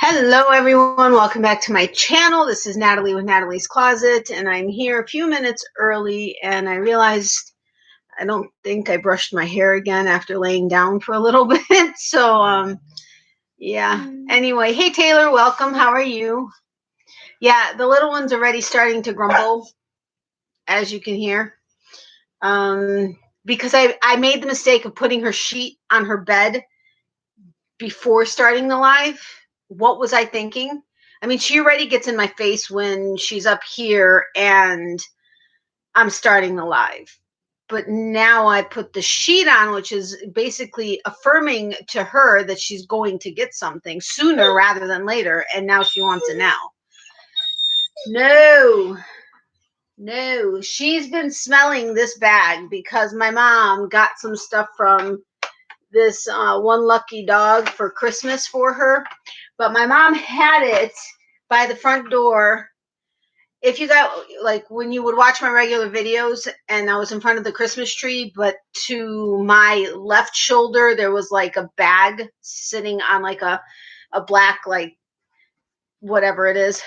Hello everyone, welcome back to my channel. This is Natalie with Natalie's Closet, and I'm here a few minutes early, and I realized I don't think I brushed my hair again after laying down for a little bit. So yeah. Anyway, hey Taylor, welcome. How are you? Yeah, the little one's already starting to grumble, as you can hear. Because I made the mistake of putting her sheet on her bed before starting the live. What was I thinking? I mean, she already gets in my face when she's up here and I'm starting the live. But now I put the sheet on, which is basically affirming to her that she's going to get something sooner rather than later. And now she wants it now. No, she's been smelling this bag because my mom got some stuff from this one lucky dog for Christmas for her. But my mom had it by the front door. If you got, like, when you would watch my regular videos and I was in front of the Christmas tree, but to my left shoulder, there was like a bag sitting on like a black, like, whatever it is.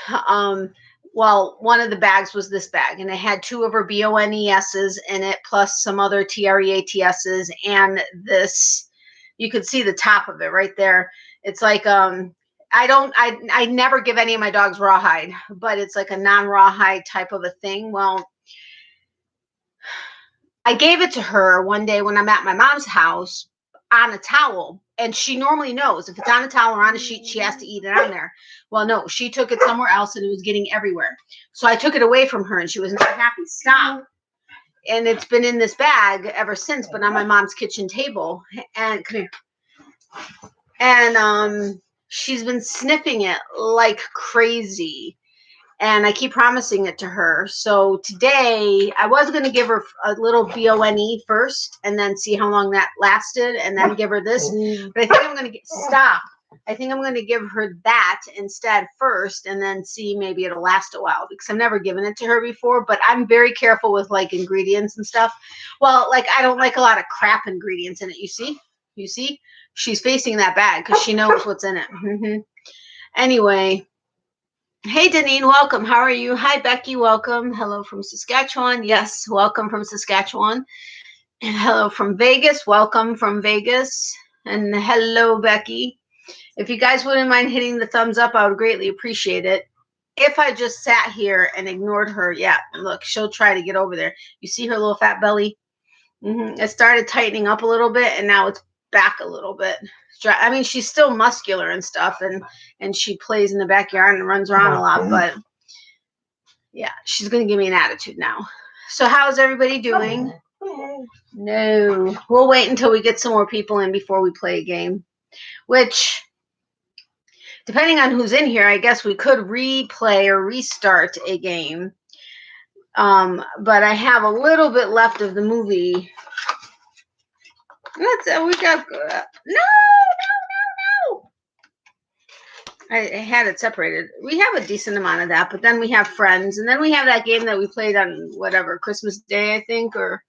Well, one of the bags was this bag, and it had two of her BONESs in it, plus some other TREATSs, and this, you could see the top of it right there. It's like, I never give any of my dogs rawhide, but it's like a non-rawhide type of a thing. Well, I gave it to her one day when I'm at my mom's house on a towel, and she normally knows if it's on a towel or on a sheet, she has to eat it on there. Well, no, she took it somewhere else and it was getting everywhere. So I took it away from her and she was not happy. Stop. And it's been in this bag ever since, but on my mom's kitchen table. And come here. And she's been sniffing it like crazy. And I keep promising it to her. So today, I was going to give her a little BONE first and then see how long that lasted and then give her this. But I think I'm going to stop. I think I'm going to give her that instead first and then see maybe it'll last a while, because I've never given it to her before. But I'm very careful with, like, ingredients and stuff. Well, like, I don't like a lot of crap ingredients in it. You see? She's facing that bag because she knows what's in it. Anyway. Hey, Deneen, welcome. How are you? Hi, Becky, welcome. Hello from Saskatchewan. Yes, welcome from Saskatchewan. And hello from Vegas. Welcome from Vegas. And hello, Becky. If you guys wouldn't mind hitting the thumbs up, I would greatly appreciate it. If I just sat here and ignored her, yeah, look, she'll try to get over there. You see her little fat belly? It started tightening up a little bit, and now it's back a little bit. I mean, she's still muscular and stuff, and she plays in the backyard and runs around a lot, but yeah, she's going to give me an attitude now. So how's everybody doing? No, we'll wait until we get some more people in before we play a game, which, depending on who's in here, I guess we could replay or restart a game. But I have a little bit left of the movie. We got no. I had it separated. We have a decent amount of that, but then we have Friends, and then we have that game that we played on whatever Christmas Day, I think, or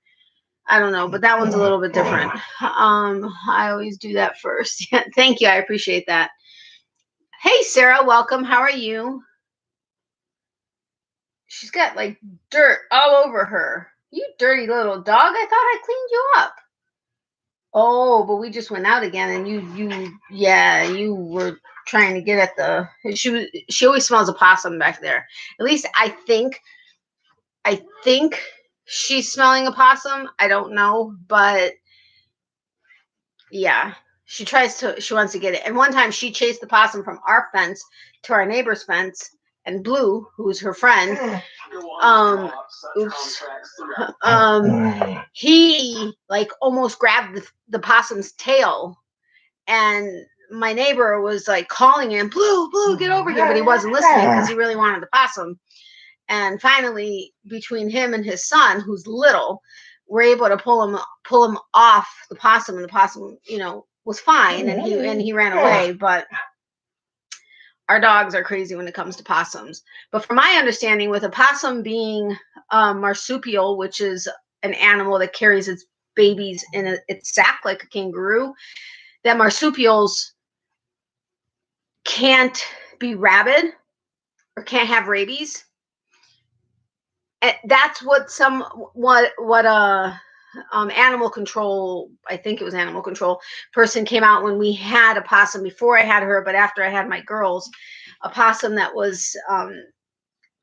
I don't know, but that one's a little bit different. I always do that first. Thank you, I appreciate that. Hey, Sarah, welcome. How are you? She's got like dirt all over her. You dirty little dog! I thought I cleaned you up. Oh, but we just went out again, and you were trying to get at the. She always smells a possum back there. At least I think she's smelling a possum. I don't know, but yeah, she wants to get it. And one time she chased the possum from our fence to our neighbor's fence, and Blue, who's her friend, he like almost grabbed the possum's tail, and my neighbor was like calling him, Blue, get over here, but he wasn't listening because he really wanted the possum. And finally, between him and his son, who's little, we're able to pull him off the possum, and the possum, was fine, and he ran away. But our dogs are crazy when it comes to possums. But from my understanding, with a possum being marsupial, which is an animal that carries its babies in its sack like a kangaroo, that marsupials can't be rabid or can't have rabies. And that's what animal control, I think it was animal control person came out when we had a possum before I had her, but after I had my girls, a possum that was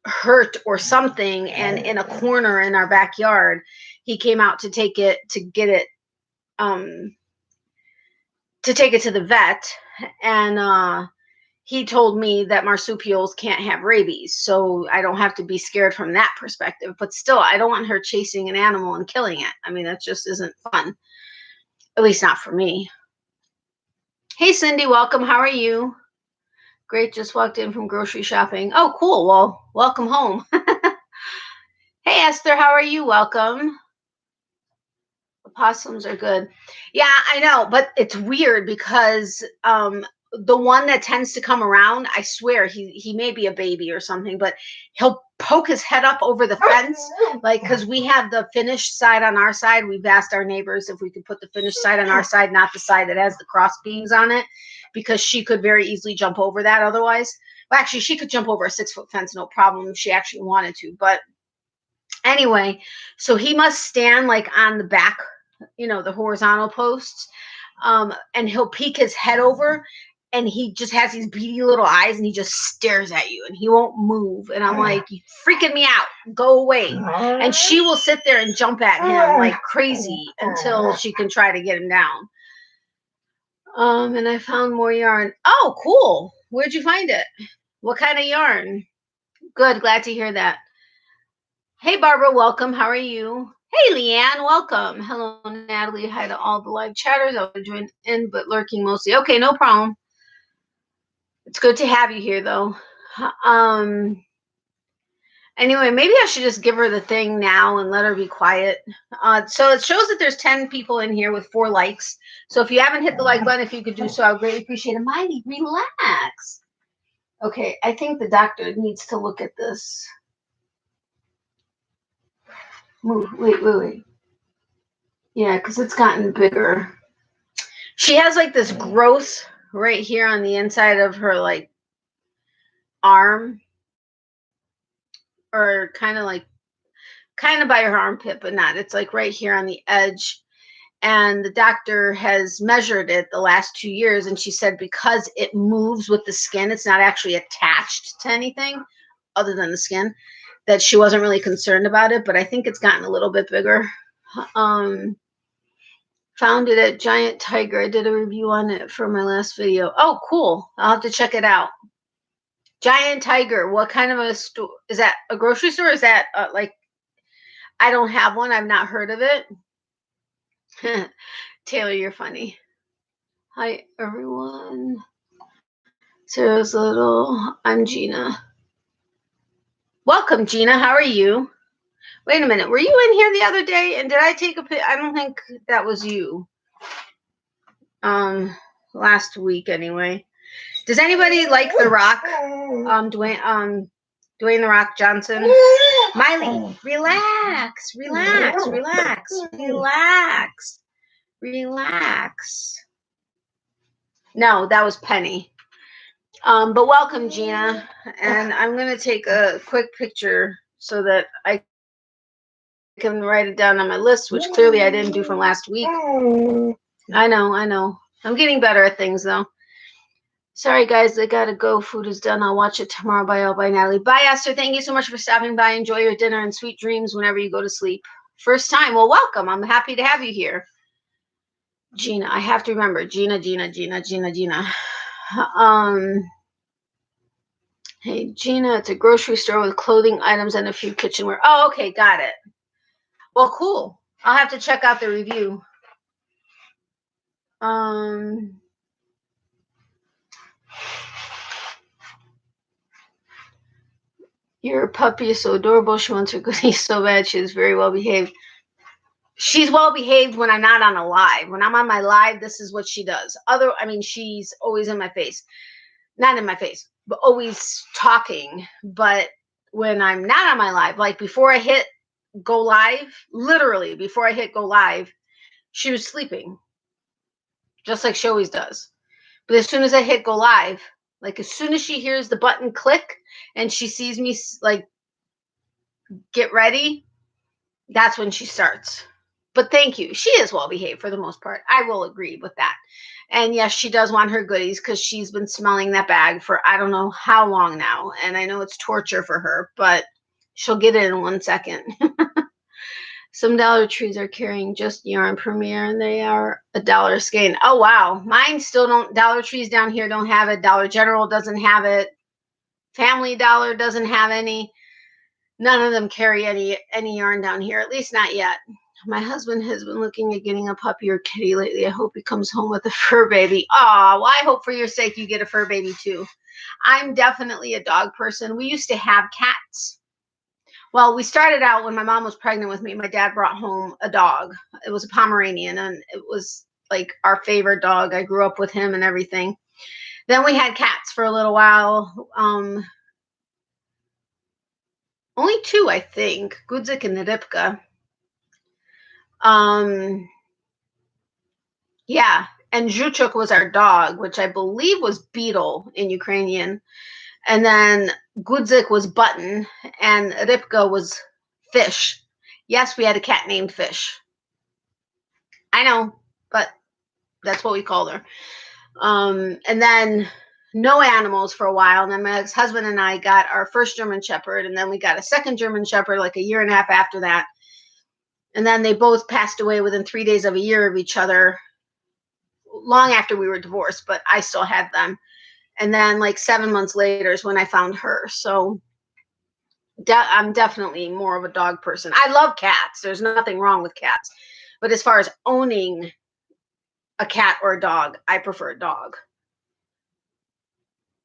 hurt or something, and in a corner in our backyard, he came out to take it to the vet, and he told me that marsupials can't have rabies, so I don't have to be scared from that perspective. But still, I don't want her chasing an animal and killing it. I mean, that just isn't fun, at least not for me. Hey, Cindy, welcome. How are you? Great, just walked in from grocery shopping. Oh, cool. Well, welcome home. Hey, Esther, how are you? Welcome. Opossums are good. Yeah, I know, but it's weird because the one that tends to come around, I swear he may be a baby or something, but he'll poke his head up over the fence, like, because we have the finished side on our side. We've asked our neighbors if we could put the finished side on our side, not the side that has the cross beams on it, because she could very easily jump over that otherwise. Well, actually, she could jump over a 6-foot fence, no problem, if she actually wanted to. But anyway, so he must stand like on the back, the horizontal posts, and he'll peek his head over, and he just has these beady little eyes, and he just stares at you, and he won't move. And I'm like, you freaking me out, go away. And she will sit there and jump at him like crazy until she can try to get him down. And I found more yarn. Oh, cool. Where'd you find it? What kind of yarn? Good, glad to hear that. Hey, Barbara, welcome. How are you? Hey, Leanne, welcome. Hello, Natalie. Hi to all the live chatters. I'll join in, but lurking mostly. Okay, no problem. It's good to have you here, though. Anyway, maybe I should just give her the thing now and let her be quiet. So it shows that there's 10 people in here with 4 likes. So if you haven't hit the like button, if you could do so, I would greatly appreciate it. Miley, relax. Okay, I think the doctor needs to look at this. Move. Wait. Yeah, because it's gotten bigger. She has like this growth right here on the inside of her like arm, or kind of by her armpit, but not. It's like right here on the edge. And the doctor has measured it the last 2 years, and she said because it moves with the skin, it's not actually attached to anything other than the skin, that she wasn't really concerned about it. But I think it's gotten a little bit bigger. Found it at Giant Tiger. I did a review on it for my last video. Oh, cool. I'll have to check it out. Giant Tiger. What kind of a store? Is that a grocery store? Is that like, I don't have one. I've not heard of it. Taylor, you're funny. Hi, everyone. Sarah's little. I'm Gina. Welcome, Gina. How are you? Wait a minute. Were you in here the other day? And did I take a pic? I don't think that was you. Last week anyway. Does anybody like The Rock? Dwayne The Rock Johnson. Miley, relax. No, that was Penny. But welcome, Gina. And I'm gonna take a quick picture so that I can write it down on my list, which clearly I didn't do from last week. I know. I'm getting better at things, though. Sorry, guys. I gotta go. Food is done. I'll watch it tomorrow. Bye, Natalie. Bye, Esther. Thank you so much for stopping by. Enjoy your dinner and sweet dreams whenever you go to sleep. First time. Well, welcome. I'm happy to have you here. Gina. I have to remember. Gina. Hey, Gina. It's a grocery store with clothing items and a few kitchenware. Oh, okay. Got it. Well, cool. I'll have to check out the review. Your puppy is so adorable. She wants her goodies so bad. She is very well behaved. She's well behaved when I'm not on a live. When I'm on my live, this is what she does. She's always in my face. Not in my face, but always talking. But when I'm not on my live, like before I hit go live, literally before I hit go live, she was sleeping. Just like she always does. But as soon as I hit go live, Like as soon as she hears the button click and she sees me like get ready, that's when she starts. But thank you. She is well behaved for the most part. I will agree with that. And yes, she does want her goodies because she's been smelling that bag for I don't know how long now. And I know it's torture for her, but she'll get it in 1 second. Some Dollar Trees are carrying just yarn Premier, and they are $1 a skein. Oh wow, mine still don't. Dollar Trees down here don't have it. Dollar General doesn't have it. Family Dollar doesn't have any. None of them carry any yarn down here, at least not yet. My husband has been looking at getting a puppy or kitty lately. I hope he comes home with a fur baby. Aw, well, I hope for your sake you get a fur baby too. I'm definitely a dog person. We used to have cats. Well, we started out when my mom was pregnant with me. My dad brought home a dog. It was a Pomeranian, and it was like our favorite dog. I grew up with him and everything. Then we had cats for a little while. Only 2, I think, Gudzik and Ripka. Yeah, and Zhuchuk was our dog, which I believe was Beetle in Ukrainian. And then Gudzik was Button, and Ripka was Fish. Yes, we had a cat named Fish. I know, but that's what we called her. And then no animals for a while. And then my ex-husband and I got our first German Shepherd, and then we got a second German Shepherd like a year and a half after that. And then they both passed away within 3 days of a year of each other, long after we were divorced, but I still had them. And then like 7 months later is when I found her. So I'm definitely more of a dog person. I love cats. There's nothing wrong with cats. But as far as owning a cat or a dog, I prefer a dog.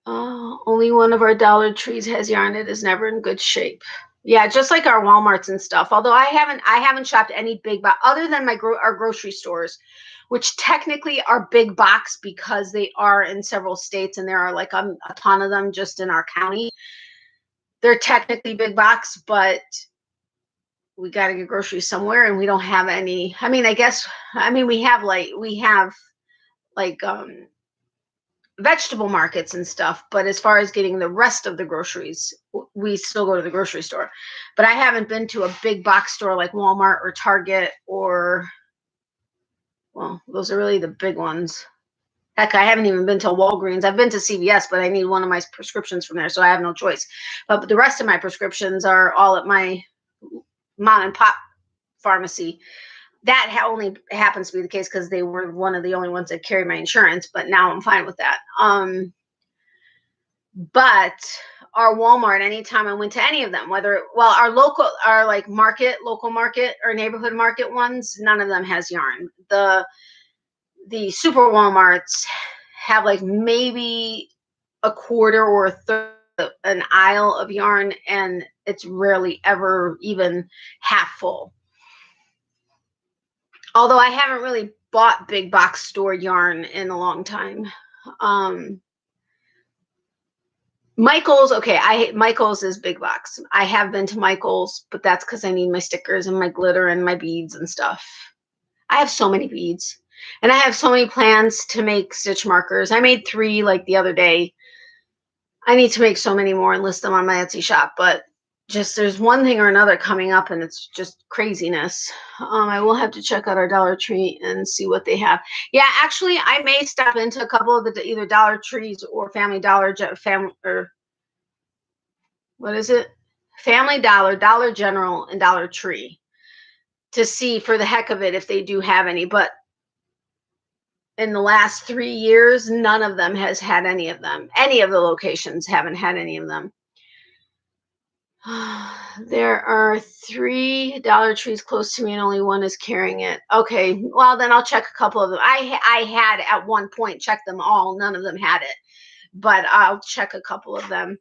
Only one of our Dollar Trees has yarn. It is never in good shape. Yeah, just like our Walmarts and stuff. Although I haven't shopped any big box other than our grocery stores, which technically are big box because they are in several states, and there are like a ton of them just in our county. They're technically big box, but we got to get groceries somewhere, and we don't have any. I mean, we have vegetable markets and stuff, but as far as getting the rest of the groceries, we still go to the grocery store. But I haven't been to a big box store like Walmart or Target or, well, those are really the big ones. Heck, I haven't even been to Walgreens. I've been to CVS, but I need one of my prescriptions from there, so I have no choice. But the rest of my prescriptions are all at my mom and pop pharmacy. That only happens to be the case because they were one of the only ones that carry my insurance, but now I'm fine with that. But our Walmart, anytime I went to any of them, our local market or neighborhood market ones, none of them has yarn. The super Walmarts have like maybe a quarter or a third an aisle of yarn, and it's rarely ever even half full. Although I haven't really bought big box store yarn in a long time. Michael's, okay, Michael's is big box. I have been to Michael's, but that's because I need my stickers and my glitter and my beads and stuff. I have so many beads, and I have so many plans to make stitch markers. I made 3 like the other day. I need to make so many more and list them on my Etsy shop, but just there's one thing or another coming up, and it's just craziness. I will have to check out our Dollar Tree and see what they have. Yeah, actually, I may stop into a couple of the either Dollar Trees or Family Dollar, what is it? Family Dollar, Dollar General, and Dollar Tree to see for the heck of it if they do have any. But in the last 3 years, none of them has had any of them. Any of the locations haven't had any of them. There are 3 Dollar Trees close to me, and only one is carrying it. Okay, well then I'll check a couple of them. I had at one point checked them all. None of them had it, but I'll check a couple of them.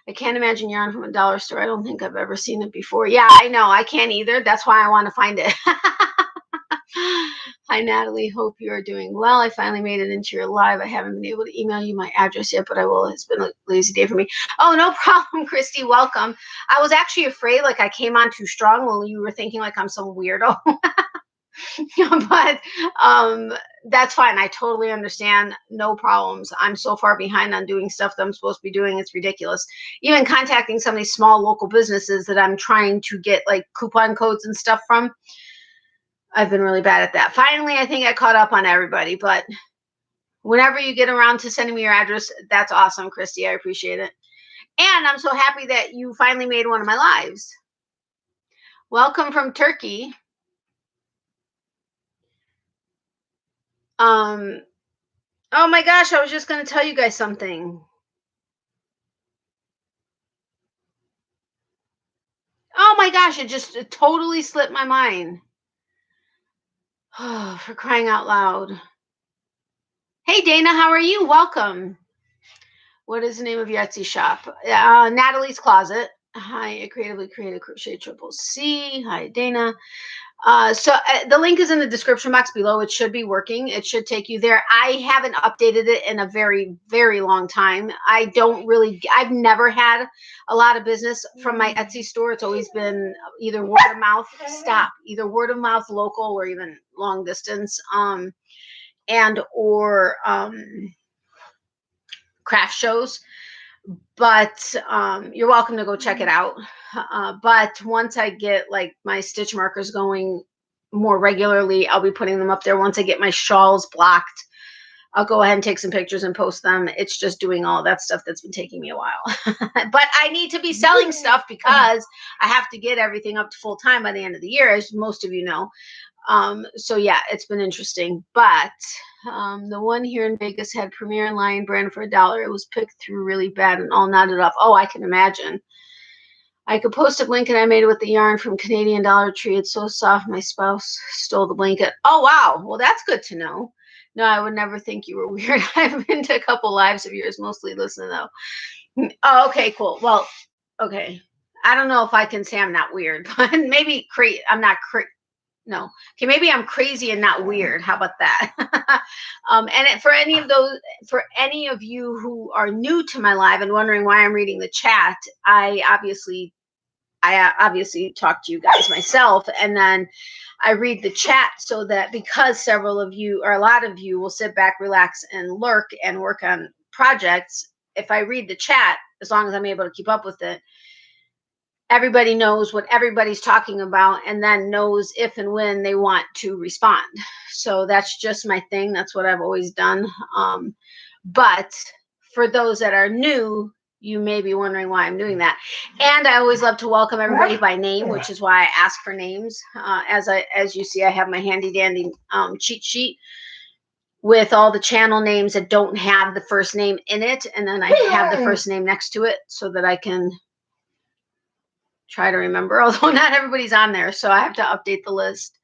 I can't imagine yarn from a dollar store. I don't think I've ever seen it before. Yeah, I know. I can't either. That's why I want to find it. Hi, Natalie. Hope you are doing well. I finally made it into your live. I haven't been able to email you my address yet, but I will. It's been a lazy day for me. Oh, no problem, Christy. Welcome. I was actually afraid like I came on too strong when you were thinking like I'm some weirdo. But that's fine. I totally understand. No problems. I'm so far behind on doing stuff that I'm supposed to be doing. It's ridiculous. Even contacting some of these small local businesses that I'm trying to get like coupon codes and stuff from, I've been really bad at that. Finally, I think I caught up on everybody, but whenever you get around to sending me your address, that's awesome, Christy. I appreciate it. And I'm so happy that you finally made one of my lives. Welcome from Turkey. Oh my gosh, I was just going to tell you guys something. Oh my gosh, it totally slipped my mind. Oh, for crying out loud. Hey Dana, how are you? Welcome. What is the name of your Etsy shop? Natalie's Closet. Hi, I creatively created crochet triple C. Hi Dana. So the link is in the description box below. It should be working. It should take you there. I haven't updated it in a very, very long time. I've never had a lot of business from my Etsy store. It's always been either word of mouth, either word of mouth local or even long distance, or craft shows. But you're welcome to go check it out. But once I get like my stitch markers going more regularly, I'll be putting them up there. Once I get my shawls blocked, I'll go ahead and take some pictures and post them. It's just doing all that stuff that's been taking me a while. But I need to be selling stuff because I have to get everything up to full time by the end of the year, as most of you know. So yeah, it's been interesting. But the one here in Vegas had Premier Lion brand for $1. It was picked through really bad and all knotted off. Oh, I can imagine. I could post a blanket I made with the yarn from Canadian Dollar Tree. It's so soft. My spouse stole the blanket. Oh, wow. Well, that's good to know. No, I would never think you were weird. I've been to a couple lives of yours, mostly listening though. Oh, okay, cool. Well, okay. I don't know if I can say I'm not weird, but maybe I'm not no. Okay, maybe I'm crazy and not weird. How about that? And for any of you who are new to my live and wondering why I'm reading the chat, I obviously talk to you guys myself, and then I read the chat so that because several of you or a lot of you will sit back, relax, and lurk and work on projects. If I read the chat, as long as I'm able to keep up with it, everybody knows what everybody's talking about and then knows if and when they want to respond. So that's just my thing. That's what I've always done. But for those that are new, you may be wondering why I'm doing that. And I always love to welcome everybody by name, which is why I ask for names. As you see, I have my handy dandy cheat sheet with all the channel names that don't have the first name in it. And then I have the first name next to it so that I can try to remember, although not everybody's on there, so I have to update the list.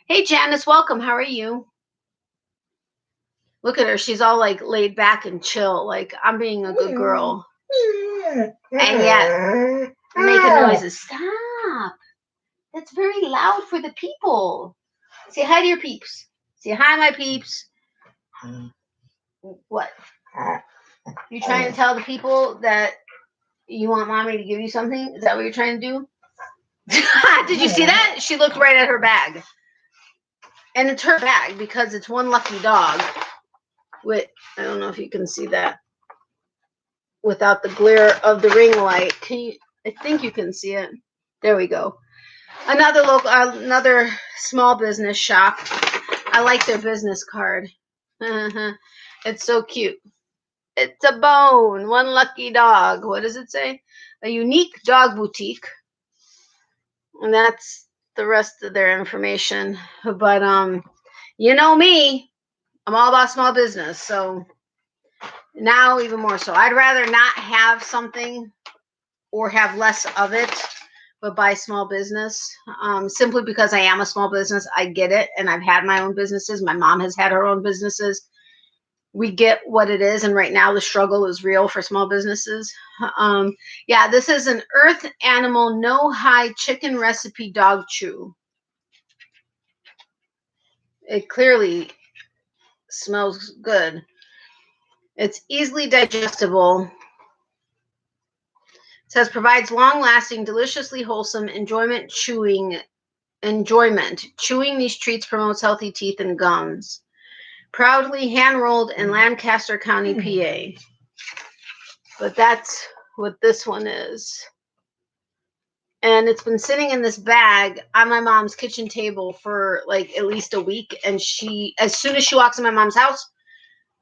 Hey Janice, welcome. How are you? Look at her. She's all like laid back and chill, like I'm being a good girl. And yet making noises. Stop. That's very loud for the people. Say hi to your peeps. Say hi, my peeps. What? You trying to tell the people that you want mommy to give you something? Is that what you're trying to do? Did you see that? She looked right at her bag. And it's her bag because it's one lucky dog. I don't know if you can see that without the glare of the ring light. I think you can see it. There we go. Another small business shop. I like their business card. It's so cute. It's a bone. One lucky dog. What does it say? A unique dog boutique. And that's the rest of their information. But you know me, I'm all about small business. So now even more so. I'd rather not have something or have less of it, but buy small business. Simply because I am a small business. I get it. And I've had my own businesses. My mom has had her own businesses. We get what it is, and right now the struggle is real for small businesses. Yeah, this is an Earth Animal No High Chicken Recipe Dog Chew. It clearly smells good. It's easily digestible. It says provides long-lasting, deliciously wholesome enjoyment. Chewing these treats promotes healthy teeth and gums. Proudly hand-rolled in Lancaster County, PA. But that's what this one is. And it's been sitting in this bag on my mom's kitchen table for like at least a week. And she, as soon as she walks in my mom's house,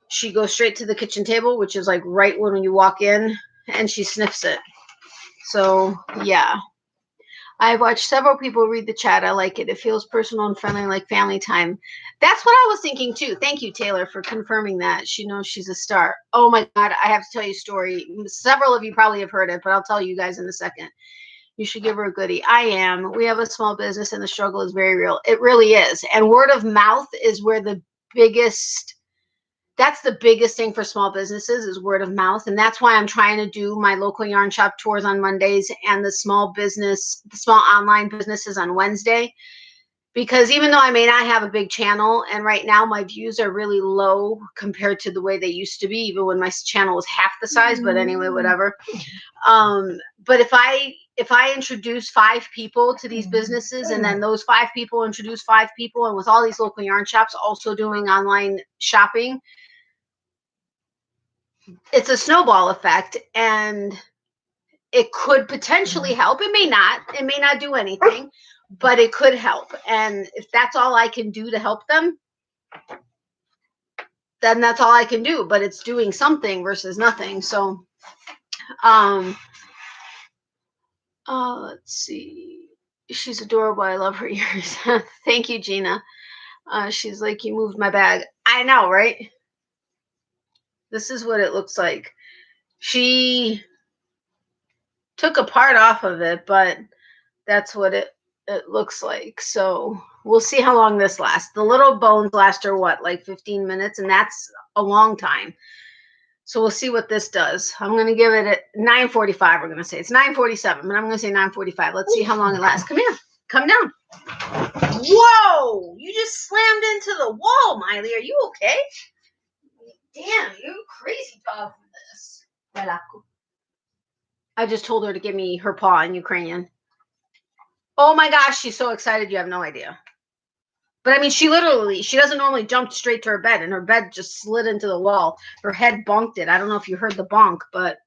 she goes straight to the kitchen table, which is like right when you walk in, and she sniffs it. So yeah, I've watched several people read the chat. I like it. It feels personal and friendly, like family time. That's what I was thinking too. Thank you, Taylor, for confirming that. She knows she's a star. Oh my God, I have to tell you a story. Several of you probably have heard it, but I'll tell you guys in a second. You should give her a goodie. I am. We have a small business and the struggle is very real. It really is. And word of mouth is where the biggest, that's the biggest thing for small businesses is word of mouth. And that's why I'm trying to do my local yarn shop tours on Mondays and the small online businesses on Wednesday. Because even though I may not have a big channel, and right now my views are really low compared to the way they used to be, even when my channel was half the size, but anyway, whatever. But if I introduce 5 people to these businesses, and then those 5 people introduce 5 people, and with all these local yarn shops also doing online shopping, it's a snowball effect, and it could potentially help. It may not do anything, but it could help. And if that's all I can do to help them, then that's all I can do. But it's doing something versus nothing. So let's see. She's adorable. I love her ears. Thank you, Gina. She's like, you moved my bag. I know, right? This is what it looks like. She took a part off of it, but that's what it looks like. So we'll see how long this lasts. The little bones last her what, like 15 minutes, and that's a long time. So we'll see what this does. I'm going to give it at 9:45. We're going to say it's 9:47, but I'm going to say 9:45. Let's see how long it lasts. Come here. Come down. Whoa! You just slammed into the wall, Miley. Are you okay? Damn, you're crazy dog for this. I just told her to give me her paw in Ukrainian. Oh my gosh, she's so excited you have no idea. But I mean, she doesn't normally jump straight to her bed, and her bed just slid into the wall. Her head bonked it. I don't know if you heard the bonk, but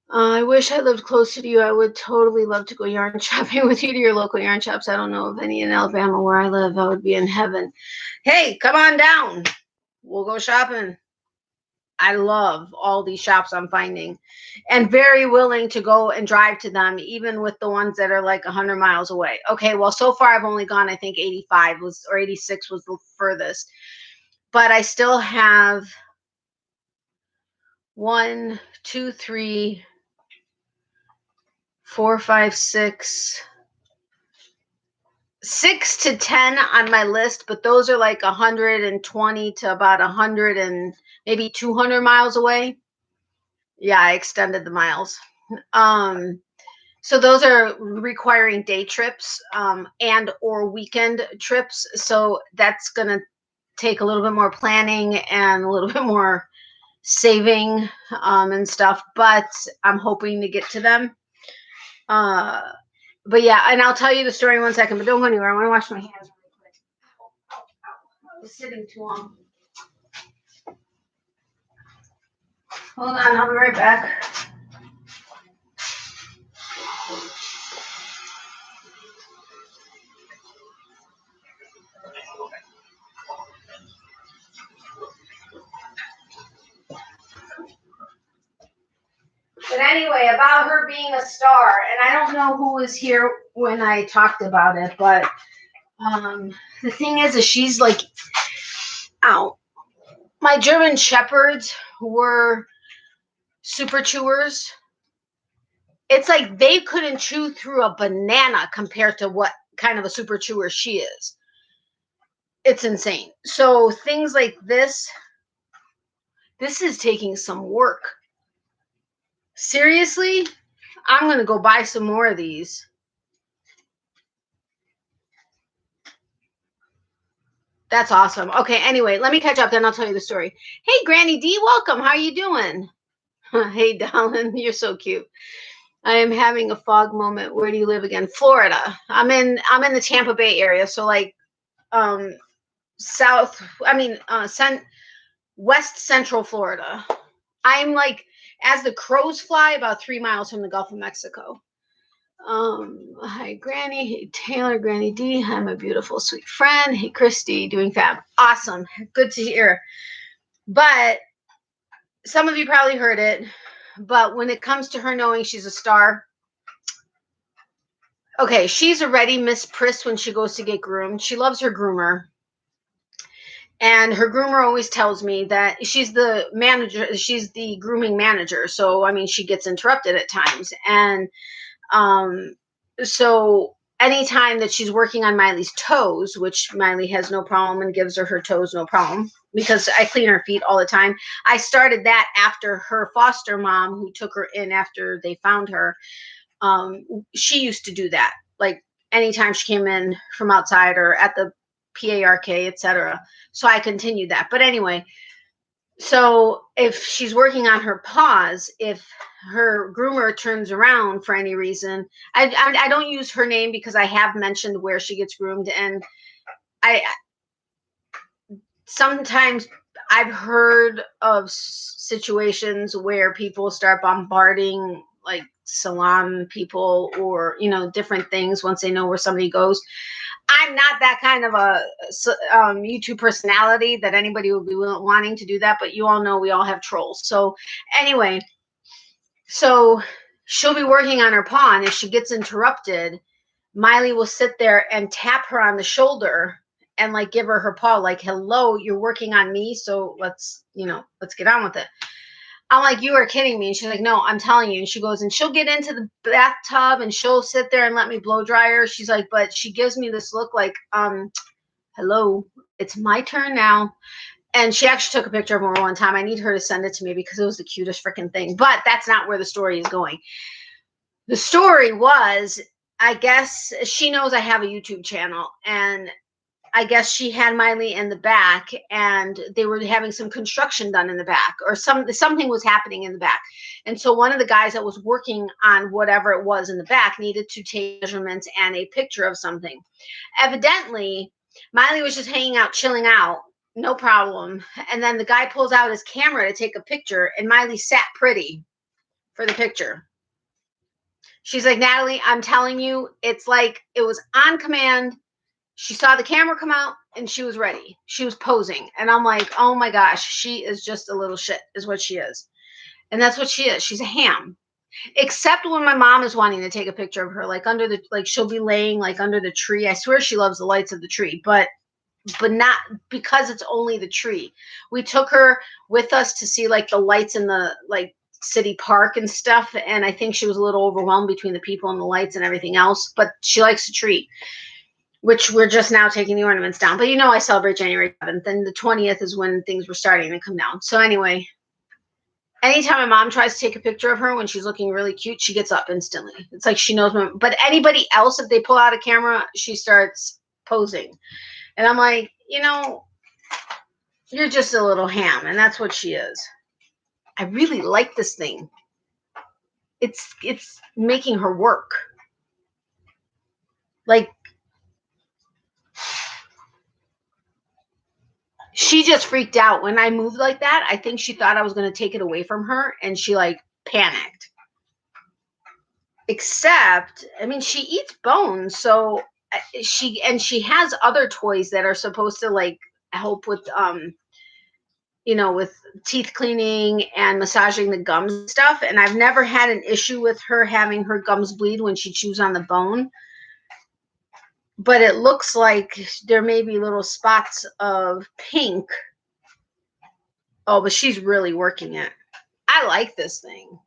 I wish I lived closer to you. I would totally love to go yarn shopping with you to your local yarn shops. I don't know of any in Alabama where I live. I would be in heaven. Hey, come on down. We'll go shopping. I love all these shops I'm finding, and very willing to go and drive to them, even with the ones that are like 100 miles away. Okay, well, so far I've only gone, I think 85 or 86 was the furthest, but I still have 1, 2, 3, 4, 5, 6 to 10 on my list, but those are like 120 to about 100 and maybe 200 miles away. Yeah, I extended the miles. So those are requiring day trips and or weekend trips. So that's going to take a little bit more planning and a little bit more saving and stuff. But I'm hoping to get to them. But yeah, and I'll tell you the story in 1 second, but don't go anywhere. I want to wash my hands really quick. I was sitting too long. Hold on, I'll be right back. But anyway, about her being a star, and I don't know who was here when I talked about it, but the thing is she's like, ow, my German Shepherds were super chewers. It's like they couldn't chew through a banana compared to what kind of a super chewer she is. It's insane. So things like this is taking some work. Seriously, I'm going to go buy some more of these. That's awesome. Okay, anyway, let me catch up, then I'll tell you the story. Hey, Granny D, welcome. How are you doing? Hey, darling, you're so cute. I am having a fog moment. Where do you live again? Florida. I'm in the Tampa Bay area, so like West Central Florida. I'm like, as the crows fly, about 3 miles from the Gulf of Mexico. Hi, Granny. Hey, Taylor, Granny D. Hi, my beautiful, sweet friend. Hey, Christy, doing fab. Awesome. Good to hear. But some of you probably heard it. But when it comes to her knowing she's a star, okay, she's already Miss Priss when she goes to get groomed. She loves her groomer. And her groomer always tells me that she's the manager, she's the grooming manager. So, I mean, she gets interrupted at times. And so anytime that she's working on Miley's toes, which Miley has no problem and gives her toes no problem because I clean her feet all the time. I started that after her foster mom, who took her in after they found her. She used to do that. Like anytime she came in from outside or at the PARK, etc. So I continued that. But anyway, so if she's working on her paws, if her groomer turns around for any reason, I don't use her name because I have mentioned where she gets groomed, and I sometimes I've heard of situations where people start bombarding like salon people or, you know, different things once they know where somebody goes. I'm not that kind of a YouTube personality that anybody would be wanting to do that, but you all know we all have trolls. So anyway, so she'll be working on her paw, and if she gets interrupted, Miley will sit there and tap her on the shoulder and like give her paw, like, hello, you're working on me, so let's get on with it. I'm like, you are kidding me. And she's like, no, I'm telling you. And she goes and she'll get into the bathtub and she'll sit there and let me blow dry her. She's like, but she gives me this look like, hello, it's my turn now. And she actually took a picture of her one time. I need her to send it to me because it was the cutest freaking thing. But that's not where the story is going. The story was, I guess she knows I have a YouTube channel, and I guess she had Miley in the back, and they were having some construction done in the back, or something was happening in the back. And so one of the guys that was working on whatever it was in the back needed to take measurements and a picture of something. Evidently, Miley was just hanging out, chilling out, no problem. And then the guy pulls out his camera to take a picture, and Miley sat pretty for the picture. She's like, Natalie, I'm telling you, it's like it was on command. She saw the camera come out and she was ready. She was posing. And I'm like, oh my gosh, she is just a little shit is what she is. And that's what she is. She's a ham. Except when my mom is wanting to take a picture of her, like she'll be laying like under the tree. I swear she loves the lights of the tree, but not because it's only the tree. We took her with us to see like the lights in the like city park and stuff. And I think she was a little overwhelmed between the people and the lights and everything else, but she likes the tree, which we're just now taking the ornaments down. But you know, I celebrate January 7th, and the 20th is when things were starting to come down. So anyway, anytime my mom tries to take a picture of her when she's looking really cute, she gets up instantly. It's like she knows but anybody else, if they pull out a camera, she starts posing. And I'm like, you know, you're just a little ham, and that's what she is. I really like this thing. It's making her work. Like, she just freaked out when I moved like that. I think she thought I was going to take it away from her, and she like panicked. Except, I mean, she eats bones, so she has other toys that are supposed to like help with with teeth cleaning and massaging the gums and stuff. And I've never had an issue with her having her gums bleed when she chews on the bone. But it looks like there may be little spots of pink. Oh, but she's really working it. I like this thing.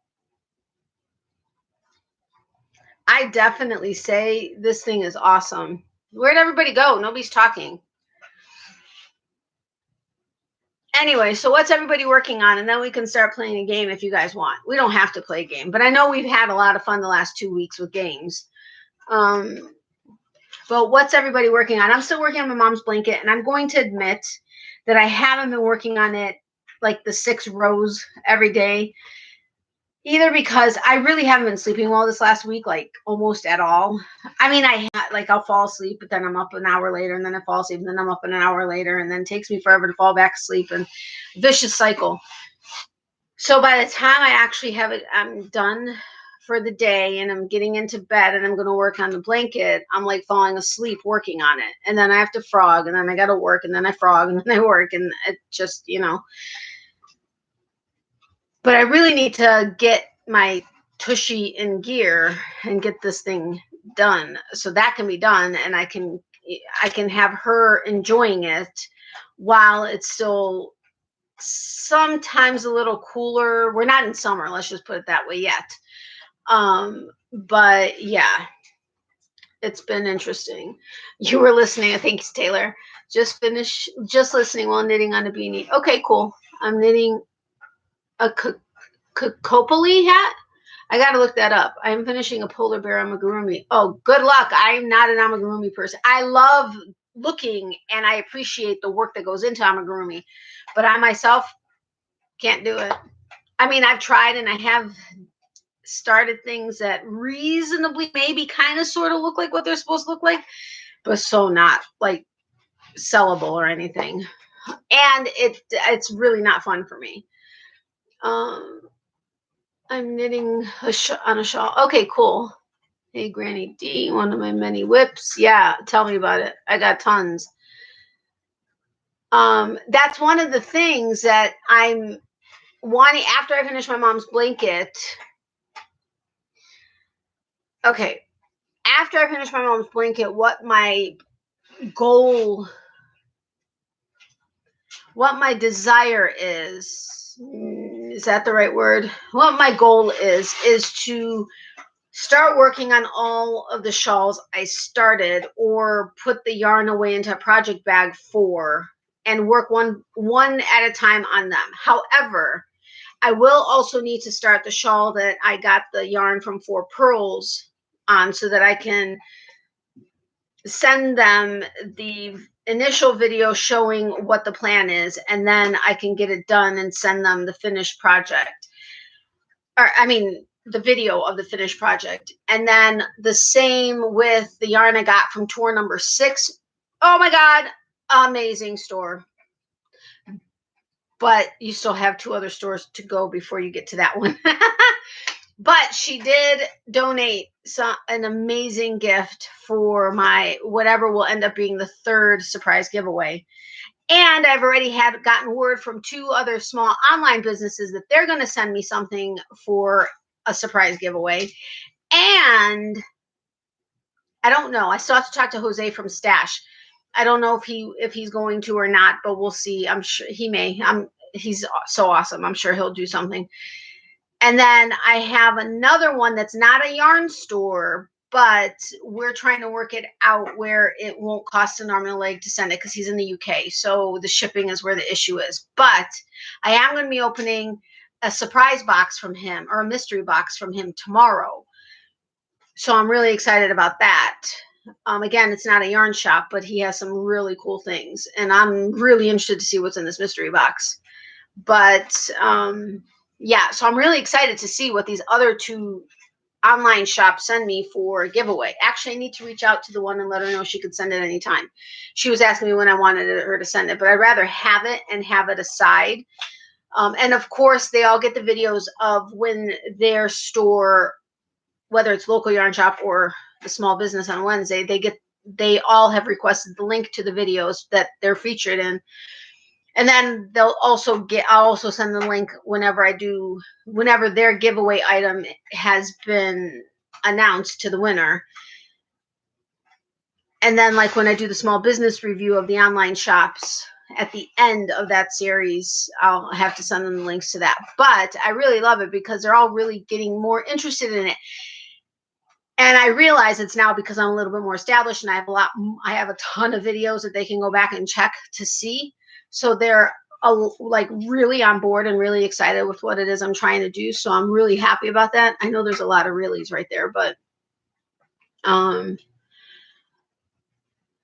I definitely say this thing is awesome. Where'd everybody go? Nobody's talking. Anyway, so what's everybody working on? And then we can start playing a game if you guys want. We don't have to play a game, but I know we've had a lot of fun the last 2 weeks with games. But what's everybody working on? I'm still working on my mom's blanket, and I'm going to admit that I haven't been working on it like the 6 rows every day. Either because I really haven't been sleeping well this last week, like almost at all. I mean, like I'll fall asleep, but then I'm up an hour later, and then I fall asleep, and then I'm up an hour later, and then it takes me forever to fall back asleep, and vicious cycle. So by the time I actually have it, I'm done for the day, and I'm getting into bed, and I'm going to work on the blanket. I'm like falling asleep working on it, and then I have to frog, and then I got to work, and then I frog, and then I work, and it just, you know. But I really need to get my tushy in gear and get this thing done, so that can be done, and I can have her enjoying it while it's still sometimes a little cooler. We're not in summer, let's just put it that way, yet. But yeah, it's been interesting. You were listening, thanks Taylor. Just listening while knitting on a beanie. Okay, cool. I'm knitting a Copley hat. I got to look that up. I'm finishing a polar bear amigurumi. Oh, good luck. I'm not an amigurumi person. I love looking and I appreciate the work that goes into amigurumi, but I myself can't do it. I mean, I've tried and I have started things that reasonably maybe kind of sort of look like what they're supposed to look like, but so not like sellable or anything. And it's really not fun for me. I'm knitting on a shawl. Okay, cool. Hey, Granny D, one of my many whips. Yeah, tell me about it. I got tons. That's one of the things that I'm wanting after I finish my mom's blanket. Okay, after I finish my mom's blanket, what my desire is that the right word? What my goal is to start working on all of the shawls I started or put the yarn away into a project bag for and work one at a time on them. However, I will also need to start the shawl that I got the yarn from 4 Pearls on so that I can send them the initial video showing what the plan is, and then I can get it done and send them the finished project. Or, I mean, the video of the finished project. And then the same with the yarn I got from tour number 6. Oh my God, amazing store. But you still have 2 other stores to go before you get to that one. But she did donate an amazing gift for my whatever will end up being the 3rd surprise giveaway. And I've already gotten word from 2 other small online businesses that they're going to send me something for a surprise giveaway. And I don't know. I still have to talk to Jose from Stash. I don't know if he's going to or not, but we'll see. I'm sure he may. He's so awesome. I'm sure he'll do something. And then I have another one that's not a yarn store, but we're trying to work it out where it won't cost an arm and a leg to send it because he's in the UK. So the shipping is where the issue is. But I am going to be opening a surprise box from him, or a mystery box from him, tomorrow. So I'm really excited about that. Again, it's not a yarn shop, but he has some really cool things. And I'm really interested to see what's in this mystery box. But yeah, so I'm really excited to see what these other 2 online shops send me for a giveaway. Actually, I need to reach out to the one and let her know she could send it anytime. She was asking me when I wanted her to send it, but I'd rather have it and have it aside. And of course, they all get the videos of when their store, whether it's local yarn shop or the small business on Wednesday, they all have requested the link to the videos that they're featured in. And then I'll also send the link whenever their giveaway item has been announced to the winner. And then, like, when I do the small business review of the online shops at the end of that series, I'll have to send them the links to that. But I really love it because they're all really getting more interested in it. And I realize it's now because I'm a little bit more established and I have a ton of videos that they can go back and check to see. So they're like really on board and really excited with what it is I'm trying to do. So I'm really happy about that. I know there's a lot of reallys right there, but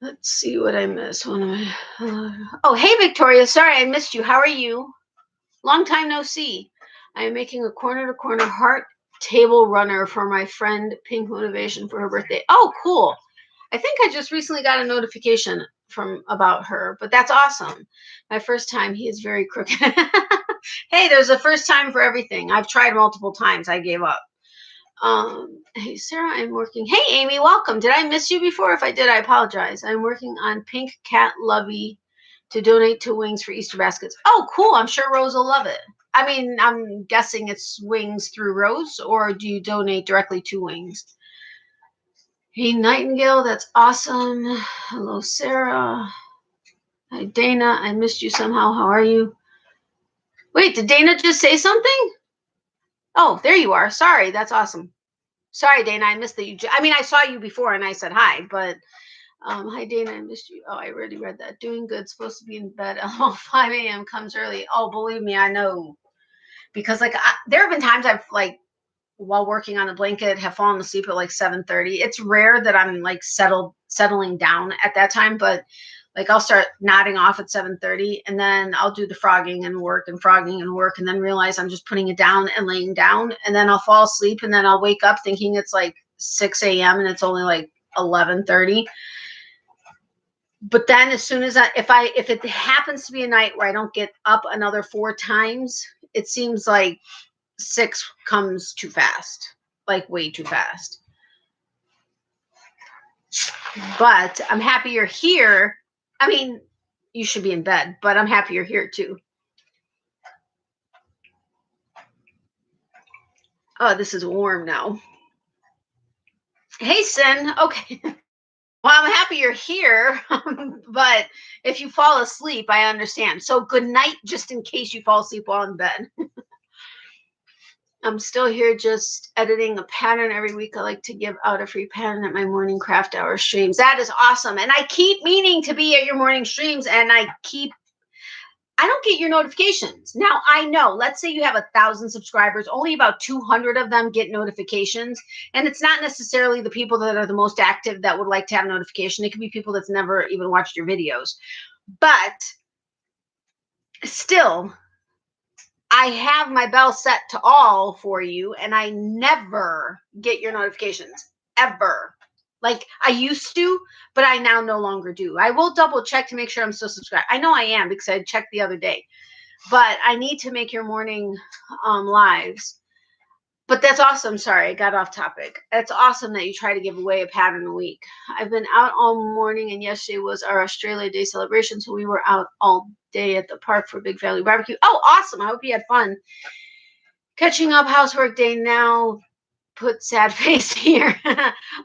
let's see what I missed. Oh, hey, Victoria. Sorry, I missed you. How are you? Long time no see. I am making a corner-to-corner heart table runner for my friend Pink Motivation for her birthday. Oh, cool. I think I just recently got a notification from about her, but that's awesome. My first time. He is very crooked. Hey, there's a first time for everything. I've tried multiple times. I gave up. Hey, Sarah, I'm working. Hey, Amy, welcome. Did I miss you before? If I did, I apologize. I'm working on Pink Cat Lovey to donate to Wings for Easter baskets. Oh, cool. I'm sure Rose will love it. I mean, I'm guessing it's Wings through Rose, or do you donate directly to Wings? Hey, Nightingale, that's awesome. Hello, Sarah. Hi, Dana. I missed you somehow. How are you? Wait, did Dana just say something? Oh, there you are. Sorry, that's awesome. Sorry, Dana, I missed that you. I mean, I saw you before and I said hi, but hi, Dana, I missed you. Oh, I already read that. Doing good, supposed to be in bed. Oh, 5 a.m. comes early. Oh, believe me, I know. Because like there have been times I've like while working on the blanket have fallen asleep at like 7:30. It's rare that I'm like settling down at that time, but like I'll start nodding off at 7:30 and then I'll do the frogging and work and then realize I'm just putting it down and laying down, and then I'll fall asleep and then I'll wake up thinking it's like 6 a.m. and it's only like 11:30. But then as soon as if it happens to be a night where I don't get up another 4 times, it seems like 6 comes too fast, like way too fast. But I'm happy you're here. I mean, you should be in bed, but I'm happy you're here too. Oh, this is warm now. Hey, Sin. Okay. Well, I'm happy you're here, but if you fall asleep, I understand. So good night, just in case you fall asleep while in bed. I'm still here just editing a pattern every week. I like to give out a free pattern at my morning craft hour streams. That is awesome. And I keep meaning to be at your morning streams, and I don't get your notifications. Now, I know, let's say you have 1,000 subscribers, only about 200 of them get notifications. And it's not necessarily the people that are the most active that would like to have notification. It could be people that's never even watched your videos. But still, I have my bell set to all for you, and I never get your notifications, ever. Like I used to, but I now no longer do. I will double check to make sure I'm still subscribed. I know I am because I checked the other day, but I need to make your morning lives. But that's awesome. Sorry, I got off topic. That's awesome that you try to give away a pattern a week. I've been out all morning, and yesterday was our Australia Day celebration, so we were out all day at the park for Big Family Barbecue. Oh, awesome. I hope you had fun. Catching up, housework day now. Put sad face here.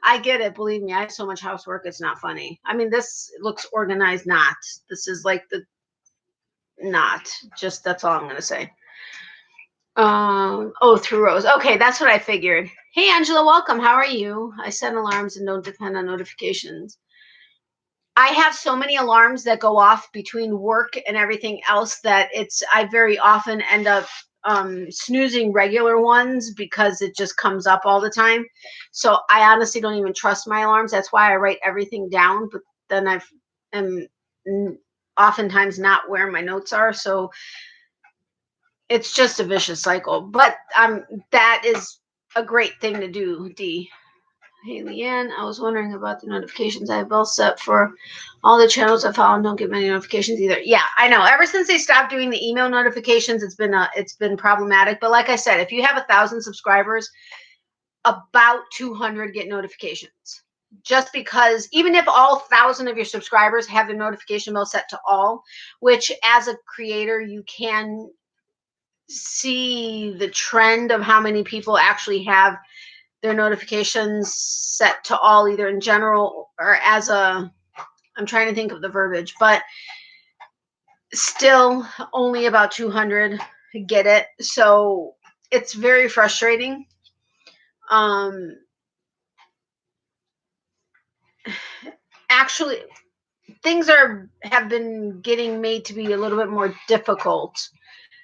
I get it. Believe me, I have so much housework. It's not funny. I mean, this looks organized. Not. This is like the not. Just that's all I'm going to say. Oh, through Rose. Okay, that's what I figured. Hey, Angela, welcome. How are you? I set alarms and don't depend on notifications. I have so many alarms that go off between work and everything else that I very often end up snoozing regular ones because it just comes up all the time. So I honestly don't even trust my alarms. That's why I write everything down, but then am oftentimes not where my notes are. So it's just a vicious cycle, but that is a great thing to do, Dee. Hey, Leanne, I was wondering about the notifications. I have all set for all the channels I follow and don't get many notifications either. Yeah, I know. Ever since they stopped doing the email notifications, it's been problematic. But like I said, if you have 1,000 subscribers, about 200 get notifications. Just because even if all 1,000 of your subscribers have their notification bell set to all, which as a creator, you can see the trend of how many people actually have their notifications set to all, either in general or as I'm trying to think of the verbiage, but still only about 200 get it. So it's very frustrating. Actually, things have been getting made to be a little bit more difficult,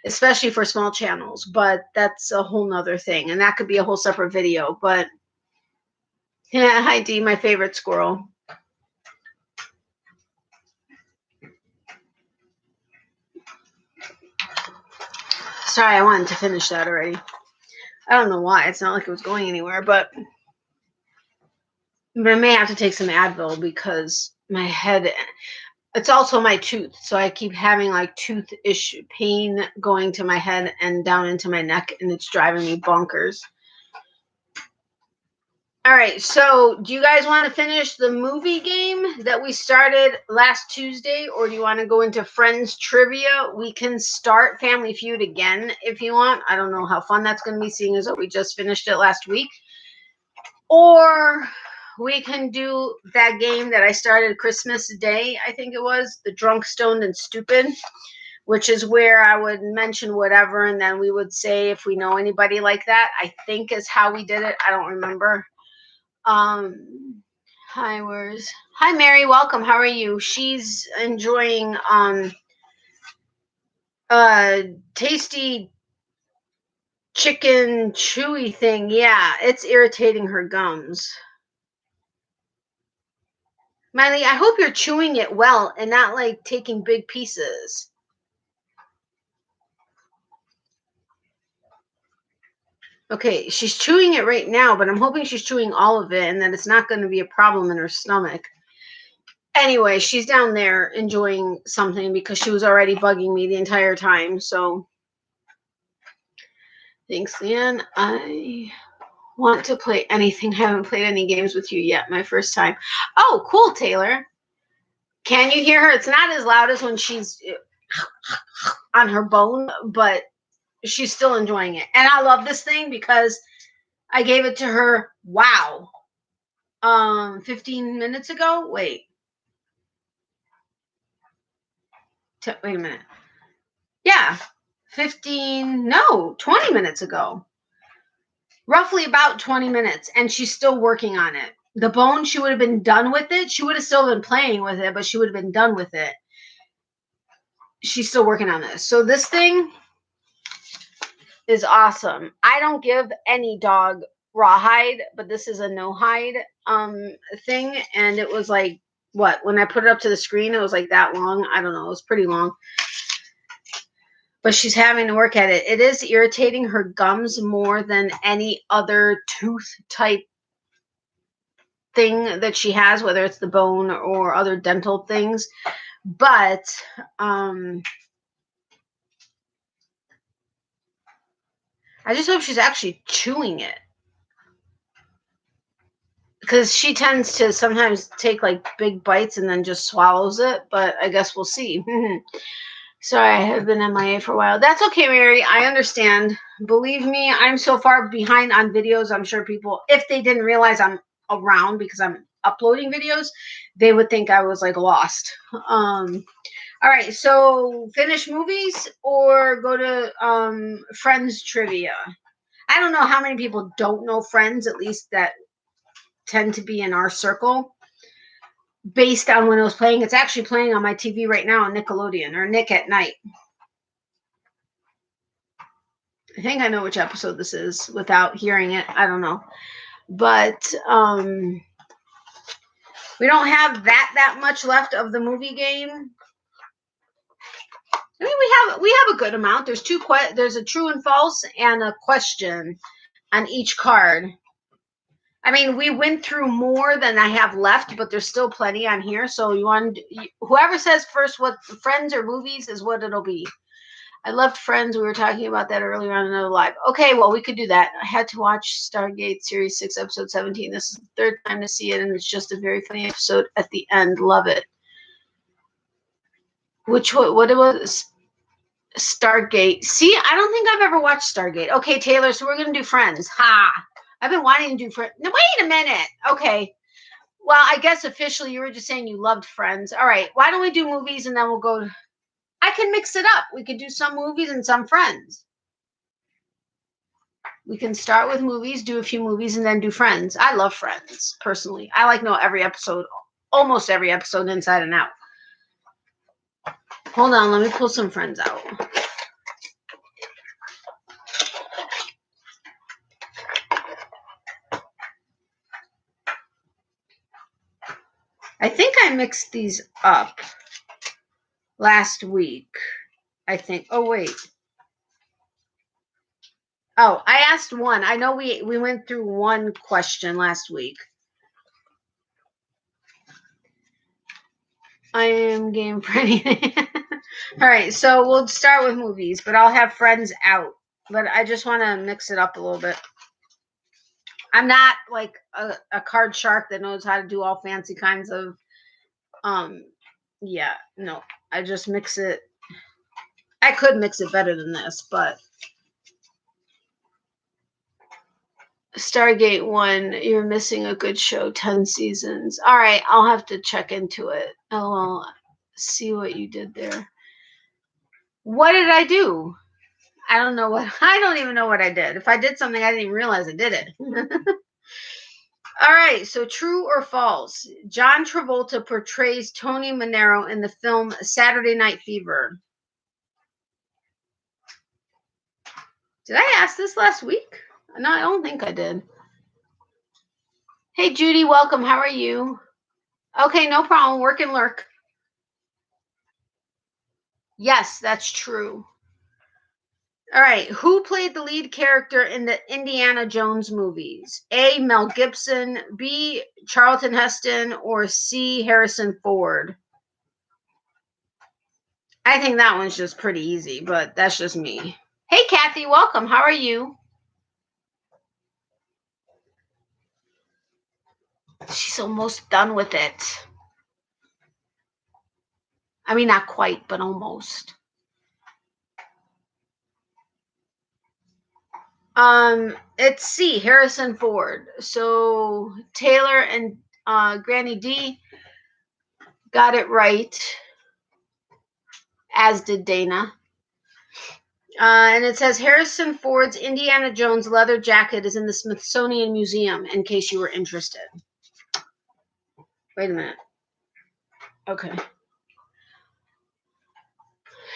especially for small channels, but that's a whole nother thing. And that could be a whole separate video, but yeah, hi Dee, my favorite squirrel. Sorry, I wanted to finish that already. I don't know why. It's not like it was going anywhere, but I may have to take some Advil because my head, it's also my tooth. So I keep having like tooth issue pain going to my head and down into my neck, and it's driving me bonkers. All right, so do you guys want to finish the movie game that we started last Tuesday, or do you want to go into Friends Trivia? We can start Family Feud again if you want. I don't know how fun that's going to be, seeing as though we just finished it last week. Or we can do that game that I started Christmas Day, I think it was, the Drunk, Stoned, and Stupid, which is where I would mention whatever, and then we would say if we know anybody like that, I think is how we did it. I don't remember. Hi, hi Mary, welcome. How are you? She's enjoying tasty chicken chewy thing. Yeah, it's irritating her gums. Miley, I hope you're chewing it well and not like taking big pieces. Okay, she's chewing it right now, but I'm hoping she's chewing all of it and that it's not going to be a problem in her stomach. Anyway, she's down there enjoying something because she was already bugging me the entire time. So, thanks, Leanne. I want to play anything. I haven't played any games with you yet. My first time. Oh, cool, Taylor. Can you hear her? It's not as loud as when she's on her bone, but she's still enjoying it. And I love this thing because I gave it to her, wow, 15 minutes ago. Wait a minute. Yeah, 20 minutes ago. Roughly about 20 minutes, and she's still working on it. The bone, she would have been done with it. She would have still been playing with it, but she would have been done with it. She's still working on this. So this thing is awesome. I don't give any dog rawhide, but this is a no hide thing, and it was like, what, when I put it up to the screen, it was like that long. I don't know, it was pretty long, but she's having to work at it. It is irritating her gums more than any other tooth type thing that she has, whether it's the bone or other dental things. But I just hope she's actually chewing it, because she tends to sometimes take like big bites and then just swallows it, but I guess we'll see. Sorry, I have been MIA for a while. That's okay, Mary. I understand. Believe me, I'm so far behind on videos. I'm sure people, if they didn't realize I'm around because I'm uploading videos, they would think I was like lost. All right, so finish movies or go to Friends Trivia. I don't know how many people don't know Friends, at least that tend to be in our circle, based on when it was playing. It's actually playing on my TV right now on Nickelodeon, or Nick at Night. I think I know which episode this is without hearing it. I don't know. But we don't have that much left of the movie game. I mean, we have a good amount. There's there's a true and false and a question on each card. I mean, we went through more than I have left, but there's still plenty on here. So whoever says first what Friends or movies is what it'll be. I loved Friends. We were talking about that earlier on another live. Okay, well, we could do that. I had to watch Stargate Series 6, Episode 17. This is the third time to see it, and it's just a very funny episode at the end. Love it. What it was? Stargate. See, I don't think I've ever watched Stargate. Okay, Taylor, so we're going to do Friends. Ha! I've been wanting to do Friends. No, wait a minute. Okay. Well, I guess officially you were just saying you loved Friends. All right. Why don't we do movies and then we'll go. I can mix it up. We could do some movies and some Friends. We can start with movies, do a few movies, and then do Friends. I love Friends, personally. I like know every episode, almost every episode inside and out. Hold on. Let me pull some Friends out. I think I mixed these up last week. I think. Oh, wait. Oh, I asked one. I know we went through one question last week. I am game for anything. All right, so we'll start with movies, but I'll have friends out. But I just want to mix it up a little bit. I'm not like a card shark that knows how to do all fancy kinds of yeah, no. I just mix it. I could mix it better than this, but Stargate 1, you're missing a good show, 10 seasons. All right, I'll have to check into it. I'll see what you did there. What did I do? I don't know what. I don't even know what I did. If I did something, I didn't even realize I did it. All right, so true or false? John Travolta portrays Tony Manero in the film Saturday Night Fever. Did I ask this last week? No, I don't think I did. Hey, Judy, welcome. How are you? Okay, no problem. Work and lurk. Yes, that's true. All right, who played the lead character in the Indiana Jones movies? A. Mel Gibson, B. Charlton Heston, or C. Harrison Ford? I think that one's just pretty easy, but that's just me. Hey, Kathy, welcome. How are you? She's almost done with it. I mean, not quite, but almost. It's C, Harrison Ford. So Taylor and Granny D got it right, as did Dana. And it says Harrison Ford's Indiana Jones leather jacket is in the Smithsonian Museum, in case you were interested. Wait a minute. Okay.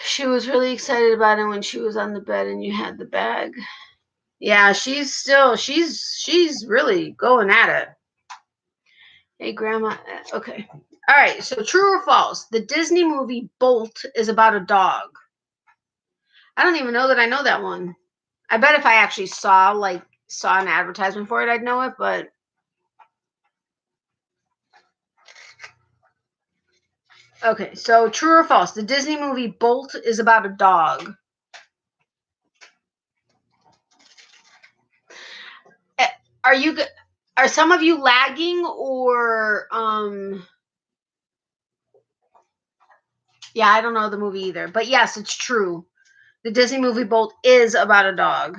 She was really excited about it when she was on the bed and you had the bag. Yeah, she's really going at it. Hey, Grandma. Okay. All right. So true or false? The Disney movie Bolt is about a dog. I don't even know that I know that one. I bet if I actually saw an advertisement for it, I'd know it, but okay. So true or false? The Disney movie Bolt is about a dog. Are some of you lagging or yeah, I don't know the movie either. But yes, it's true. The Disney movie Bolt is about a dog.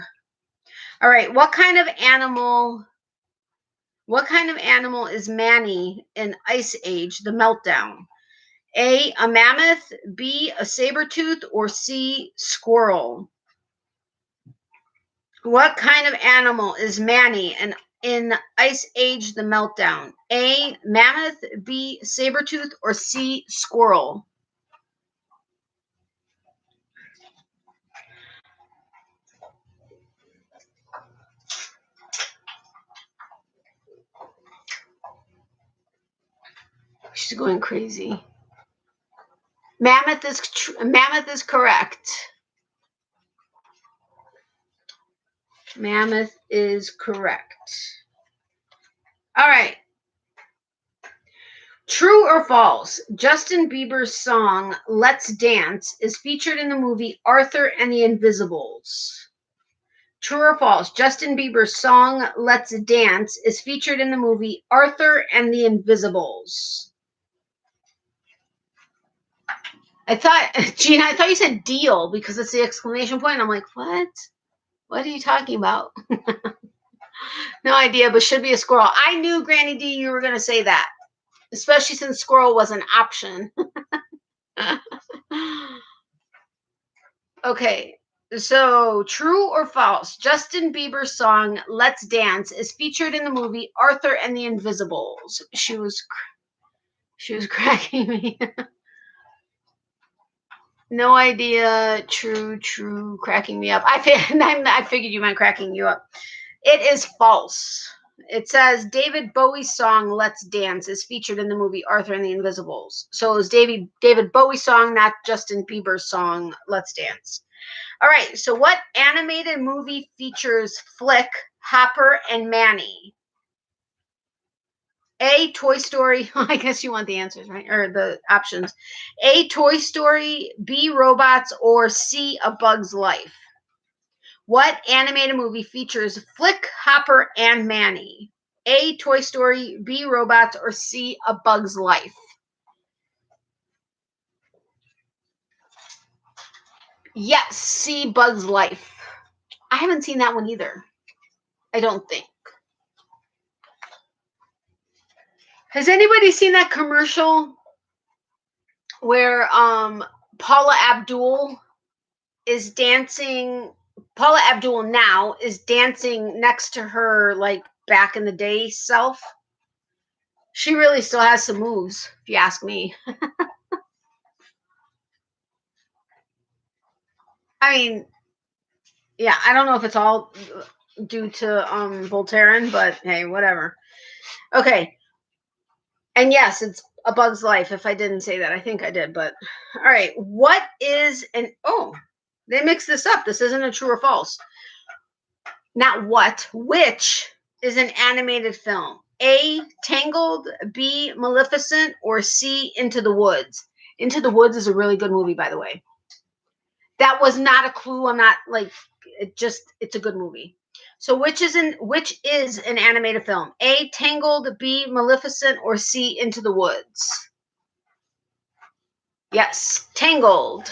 All right, what kind of animal is Manny in Ice Age: The Meltdown? A mammoth, B, a saber-tooth, or C, squirrel? What kind of animal is Manny in Ice Age: The Meltdown? A, mammoth, B, saber-tooth, or C, squirrel? She's going crazy. Mammoth is correct. Mammoth is correct. All right. True or false? Justin Bieber's song Let's Dance is featured in the movie Arthur and the Invisibles. True or false? Justin Bieber's song Let's Dance is featured in the movie Arthur and the Invisibles. Gina, I thought you said deal because it's the exclamation point. I'm like, what? What are you talking about? No idea, but should be a squirrel. I knew, Granny D, you were going to say that, especially since squirrel was an option. Okay, so true or false? Justin Bieber's song Let's Dance is featured in the movie Arthur and the Invisibles. She was cracking me. No idea. True, cracking me up. I figured you meant cracking you up. It is false. It says David Bowie's song "Let's Dance" is featured in the movie Arthur and the Invisibles. So it was David Bowie's song, not Justin Bieber's song "Let's Dance." All right. So what animated movie features Flick, Hopper, and Manny? A, Toy Story. I guess you want the answers, right? Or the options. A, Toy Story, B, Robots, or C, A Bug's Life. What animated movie features Flick, Hopper, and Manny? A, Toy Story, B, Robots, or C, A Bug's Life? Yes, C, Bug's Life. I haven't seen that one either. I don't think. Has anybody seen that commercial where Paula Abdul is dancing? Paula Abdul now is dancing next to her, like, back in the day self. She really still has some moves, if you ask me. I mean, yeah, I don't know if it's all due to Voltaren, but hey, whatever. Okay. And yes, it's A Bug's Life. If I didn't say that, I think I did. But all right, what is an they mixed this up. This isn't a true or false. Not what, which is an animated film? A, Tangled, B, Maleficent, or C, Into the Woods? Into the Woods is a really good movie, by the way. That was not a clue. I'm not like it's a good movie. So which is an animated film? A, Tangled, B, Maleficent, or C, Into the Woods? Yes, Tangled.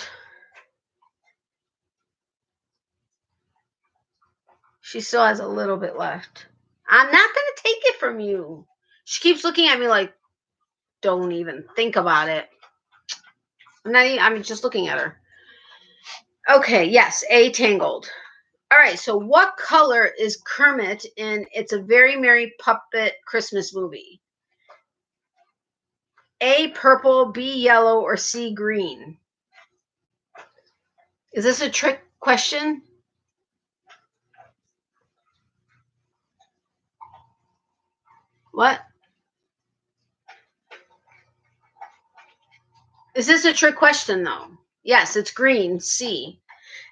She still has a little bit left. I'm not going to take it from you. She keeps looking at me like, don't even think about it. I'm just looking at her. Okay, yes, A, Tangled. All right, so what color is Kermit in It's a Very Merry Puppet Christmas Movie? A, purple, B, yellow, or C, green? Is this a trick question? What? Is this a trick question, though? Yes, it's green, C.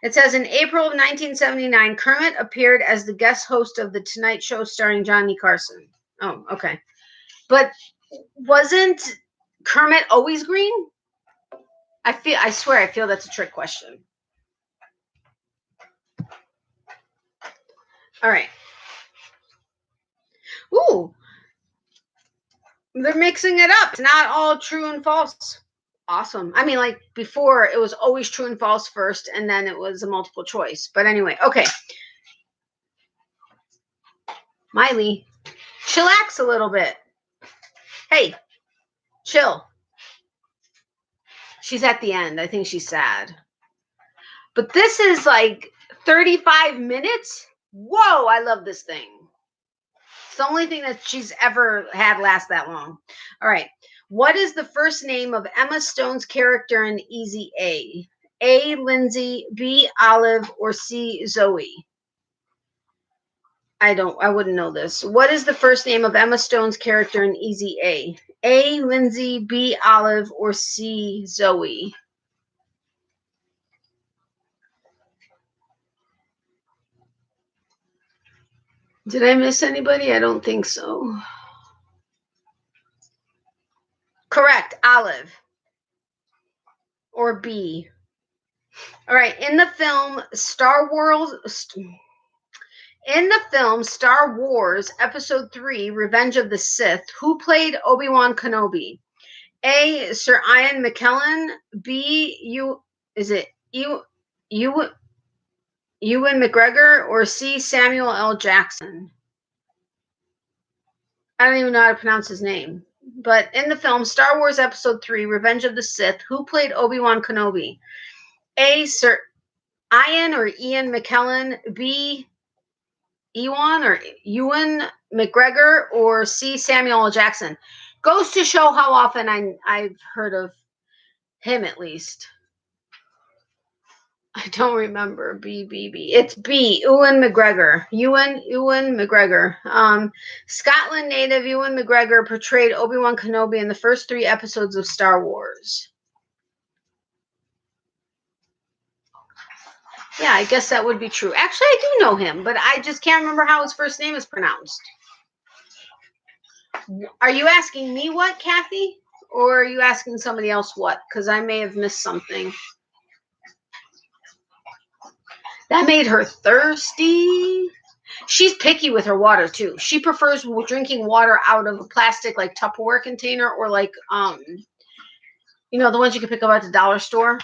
It says in April of 1979, Kermit appeared as the guest host of The Tonight Show starring Johnny Carson. Oh, okay. But wasn't Kermit always green? I swear I feel that's a trick question. All right. Ooh. They're mixing it up. It's not all true and false. Awesome. I mean, like before, it was always true and false first, and then it was a multiple choice. But anyway, okay. Miley, chillax a little bit. Hey, chill. She's at the end. I think she's sad. But this is like 35 minutes. Whoa, I love this thing. It's the only thing that she's ever had last that long. All right. What is the first name of Emma Stone's character in Easy A? A, Lindsay, B, Olive, or C, Zoe? I wouldn't know this. What is the first name of Emma Stone's character in Easy A? A, Lindsay, B, Olive, or C, Zoe? Did I miss anybody? I don't think so. Correct, Olive. Or B. All right, in the film Star Wars Episode 3, Revenge of the Sith, who played Obi-Wan Kenobi? A, Sir Ian McKellen, B, Ewan McGregor, or C, Samuel L. Jackson? I don't even know how to pronounce his name. But in the film Star Wars Episode 3, Revenge of the Sith, who played Obi-Wan Kenobi? A, Sir Ian McKellen, B, Ewan McGregor, or C, Samuel L. Jackson? Goes to show how often I've heard of him, at least. I don't remember. B. It's B. Ewan McGregor. Ewan McGregor. Scotland native Ewan McGregor portrayed Obi-Wan Kenobi in the first 3 episodes of Star Wars. Yeah, I guess that would be true. Actually, I do know him, but I just can't remember how his first name is pronounced. Are you asking me what, Kathy? Or are you asking somebody else what? Because I may have missed something. That made her thirsty. She's picky with her water, too. She prefers drinking water out of a plastic, like, Tupperware container or, like, you know, the ones you can pick up at the dollar store.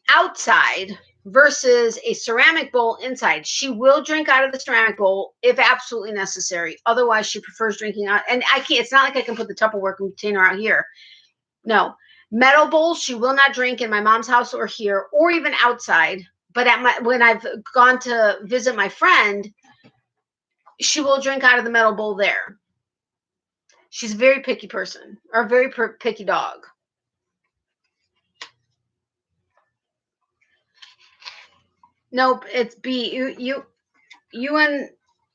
Outside versus a ceramic bowl inside. She will drink out of the ceramic bowl if absolutely necessary. Otherwise, she prefers drinking out. And I can't, it's not like I can put the Tupperware container out here. No. Metal bowls, she will not drink in my mom's house or here or even outside. But when I've gone to visit my friend, she will drink out of the metal bowl there. She's a very picky person, or a very picky dog. Nope, it's B. Ewan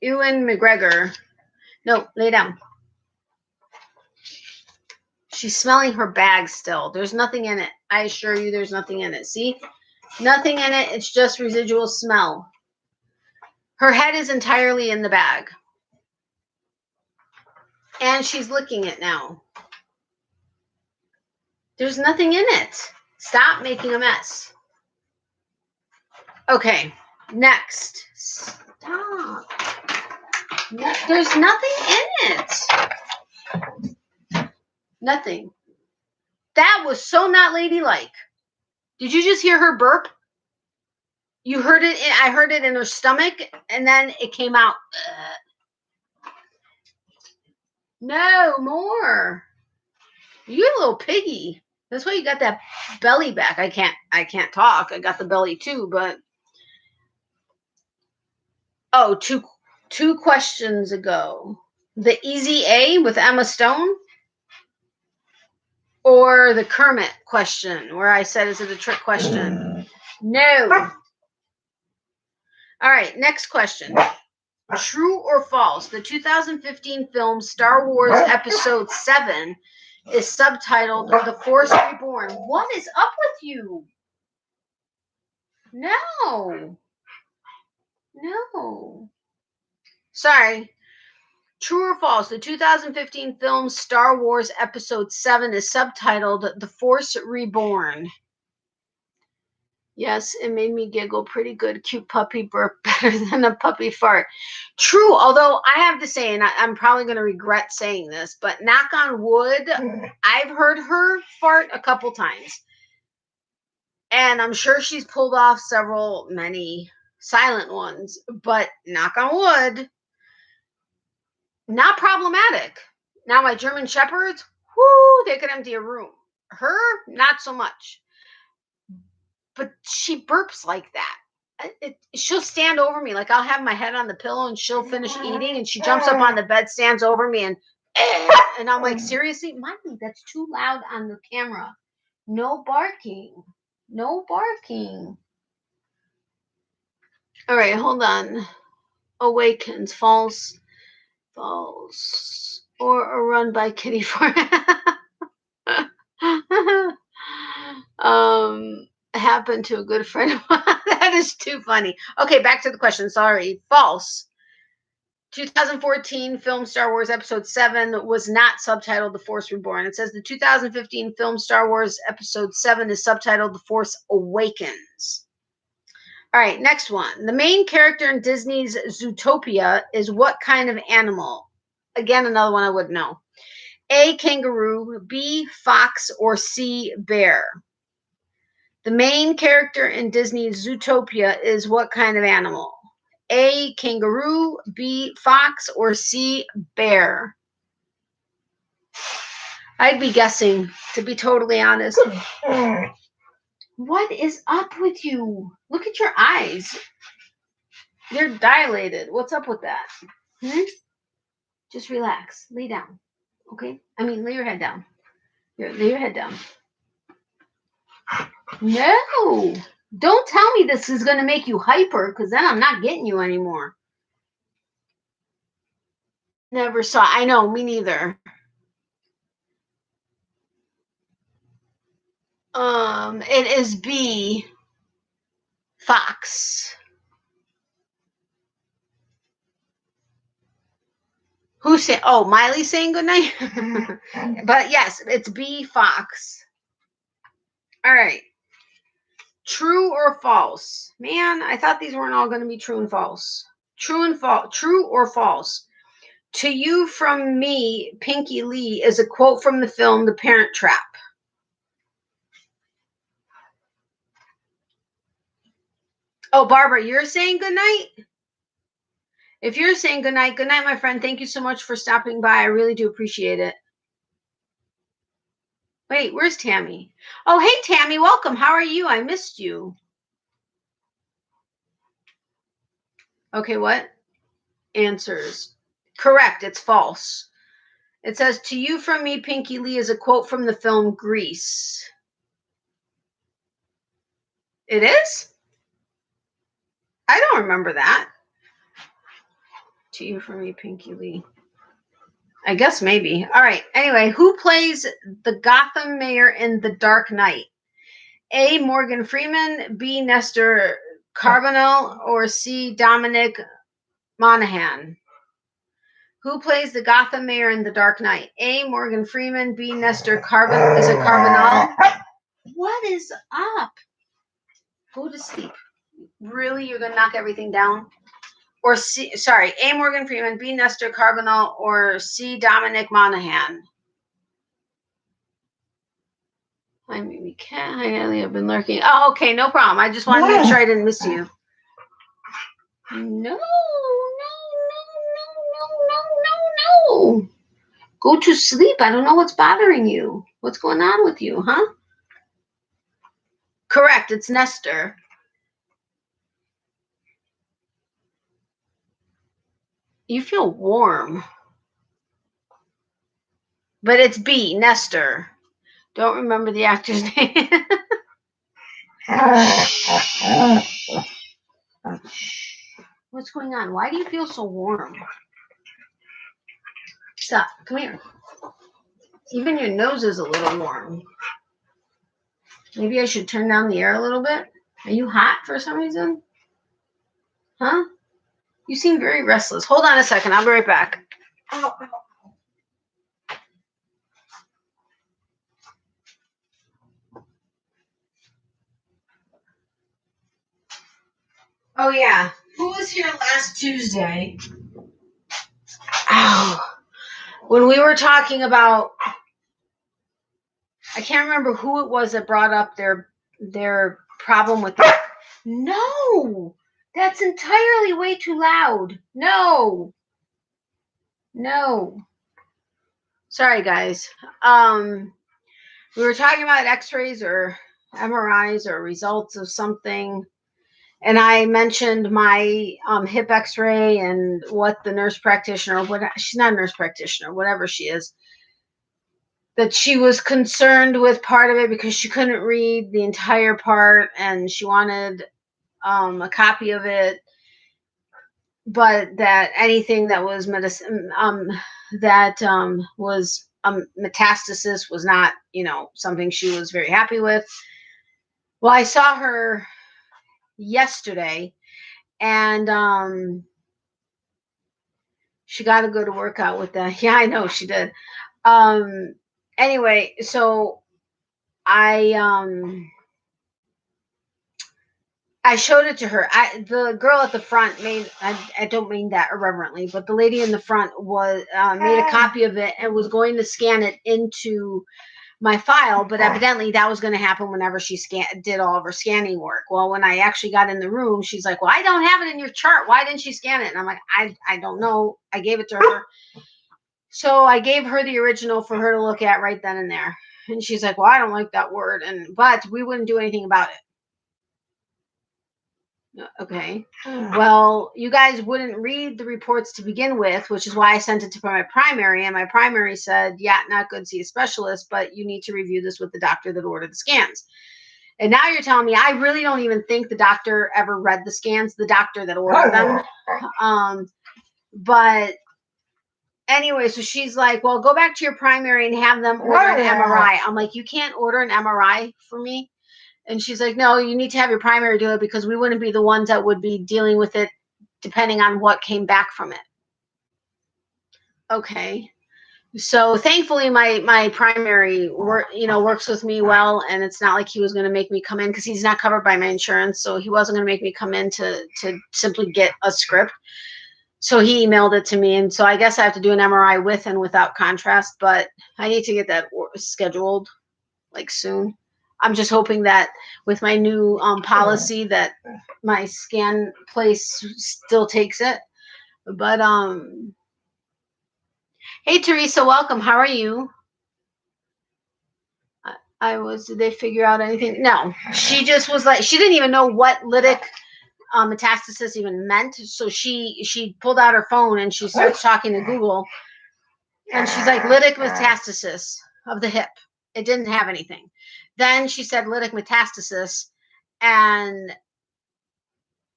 McGregor. No, lay down. She's smelling her bag still. There's nothing in it. I assure you there's nothing in it. See? Nothing in it. It's just residual smell. Her head is entirely in the bag. And she's licking it now. There's nothing in it. Stop making a mess. Okay, next. Stop. No, there's nothing in it. Nothing. That was so not ladylike. Did you just hear her burp? You heard it. I heard it in her stomach, and then it came out. No more. You're a little piggy. That's why you got that belly back. I can't talk. I got the belly too, but two questions ago. The Easy A with Emma Stone, or the Kermit question where I said, is it a trick question? No. All right, next question. True or false? The 2015 film Star Wars Episode 7 is subtitled The Force Reborn. What is up with you? No. Sorry. True or false? The 2015 film Star Wars Episode 7 is subtitled The Force Reborn. Yes, it made me giggle pretty good. Cute puppy burp, better than a puppy fart. True, although I have to say, and I'm probably going to regret saying this, but knock on wood, I've heard her fart a couple times. And I'm sure she's pulled off many silent ones, but knock on wood, not problematic. Now, my German Shepherds, whoo, they could empty a room. Her, not so much. But she burps like that. She'll stand over me. Like, I'll have my head on the pillow and she'll finish eating and she jumps up on the bed, stands over me, and I'm like, seriously? Mommy, that's too loud on the camera. No barking. No barking. All right, hold on. Awakens, false, or a run by kitty for happened to a good friend of mine. That is too funny. Okay, back to the question. Sorry. False. 2014 film Star Wars Episode 7 was not subtitled The Force Reborn. It says the 2015 film Star Wars Episode 7 is subtitled The Force Awakens. All right, next one. The main character in Disney's Zootopia is what kind of animal? Again, another one I wouldn't know. A, kangaroo, B, fox, or C, bear. The main character in Disney's Zootopia is what kind of animal? A, kangaroo, B, fox, or C, bear? I'd be guessing, to be totally honest. What is up with you? Look at your eyes. They're dilated. What's up with that? Just relax. Lay down. Okay? I mean, lay your head down. Lay your head down. No. Don't tell me this is going to make you hyper, because then I'm not getting you anymore. Never saw. I know, me neither. It is B. Fox. Who's saying? Oh, Miley's saying goodnight. But yes, it's B. Fox. All right. True or false? Man, I thought these weren't all going to be true and false. True and false. True or false? To you from me, Pinky Lee, is a quote from the film The Parent Trap. Oh, Barbara, you're saying goodnight? If you're saying goodnight, my friend. Thank you so much for stopping by. I really do appreciate it. Wait, where's Tammy? Oh, hey, Tammy, welcome. How are you? I missed you. Okay, what? Answers. Correct, it's false. It says, to you from me, Pinky Lee, is a quote from the film Grease. It is? I don't remember that. To you from me, Pinky Lee. I guess maybe. All right. Anyway, who plays the Gotham mayor in The Dark Knight? A. Morgan Freeman, B. Nestor Carbonell, or C. Dominic Monaghan? Who plays the Gotham mayor in The Dark Knight? A. Morgan Freeman, B. Nestor Carbonell. Is it Carbonell? What is up? Go to sleep. Really? You're going to knock everything down? Or C, sorry, A. Morgan Freeman, B. Nestor Carbonell, or C. Dominic Monaghan? Hi, Mimi Cat. Hi, Natalie. I've been lurking. Oh, okay, no problem. I just wanted to make sure I didn't miss you. No. Go to sleep. I don't know what's bothering you. What's going on with you, huh? Correct. It's Nestor. You feel warm. But it's B, Nestor. Don't remember the actor's name. What's going on? Why do you feel so warm? Stop. Come here. Even your nose is a little warm. Maybe I should turn down the air a little bit. Are you hot for some reason? Huh? You seem very restless. Hold on a second. I'll be right back. Ow, ow. Oh, yeah. Who was here last Tuesday? Ow. When we were talking about, I can't remember who it was that brought up their problem with it. No, that's entirely way too loud. No. Sorry, guys. We were talking about x-rays or MRIs or results of something. And I mentioned my hip x-ray and what the nurse practitioner, she's not a nurse practitioner, whatever she is, that she was concerned with part of it because she couldn't read the entire part and she wanted a copy of it, but that anything that was was metastasis was not, something she was very happy with. Well, I saw her yesterday, and she got to go to work out with that. Yeah, I know she did. Anyway, so I showed it to her. The girl at the front I don't mean that irreverently, but the lady in the front was made a copy of it and was going to scan it into my file, but evidently that was going to happen whenever she did all of her scanning work. Well, when I actually got in the room, she's like, well, I don't have it in your chart. Why didn't she scan it? And I'm like, I don't know. I gave it to her. So I gave her the original for her to look at right then and there. And she's like, well, I don't like that word. But we wouldn't do anything about it. Okay. Well, you guys wouldn't read the reports to begin with, which is why I sent it to my primary. And my primary said, yeah, not good, see a specialist, but you need to review this with the doctor that ordered the scans. And now you're telling me I really don't even think the doctor ever read the scans, the doctor that ordered them. But anyway, so she's like, well, go back to your primary and have them order an MRI. I'm like, you can't order an MRI for me? And she's like, no, you need to have your primary do it because we wouldn't be the ones that would be dealing with it depending on what came back from it. Okay. So thankfully my primary works with me well, and it's not like he was going to make me come in because he's not covered by my insurance. So he wasn't going to make me come in to simply get a script. So he emailed it to me. And so I guess I have to do an MRI with and without contrast, but I need to get that scheduled like soon. I'm just hoping that with my new policy that my scan place still takes it. But hey, Teresa, welcome. How are you? Did they figure out anything? No, she just was like, she didn't even know what lytic metastasis even meant. So she pulled out her phone and she starts talking to Google. And she's like, lytic metastasis of the hip. It didn't have anything. Then she said lytic metastasis, and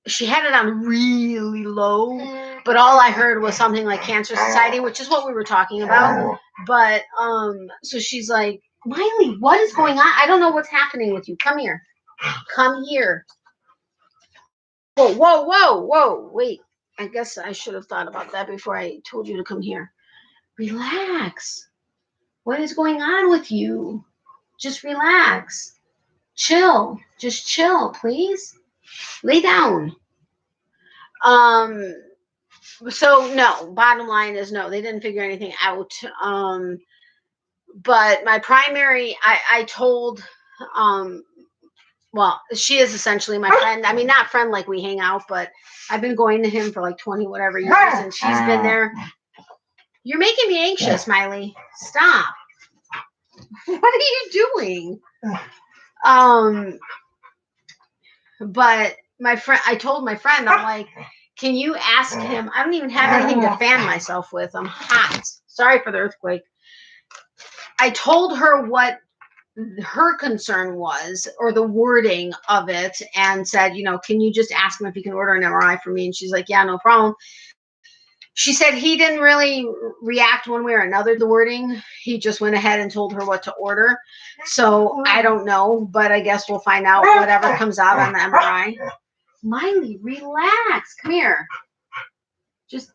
she had it on really low, but all I heard was something like Cancer Society, which is what we were talking about. But so she's like, Miley, what is going on? I don't know what's happening with you. Come here. Come here. Whoa, whoa, whoa, whoa. Wait. I guess I should have thought about that before I told you to come here. Relax. What is going on with you? Just relax. Chill. Just chill, please. Lay down. So no, bottom line is no, they didn't figure anything out. But my primary, I told, well, she is essentially my friend. I mean, not friend like we hang out, but I've been going to him for like 20 whatever years, and she's been there. You're making me anxious, Miley. Stop. What are you doing? But my friend, I told my friend, I'm like, can you ask him? I don't even have anything to fan myself with. I'm hot. Sorry for the earthquake. I told her what her concern was, or the wording of it, and said, can you just ask him if he can order an MRI for me? And she's like, yeah, no problem. She said he didn't really react one way or another to the wording. He just went ahead and told her what to order. So I don't know, but I guess we'll find out whatever comes out on the MRI. Miley, relax. Come here. Just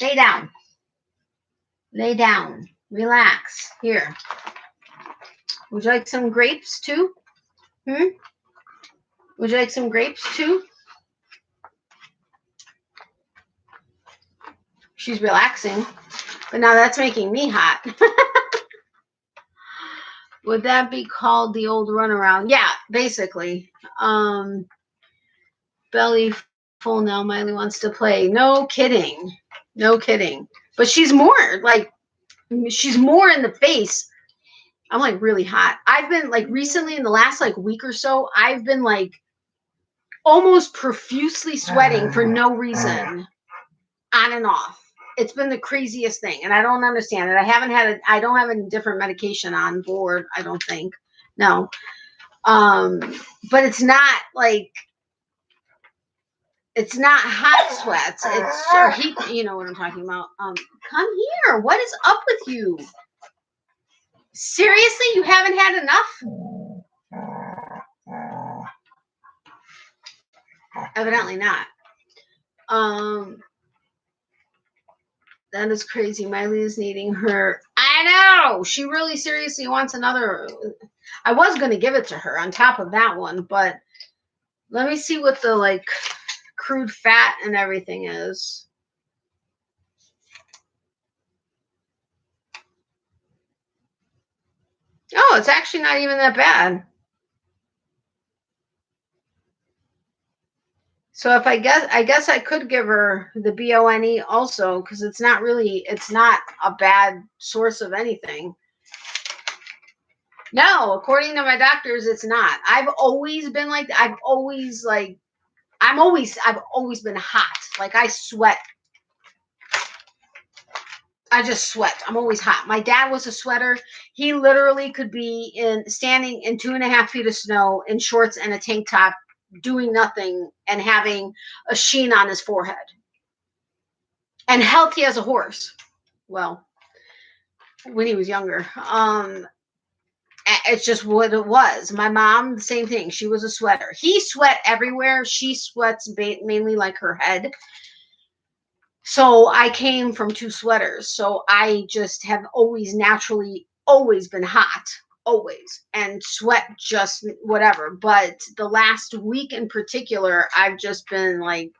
lay down. Lay down. Relax. Here. Would you like some grapes too? Would you like some grapes too? She's relaxing, but now that's making me hot. Would that be called the old runaround? Yeah, basically. Belly full now. Miley wants to play. No kidding. No kidding. But she's more in the face. I'm like really hot. I've been like recently in the last like week or so, I've been like almost profusely sweating for no reason, on and off. It's been the craziest thing, and I don't understand it. I don't have a different medication on board, I don't think. No. But it's not hot sweats. It's heat, you know what I'm talking about. Come here. What is up with you? Seriously, you haven't had enough? Evidently not. That is crazy. Miley is needing her. I know. She really seriously wants another. I was going to give it to her on top of that one, but let me see what the crude fat and everything is. Oh, it's actually not even that bad. So if I guess I could give her the BONE also, because it's not a bad source of anything. No, according to my doctors, it's not. I've always been like, I've always been hot. Like I sweat. I just sweat. I'm always hot. My dad was a sweater. He literally could be standing in 2.5 feet of snow in shorts and a tank top, doing nothing and having a sheen on his forehead. And healthy as a horse. Well, when he was younger. It's just what it was. My mom, the same thing. She was a sweater. He sweat everywhere. She sweats mainly like her head. So I came from 2 sweaters. So I just have always naturally always been hot. Always. And sweat just whatever. But the last week in particular, I've just been like,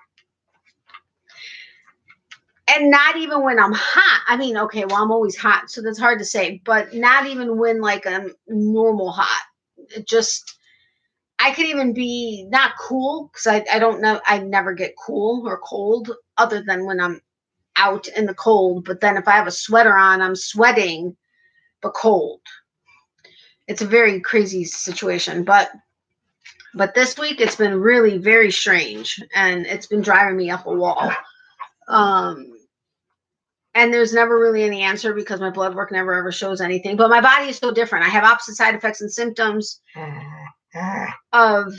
and not even when I'm hot. I mean, okay, well, I'm always hot, so that's hard to say. But not even when like I'm normal hot. It just, I could even be not cool because I don't know. I never get cool or cold other than when I'm out in the cold. But then if I have a sweater on, I'm sweating, but cold. It's a very crazy situation. But this week it's been really very strange, and it's been driving me up a wall. And there's never really any answer because my blood work never ever shows anything. But my body is so different. I have opposite side effects and symptoms of,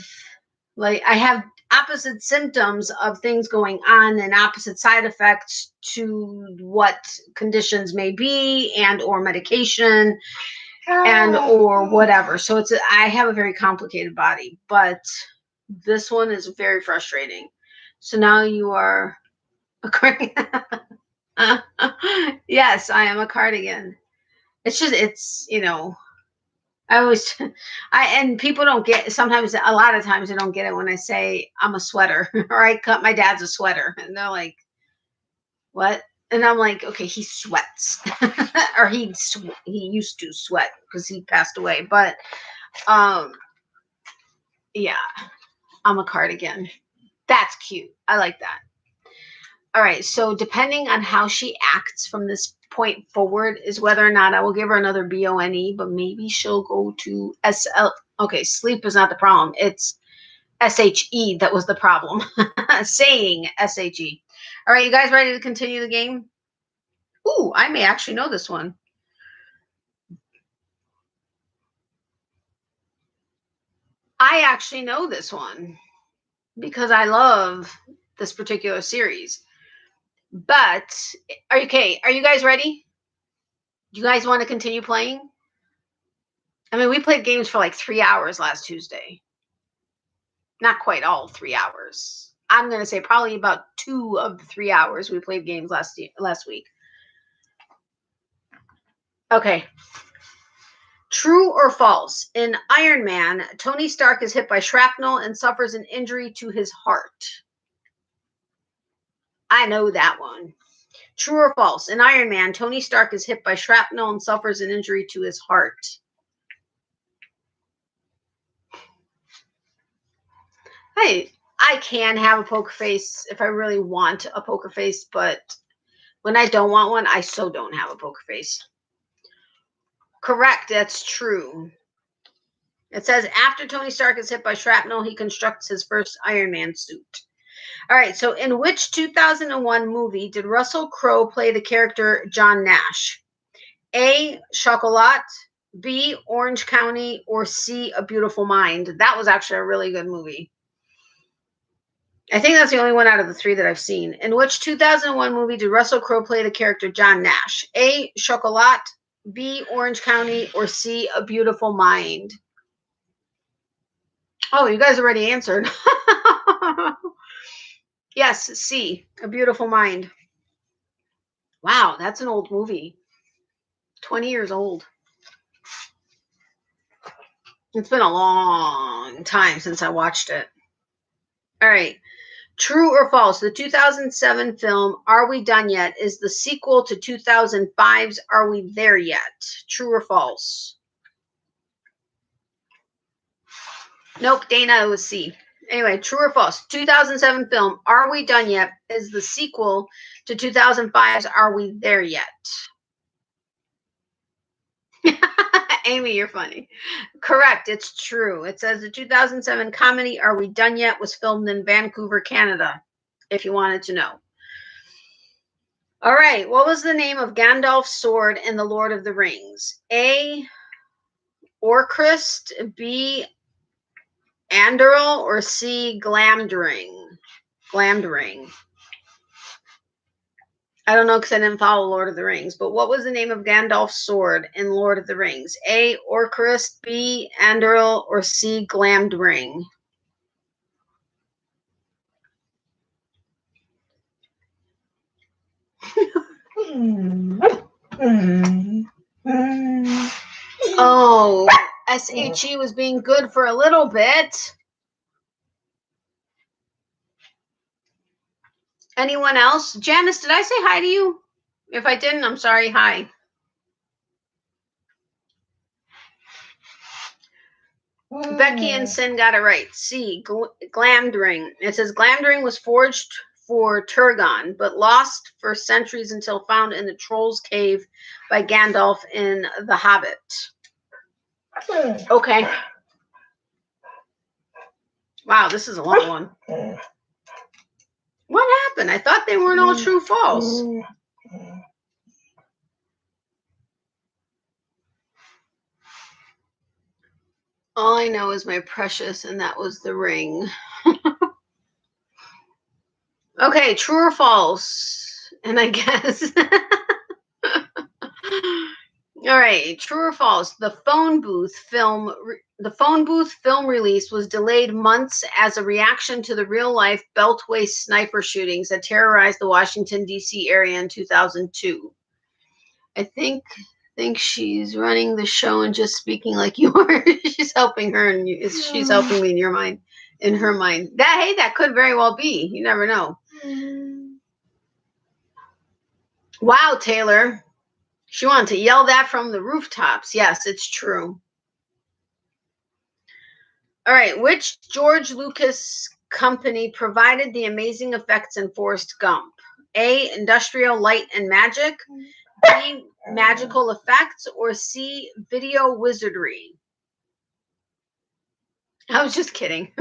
like, I have opposite symptoms of things going on and opposite side effects to what conditions may be and or medication and or whatever. So I have a very complicated body, but this one is very frustrating. So now you are yes, I am a cardigan. It's just, it's, I always, and people don't get, sometimes, a lot of times they don't get it when I say I'm a sweater or my dad's a sweater, and they're like, what? And I'm like, okay, he sweats or he used to sweat because he passed away. But, yeah, I'm a cardigan. That's cute. I like that. All right. So depending on how she acts from this point forward is whether or not I will give her another BONE, but maybe she'll go to SL. Okay, sleep is not the problem. It's SHE that was the problem. Saying SHE. All right, you guys ready to continue the game? Ooh, I may actually know this one. I actually know this one because I love this particular series. But, okay, are you guys ready? Do you guys want to continue playing? I mean, we played games for like 3 hours last Tuesday. Not quite all 3 hours. I'm going to say probably about 2 of the 3 hours we played games last week. Okay. True or false? In Iron Man, Tony Stark is hit by shrapnel and suffers an injury to his heart. I know that one. True or false? In Iron Man, Tony Stark is hit by shrapnel and suffers an injury to his heart. I can have a poker face if I really want a poker face, but when I don't want one, I so don't have a poker face. Correct, that's true. It says after Tony Stark is hit by shrapnel, he constructs his first Iron Man suit. All right, so in which 2001 movie did Russell Crowe play the character John Nash? A, Chocolat, B, Orange County, or C, A Beautiful Mind? That was actually a really good movie. I think that's the only one out of the 3 that I've seen. In which 2001 movie did Russell Crowe play the character John Nash? A, Chocolat, B, Orange County, or C, A Beautiful Mind? Oh, you guys already answered. Yes, C, A Beautiful Mind. Wow, that's an old movie. 20 years old. It's been a long time since I watched it. All right. True or false? The 2007 film Are We Done Yet is the sequel to 2005's Are We There Yet? True or false? Nope, Dana, it was C. Anyway, true or false? 2007 film Are We Done Yet is the sequel to 2005's Are We There Yet? Amy, you're funny. Correct, it's true. It says the 2007 comedy Are We Done Yet was filmed in Vancouver, Canada, if you wanted to know. All right. What was the name of Gandalf's sword in The Lord of the Rings? A. Orcrist, B. Anduril, or C. Glamdring? Glamdring. I don't know because I didn't follow Lord of the Rings, but what was the name of Gandalf's sword in Lord of the Rings? A. Orcrist, B. Anduril, or C. Glamdring? Oh, SHE was being good for a little bit. Anyone else? Janice, did I say hi to you? If I didn't, I'm sorry. Hi. Becky and Sin got it right. C. Glamdring. It says Glamdring was forged for Turgon, but lost for centuries until found in the Troll's Cave by Gandalf in The Hobbit. Okay. Wow, this is a long one. What happened? I thought they weren't all true false. All I know is my precious, and that was the ring. Okay, true or false? And I guess. All right, true or false? The phone booth film release was delayed months as a reaction to the real-life Beltway sniper shootings that terrorized the Washington D.C. area in 2002. I think she's running the show and just speaking like you are. She's helping her, and she's helping me in your mind, in her mind. That could very well be. You never know. Wow, Taylor. She wanted to yell that from the rooftops. Yes, it's true. All right. Which George Lucas company provided the amazing effects in Forrest Gump? A. Industrial Light and Magic. B. Magical Effects. Or C. Video Wizardry. I was just kidding.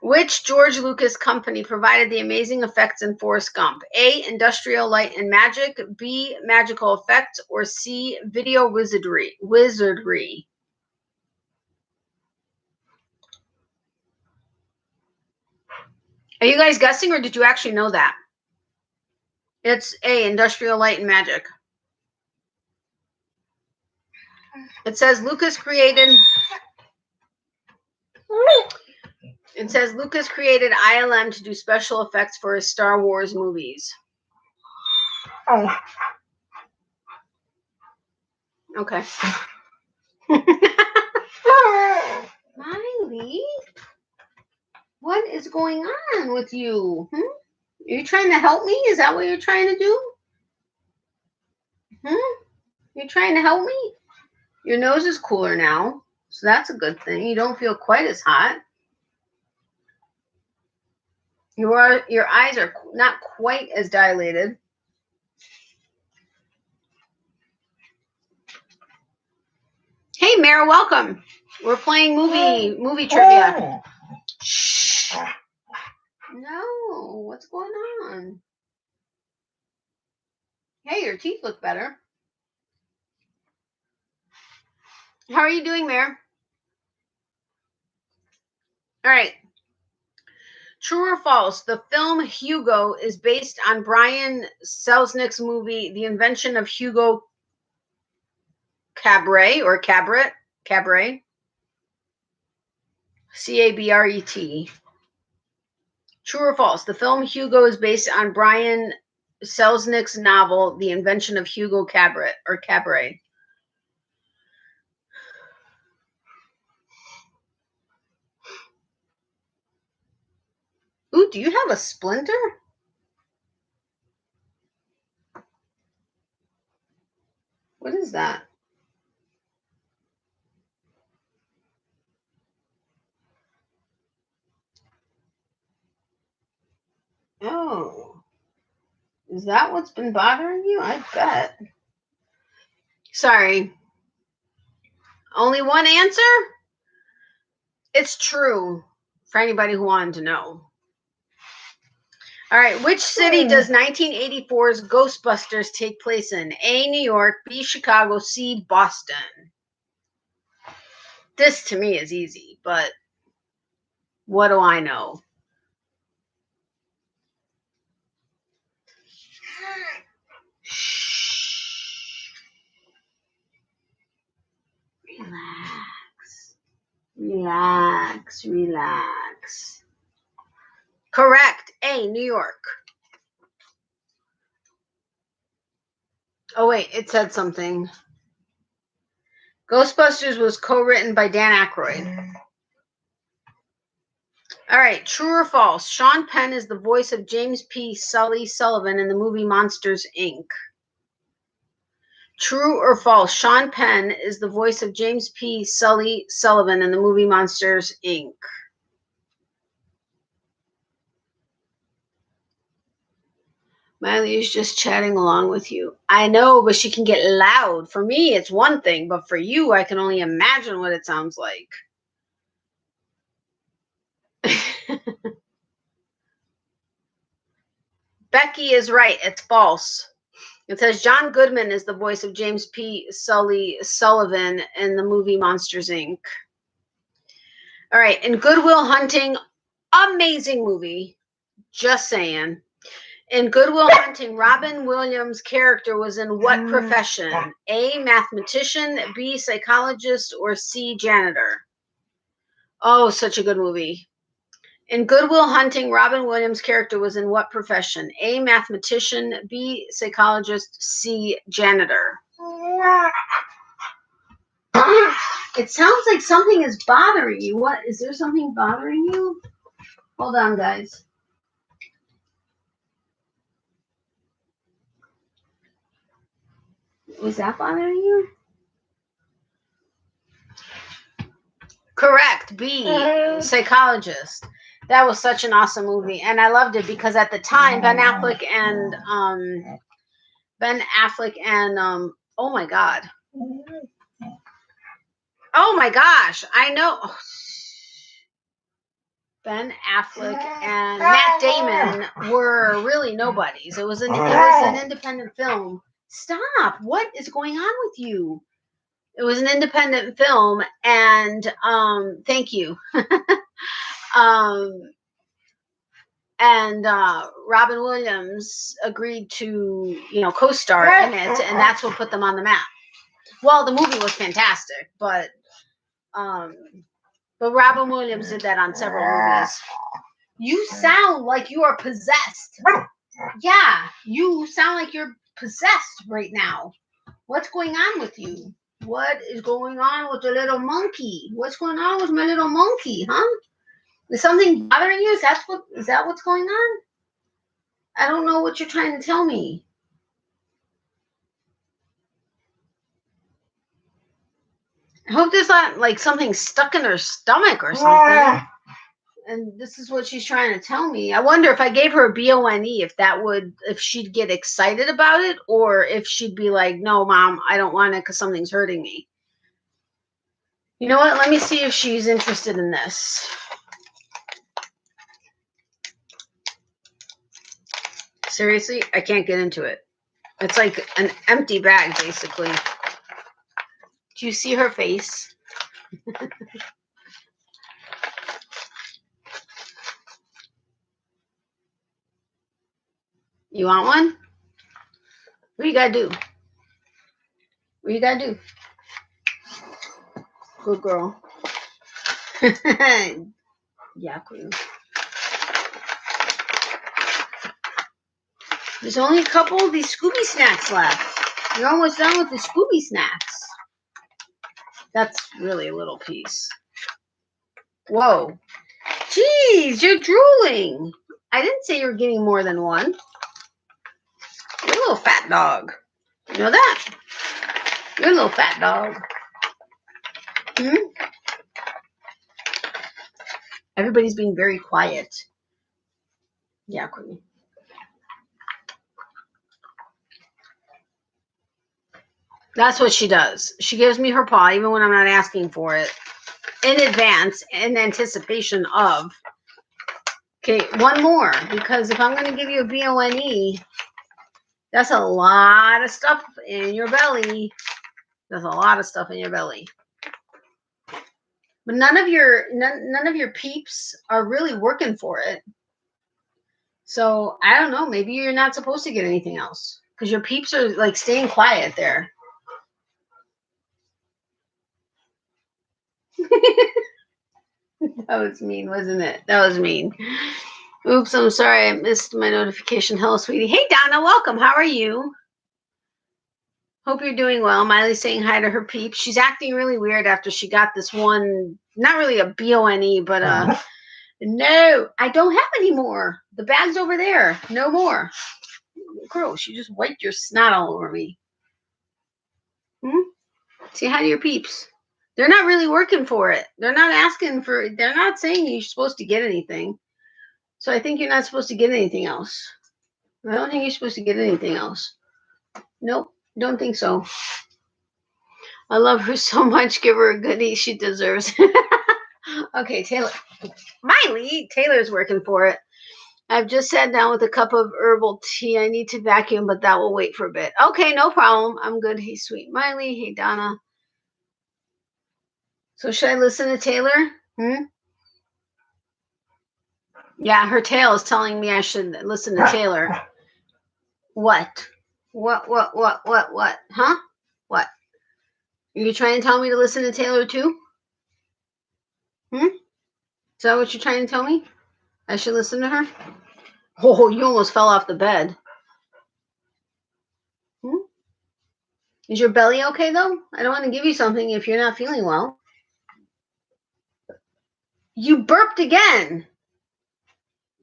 Which George Lucas company provided the amazing effects in Forrest Gump? A. Industrial Light and Magic. B. Magical Effects. Or C. Video Wizardry. Are you guys guessing, or did you actually know that? It's A. Industrial Light and Magic. It says Lucas created ILM to do special effects for his Star Wars movies. Oh. Okay. Miley, what is going on with you? Are you trying to help me? Is that what you're trying to do? You're trying to help me? Your nose is cooler now, so that's a good thing. You don't feel quite as hot. Your eyes are not quite as dilated. Hey, Mara, welcome. We're playing movie trivia. Shh. No, what's going on? Hey, your teeth look better. How are you doing, Mare? All right. True or false? The film Hugo is based on Brian Selznick's movie, The Invention of Hugo Cabret, or Cabret. Cabret. True or false? The film Hugo is based on Brian Selznick's novel, The Invention of Hugo Cabret, or Cabret. Ooh, do you have a splinter? What is that? Oh. Is that what's been bothering you? I bet. Sorry. Only one answer? It's true, for anybody who wanted to know. All right. Which city does 1984's Ghostbusters take place in? A, New York, B, Chicago, C, Boston. This to me is easy, but what do I know? Shh. Relax. Relax. Relax. Correct. A, New York. Oh, wait. It said something. Ghostbusters was co-written by Dan Aykroyd. All right, true or false? Sean Penn is the voice of James P. Sullivan in the movie Monsters, Inc. True or false? Sean Penn is the voice of James P. Sullivan in the movie Monsters, Inc. Miley is just chatting along with you. I know, but she can get loud. For me, it's one thing, but for you, I can only imagine what it sounds like. Becky is right. It's false. It says John Goodman is the voice of James P. Sullivan in the movie Monsters, Inc. All right. In Good Will Hunting, amazing movie. Just saying. In Good Will Hunting, Robin Williams' character was in what profession? A, mathematician, B, psychologist, or C, janitor? Oh, such a good movie. In Good Will Hunting, Robin Williams' character was in what profession? A, mathematician, B, psychologist, C, janitor. It sounds like something is bothering you. What? Is there something bothering you? Hold on, guys. Was that bothering you? Correct. B, psychologist. That was such an awesome movie, and I loved it because at the time Ben Affleck and oh my god. Oh my gosh, I know. Ben Affleck and Matt Damon were really nobodies. It was an independent film. Stop. What is going on with you? It was an independent film, and thank you. And Robin Williams agreed to, co-star in it, and that's what put them on the map. Well, the movie was fantastic, but Robin Williams did that on several movies. You sound like you are possessed. Yeah, you sound like you're possessed right now. What's going on with you? What is going on with the little monkey? What's going on with my little monkey, huh? Is something bothering you? Is that what's going on? I don't know what you're trying to tell me. I hope there's not like something stuck in her stomach or something. And this is what she's trying to tell me. I wonder if I gave her a BONE, if she'd get excited about it, or if she'd be like, no, Mom, I don't want it because something's hurting me. You know what? Let me see if she's interested in this. Seriously, I can't get into it. It's like an empty bag, basically. Do you see her face? You want one? What do you gotta do? What you gotta do? Good girl. Yeah, queen. There's only a couple of these Scooby snacks left. You're almost done with the Scooby snacks. That's really a little piece. Whoa. Jeez, you're drooling. I didn't say you were getting more than one. You're a little fat dog. You know that? You're a little fat dog. Everybody's being very quiet. Yeah, Queen. That's what she does. She gives me her paw, even when I'm not asking for it, in advance, in anticipation of Okay, one more, because if I'm going to give you a BONE, that's a lot of stuff in your belly. There's a lot of stuff in your belly. But none of your peeps are really working for it. So I don't know. Maybe you're not supposed to get anything else because your peeps are like staying quiet there. That was mean, wasn't it? That was mean. Oops, I'm sorry. I missed my notification. Hello, sweetie. Hey, Donna. Welcome. How are you? Hope you're doing well. Miley's saying hi to her peeps. She's acting really weird after she got this one, not really a BONE, but no, I don't have any more. The bag's over there. No more. Gross. You just wiped your snot all over me. Say hi to your peeps. They're not really working for it. They're not asking for, they're not saying you're supposed to get anything. So I think you're not supposed to get anything else. I don't think you're supposed to get anything else. Nope, don't think so. I love her so much. Give her a goodie she deserves. Okay, Taylor. Miley, Taylor's working for it. I've just sat down with a cup of herbal tea. I need to vacuum, but that will wait for a bit. Okay, no problem. I'm good. Hey, sweet Miley. Hey, Donna. So should I listen to Taylor? Yeah, her tail is telling me I should listen to Taylor. What? What? Huh? What? Are you trying to tell me to listen to Taylor too? Is that what you're trying to tell me? I should listen to her? Oh, you almost fell off the bed. Is your belly okay, though? I don't want to give you something if you're not feeling well. You burped again.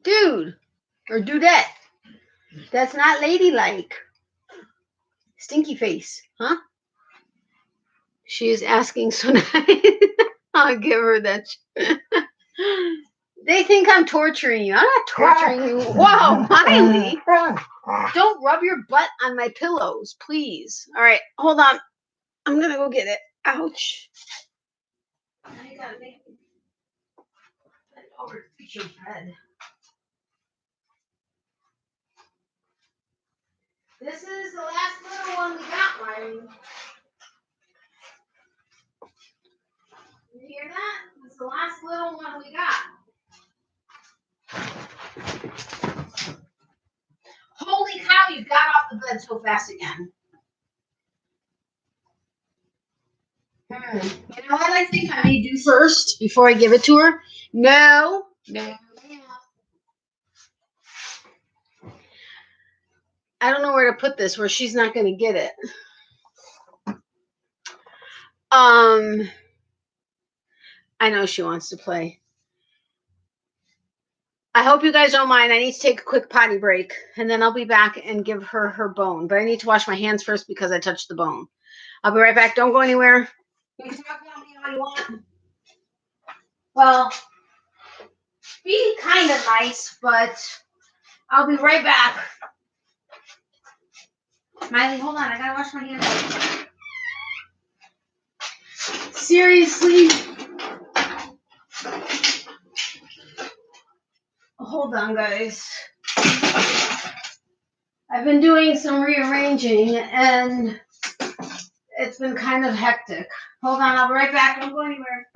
Dude. Or dudette. That's not ladylike. Stinky face. Huh? She is asking so nice. I'll give her that. They think I'm torturing you. I'm not torturing you. Whoa, Miley. Don't rub your butt on my pillows, please. All right, hold on. I'm going to go get it. Ouch. I got to make it over to your bed. This is the last little one we got, Miley. You hear that? It's the last little one we got. Holy cow, you got off the bed so fast again. You know what I think I may do first before I give it to her? No. I don't know where to put this where she's not going to get it. I know she wants to play. I hope you guys don't mind. I need to take a quick potty break, and then I'll be back and give her her bone. But I need to wash my hands first because I touched the bone. I'll be right back. Don't go anywhere. You can talk about me all you want. Well, be kind of nice, but I'll be right back. Miley, hold on. I gotta wash my hands. Seriously? Hold on, guys. I've been doing some rearranging, and it's been kind of hectic. Hold on. I'll be right back. Don't go anywhere.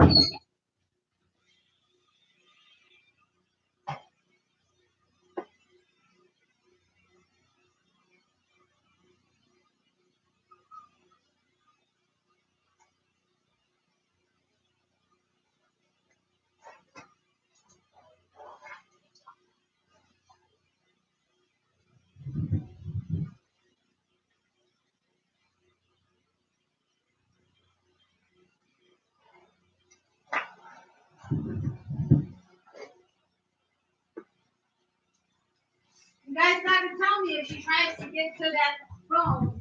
You guys got to tell me if she tries to get to that phone.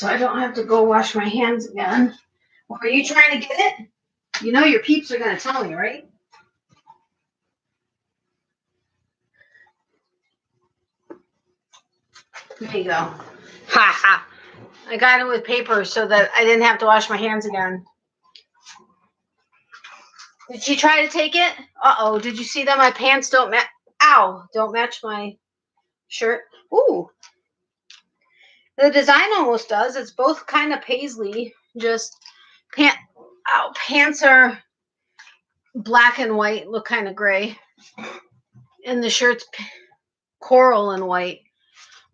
so I don't have to go wash my hands again. Are you trying to get it? You know your peeps are going to tell me, right? There you go. Ha ha. I got it with paper so that I didn't have to wash my hands again. Did she try to take it? Uh-oh. Did you see that my pants don't match? Ow. Don't match my shirt. Ooh. The design almost does. It's both kind of paisley. Just pants are black and white. Look kind of gray. And the shirt's coral and white.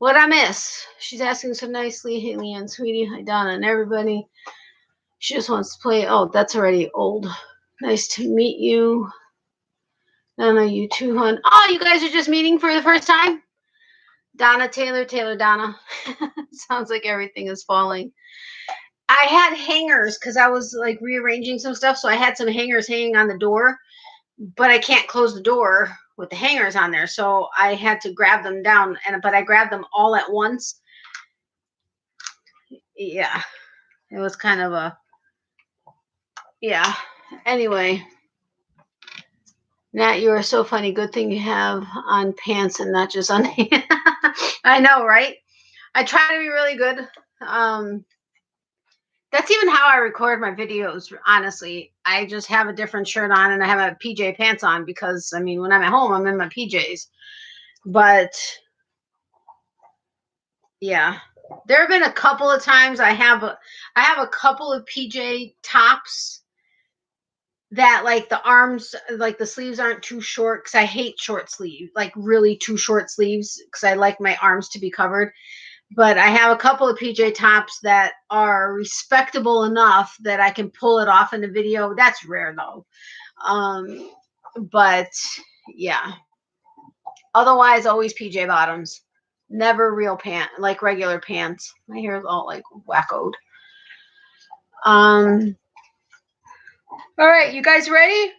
What I miss? She's asking so nicely. Hey, Leanne, sweetie. Hi, Donna, and everybody. She just wants to play. Oh, that's already old. Nice to meet you. Donna, you too, hon. Oh, you guys are just meeting for the first time? Donna, Taylor, Donna. Sounds like everything is falling. I had hangers because I was like rearranging some stuff. So I had some hangers hanging on the door, but I can't close the door with the hangers on there. So I had to grab them down, but I grabbed them all at once. Yeah, it was kind of a, yeah. Anyway, Nat, you are so funny. Good thing you have on pants and not just on. I know, right? I try to be really good. That's even how I record my videos, honestly. I just have a different shirt on and I have a PJ pants on because, I mean, when I'm at home, I'm in my PJs. But, yeah. There have been a couple of times I have a couple of PJ tops that, like, the arms, like, the sleeves aren't too short because I hate short sleeves, like, really too short sleeves because I like my arms to be covered. But I have a couple of PJ tops that are respectable enough that I can pull it off in the video. That's rare though. But yeah. Otherwise, always PJ bottoms. Never real pants, like regular pants. My hair is all like wackoed. All right, you guys ready?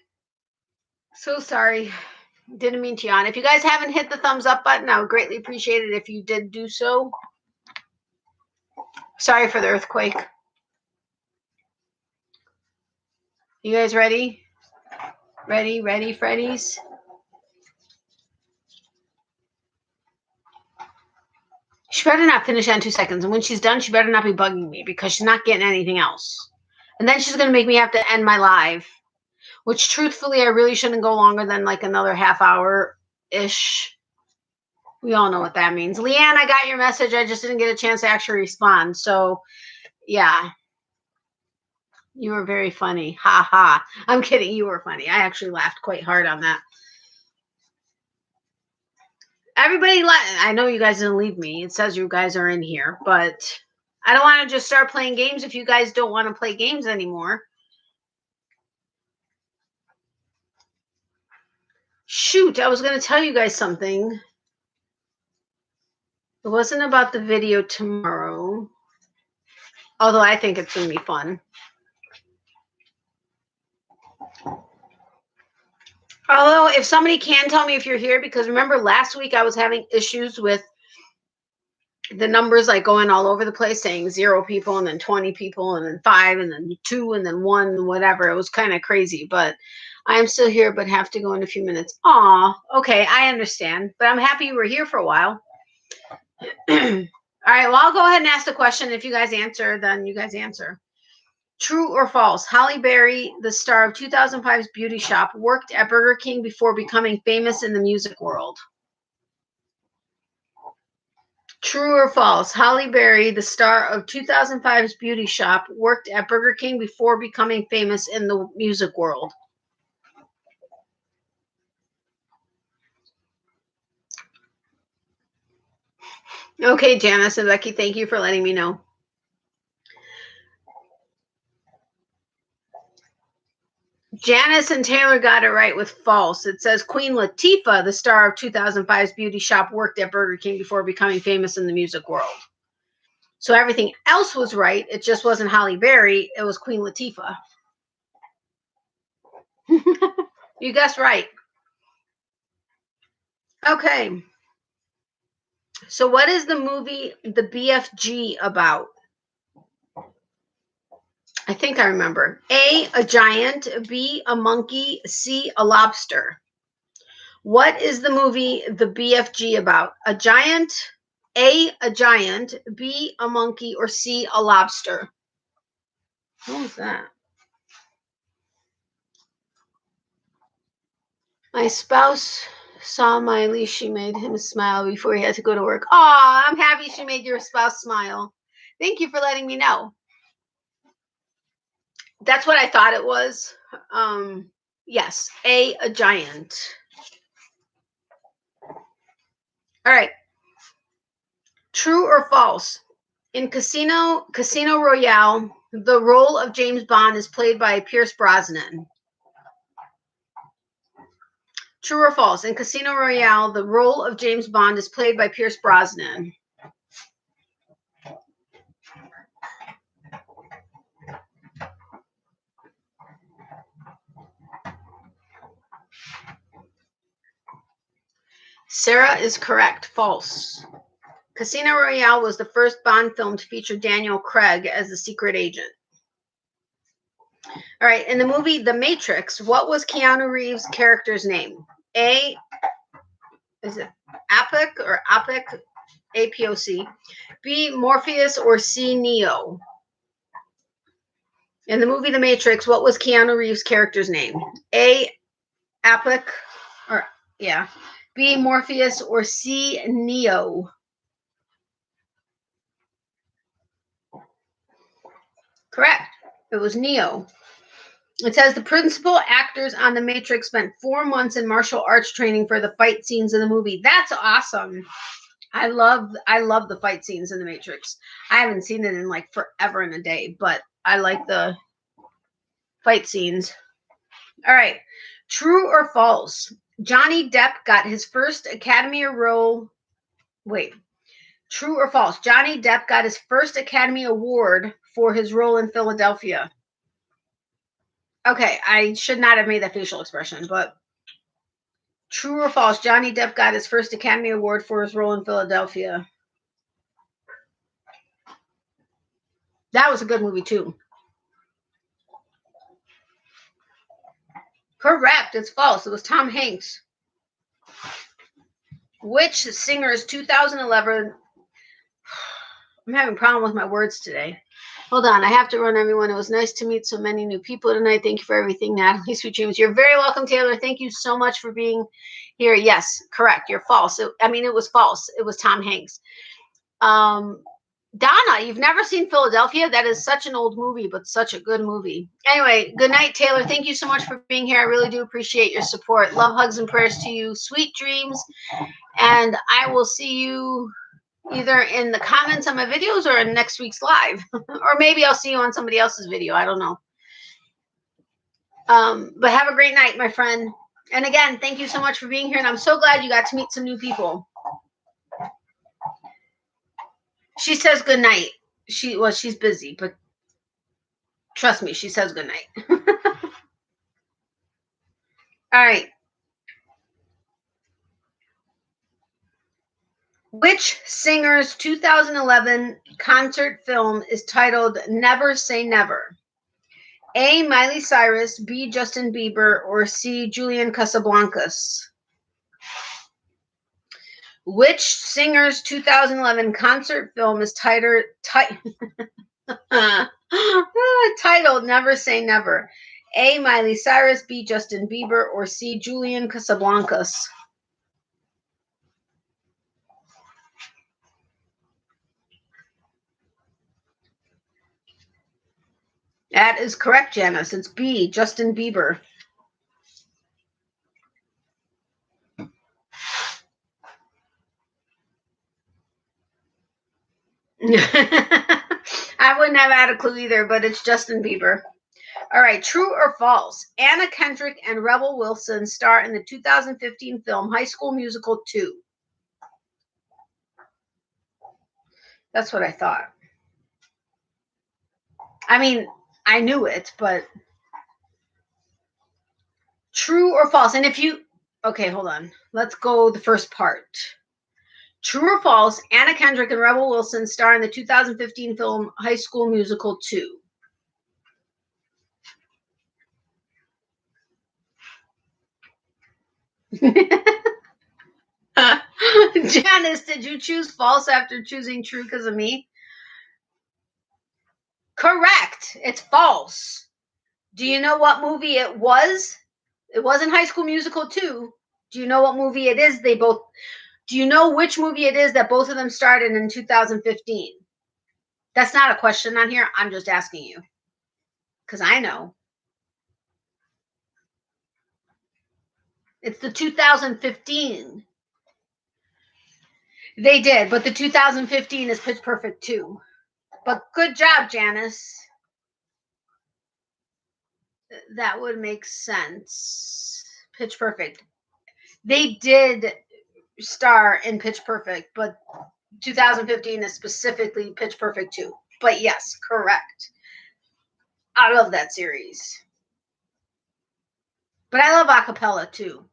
So sorry. Didn't mean to yawn. If you guys haven't hit the thumbs up button, I would greatly appreciate it if you did do so. Sorry for the earthquake. You guys ready? Ready, Freddies? She better not finish that in 2 seconds. And when she's done, she better not be bugging me because she's not getting anything else. And then she's going to make me have to end my live, which truthfully, I really shouldn't go longer than like another half hour-ish. We all know what that means. Leanne, I got your message. I just didn't get a chance to actually respond. So, yeah. You were very funny. Ha ha. I'm kidding. You were funny. I actually laughed quite hard on that. Everybody, I know you guys didn't leave me. It says you guys are in here, but I don't want to just start playing games if you guys don't want to play games anymore. Shoot, I was going to tell you guys something. It wasn't about the video tomorrow, although I think it's going to be fun. Although, if somebody can tell me if you're here, because remember last week I was having issues with the numbers like going all over the place, saying 0 people and then 20 people and then 5 and then 2 and then 1, whatever. It was kind of crazy, but I'm still here, but have to go in a few minutes. Aw, okay, I understand, but I'm happy you were here for a while. All right, well, I'll go ahead and ask the question. If you guys answer, then you guys answer. True or false? Halle Berry, the star of 2005's Beauty Shop, worked at Burger King before becoming famous in the music world. True or false? Halle Berry, the star of 2005's Beauty Shop, worked at Burger King before becoming famous in the music world. Okay, Janice and Becky, thank you for letting me know. Janice and Taylor got it right with false. It says Queen Latifah, the star of 2005's Beauty Shop, worked at Burger King before becoming famous in the music world. So everything else was right. It just wasn't Halle Berry. It was Queen Latifah. You guessed right. Okay. So what is the movie The BFG about? I think I remember. A giant, B, a monkey, C, a lobster. What is the movie The BFG about? A giant, A, a giant, B, a monkey, or C, a lobster? What was that? My spouse saw my leash. She made him smile before he had to go to work. Aw, I'm happy she made your spouse smile. Thank you for letting me know. That's what I thought it was. Yes, a giant. All right. True or false? In Casino Royale, the role of James Bond is played by Pierce Brosnan. True or false? In Casino Royale, the role of James Bond is played by Pierce Brosnan. Sarah is correct. False. Casino Royale was the first Bond film to feature Daniel Craig as the secret agent. All right. In the movie The Matrix, what was Keanu Reeves' character's name? A, is it Apic or Apic? APOC. B, Morpheus, or C, Neo? In the movie The Matrix, what was Keanu Reeves' character's name? A, Apic, or yeah. B, Morpheus, or C, Neo? Correct. It was Neo. It says the principal actors on The Matrix spent 4 months in martial arts training for the fight scenes in the movie. That's awesome. I love the fight scenes in The Matrix. I haven't seen it in like forever and a day, but I like the fight scenes. All right. True or false? Johnny Depp got his first Academy role. Wait. True or false? Johnny Depp got his first Academy Award for his role in Philadelphia. Okay, I should not have made that facial expression, but true or false? Johnny Depp got his first Academy Award for his role in Philadelphia. That was a good movie, too. Correct. It's false. It was Tom Hanks. Which singer's 2011... I'm having a problem with my words today. Hold on. I have to run, everyone. It was nice to meet so many new people tonight. Thank you for everything, Natalie. Sweet dreams. You're very welcome, Taylor. Thank you so much for being here. Yes, correct. You're false. It was false. It was Tom Hanks. Donna, you've never seen Philadelphia? That is such an old movie, but such a good movie. Anyway, good night, Taylor. Thank you so much for being here. I really do appreciate your support. Love, hugs, and prayers to you. Sweet dreams. And I will see you either in the comments on my videos or in next week's live. Or maybe I'll see you on somebody else's video. I don't know. But have a great night, my friend. And again, thank you so much for being here. And I'm so glad you got to meet some new people. She says good night. She's busy, but trust me, she says good night. All right. Which singer's 2011 concert film is titled Never Say Never? A, Miley Cyrus, B, Justin Bieber, or C, Julian Casablancas? Which singer's 2011 concert film is titled Never Say Never? A, Miley Cyrus, B, Justin Bieber, or C, Julian Casablancas? That is correct, Janice. It's B, Justin Bieber. I wouldn't have had a clue either, but it's Justin Bieber. All right, true or false? Anna Kendrick and Rebel Wilson star in the 2015 film High School Musical 2. That's what I thought. I mean, I knew it, but true or false? And if you... Okay, hold on. Let's go the first part. True or false? Anna Kendrick and Rebel Wilson star in the 2015 film High School Musical 2. Janice, did you choose false after choosing true because of me? Correct. It's false. Do you know what movie it was? It wasn't High School Musical 2. Do you know what movie it is? Do you know which movie it is that both of them started in 2015? That's not a question on here. I'm just asking you. Because I know. It's the 2015. They did, but the 2015 is Pitch Perfect 2. But good job, Janice. That would make sense. Pitch Perfect. They did star in Pitch Perfect, but 2015 is specifically Pitch Perfect 2. But yes, correct. I love that series. But I love acapella too.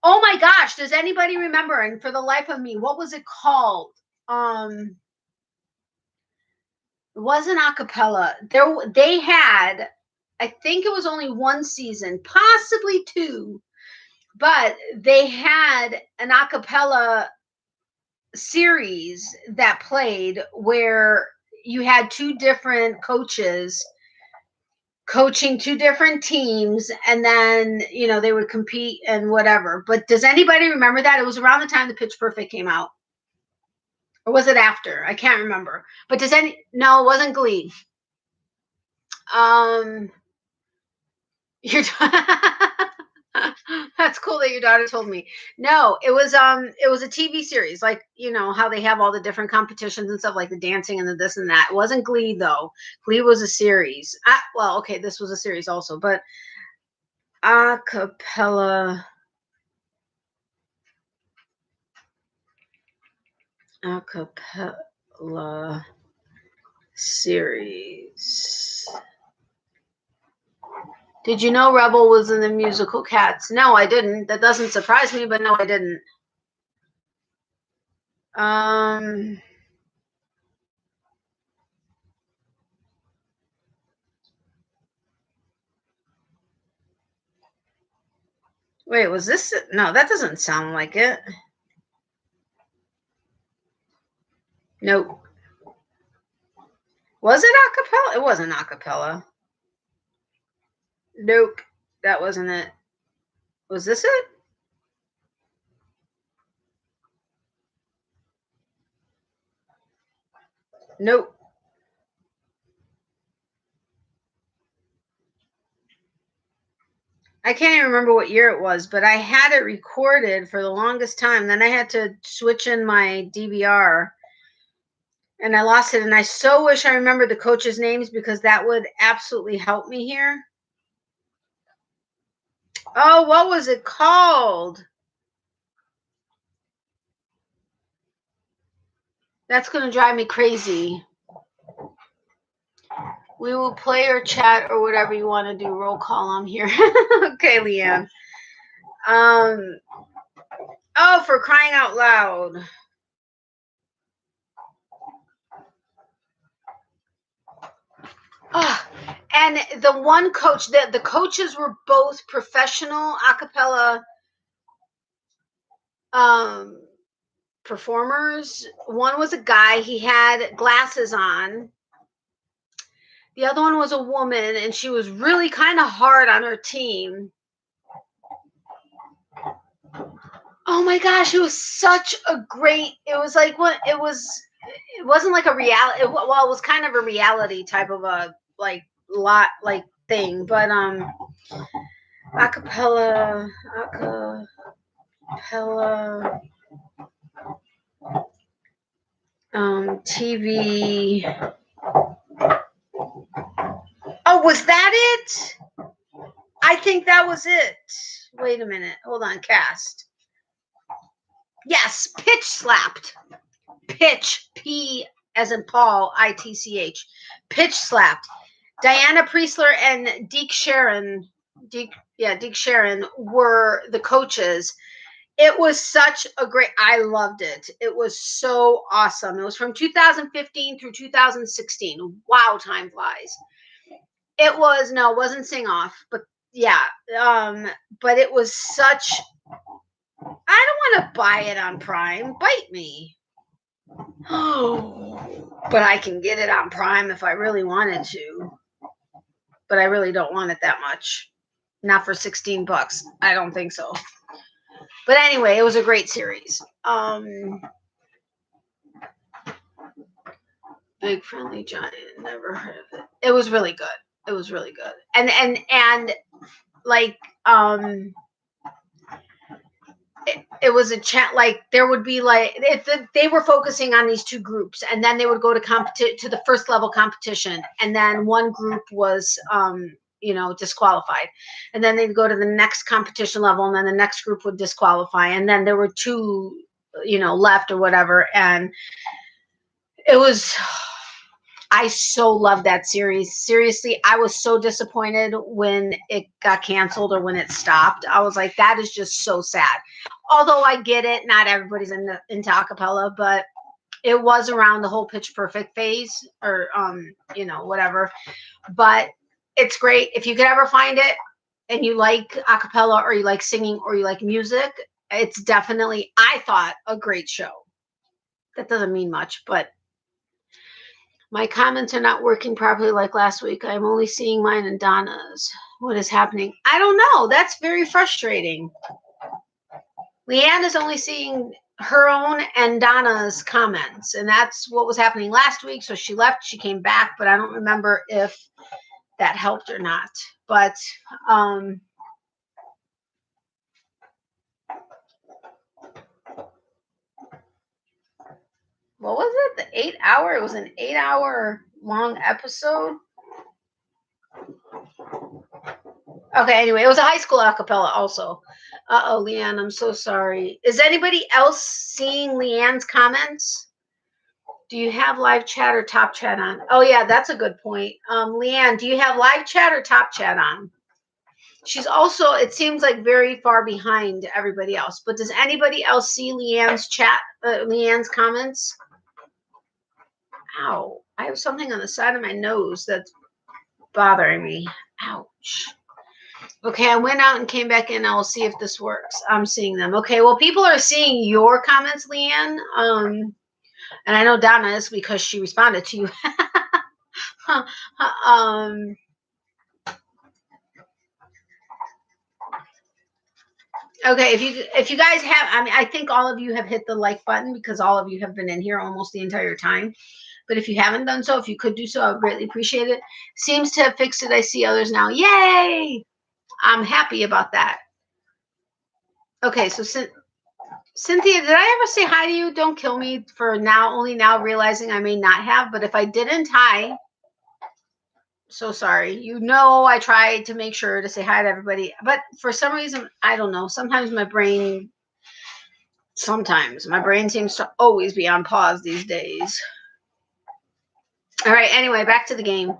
Oh my gosh, does anybody remember? And for the life of me, what was it called? It wasn't acapella. They had, I think it was only one season, possibly two, but they had an acapella series that played where you had two different coaches coaching two different teams, and then they would compete and whatever. But does anybody remember that? It was around the time the Pitch Perfect came out, or was it after? I can't remember. But no, it wasn't Glee. Your That's cool that your daughter told me. No, it was a TV series, like how they have all the different competitions and stuff, like the dancing and the this and that. It wasn't Glee though. Glee was a series. Well, okay, this was a series also, but acapella series. Did you know Rebel was in the musical Cats? No, I didn't. That doesn't surprise me, but no, I didn't. Wait, was this? No, that doesn't sound like it. Nope. Was it acapella? It wasn't acapella. Nope, that wasn't it. Was this it? Nope. I can't even remember what year it was, but I had it recorded for the longest time. Then I had to switch in my DVR, and I lost it. And I so wish I remembered the coaches' names, because that would absolutely help me here. Oh, what was it called? That's going to drive me crazy. We will play or chat or whatever you want to do. Roll call on here. Okay, Leanne. Oh, for crying out loud. Oh, and the one coach, the coaches were both professional acapella performers. One was a guy, he had glasses on. The other one was a woman, and she was really kind of hard on her team. Oh my gosh, it was such a great, it was like what it wasn't like a reality, well, it was kind of a reality type of a thing, but acapella TV. Oh, was that it? I think that was it. Wait a minute. Hold on. Cast. Yes, Pitch Slapped. Pitch, P as in Paul, ITCH. Pitch Slapped. Diana Priestler and Deke Sharon were the coaches. It was such a great, I loved it. It was so awesome. It was from 2015 through 2016. Wow, time flies. It wasn't Sing Off, but yeah. But it was such want to buy it on Prime. Bite me. Oh, but I can get it on Prime if I really wanted to. But I really don't want it that much. Not for $16. I don't think so. But anyway, it was a great series. Big Friendly Giant, never heard of it. It was really good. It was really good. And like it was a chat, like there would be like they were focusing on these two groups, and then they would go to the first level competition, and then one group was disqualified, and then they'd go to the next competition level, and then the next group would disqualify, and then there were two left or whatever. And it was, I so loved that series. Seriously, I was so disappointed when it got canceled or when it stopped. I was like, that is just so sad. Although I get it, not everybody's into acapella, but it was around the whole Pitch Perfect phase, or whatever. But it's great if you could ever find it and you like acapella, or you like singing, or you like music. It's definitely, I thought, a great show. That doesn't mean much, but my comments are not working properly like last week. I'm only seeing mine and Donna's. What is happening? I don't know. That's very frustrating. Leanne is only seeing her own and Donna's comments, and that's what was happening last week. So she left, she came back, but I don't remember if that helped or not. But what was it? The 8 hour? It was an 8 hour long episode. Okay, anyway, it was a high school acapella also. Uh-oh, Leanne, I'm so sorry. Is anybody else seeing Leanne's comments? Do you have live chat or top chat on? Oh, yeah, that's a good point. Leanne, do you have live chat or top chat on? She's also, it seems like, very far behind everybody else. But does anybody else see Leanne's chat, Leanne's comments? Ow, I have something on the side of my nose that's bothering me. Ouch. Okay, I went out and came back in. I will see if this works. I'm seeing them. Okay, well, people are seeing your comments, Leanne. And I know Donna is, because she responded to you. Okay, if you guys have, I mean, I think all of you have hit the like button, because all of you have been in here almost the entire time. But if you haven't done so, if you could do so, I would greatly appreciate it. Seems to have fixed it. I see others now. Yay! I'm happy about that. Okay, so Cynthia, did I ever say hi to you? Don't kill me for only now realizing I may not have. But if I didn't, hi. So sorry. I try to make sure to say hi to everybody. But for some reason, I don't know. Sometimes my brain seems to always be on pause these days. All right. Anyway, back to the game.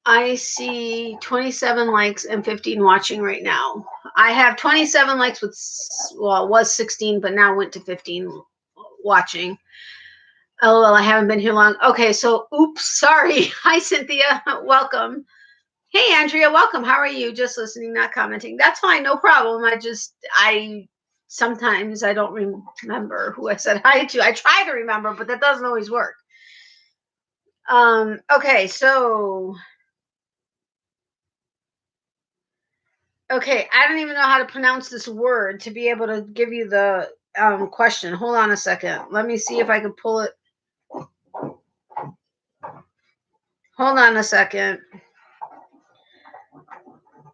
I see 27 likes and 15 watching right now. I have 27 likes it was 16, but now went to 15 watching. LOL, I haven't been here long. Okay, so oops, sorry. Hi, Cynthia. Welcome. Hey, Andrea, welcome. How are you? Just listening, not commenting. That's fine, no problem. Sometimes I don't remember who I said hi to. I try to remember, but that doesn't always work. Okay, so okay, I don't even know how to pronounce this word to be able to give you the question. Hold on a second. Let me see if I can pull it. Hold on a second.